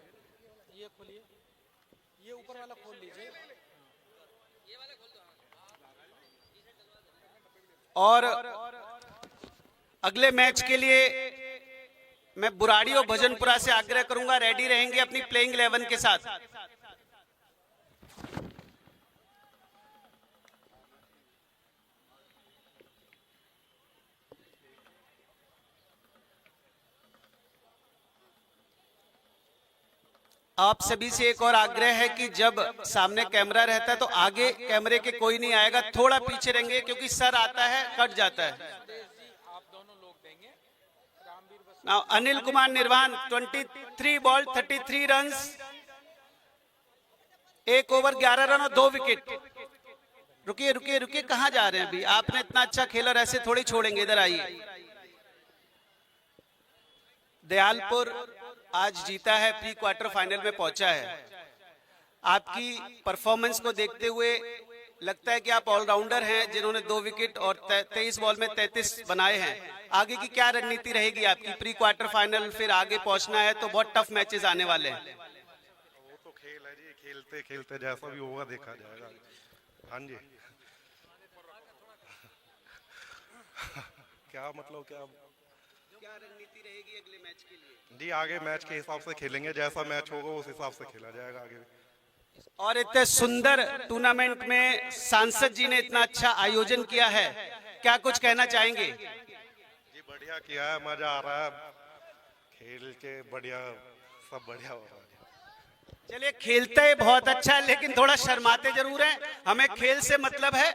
ये खोलिए, ये ऊपर वाला खोल लीजिए। और अगले मैच के लिए मैं बुराड़ी और भजनपुरा से आग्रह करूंगा, रेडी रहेंगे अपनी प्लेइंग 11 के साथ। आप सभी से एक और आग्रह है कि जब सामने कैमरा रहता है तो आगे कैमरे के कोई नहीं आएगा, थोड़ा पीछे रहेंगे क्योंकि सर आता है कट जाता है। नाउ अनिल कुमार निर्वाण, 23 बॉल 33 रन, एक ओवर 11 रन और 2 विकेट। रुकिए रुकिए रुकिए, कहां जा रहे हैं अभी? आपने इतना अच्छा खेला और ऐसे थोड़ी छोड़ेंगे, इधर आइए। दयालपुर आज जीता है, प्री क्वार्टर फाइनल में पहुंचा है। आपकी परफॉर्मेंस को देखते हुए लगता है कि आप ऑलराउंडर हैं, जिन्होंने 2 विकेट और 23 बॉल में 33 बनाए हैं। आगे की क्या रणनीति रहेगी आपकी? प्री क्वार्टर फाइनल फिर आगे पहुंचना है तो बहुत टफ मैचेस आने वाले हैं। वो तो खेल है जी, खेलते खेलते जैसा भी होगा देखा जाएगा। हाँ जी क्या मतलब क्या रणनीति रहेगी अगले मैच के लिए? जी आगे मैच के हिसाब से खेलेंगे, जैसा मैच होगा उस हिसाब से खेला जाएगा आगे। और इतने सुंदर टूर्नामेंट में सांसद जी ने इतना अच्छा आयोजन किया है, क्या कुछ कहना चाहेंगे? जी बढ़िया किया है, मजा आ रहा है खेल के, बढ़िया सब बढ़िया हो रहा है। चलिए, खेलते बहुत अच्छा है लेकिन थोड़ा शर्माते जरूर हैं। हमें खेल से मतलब है,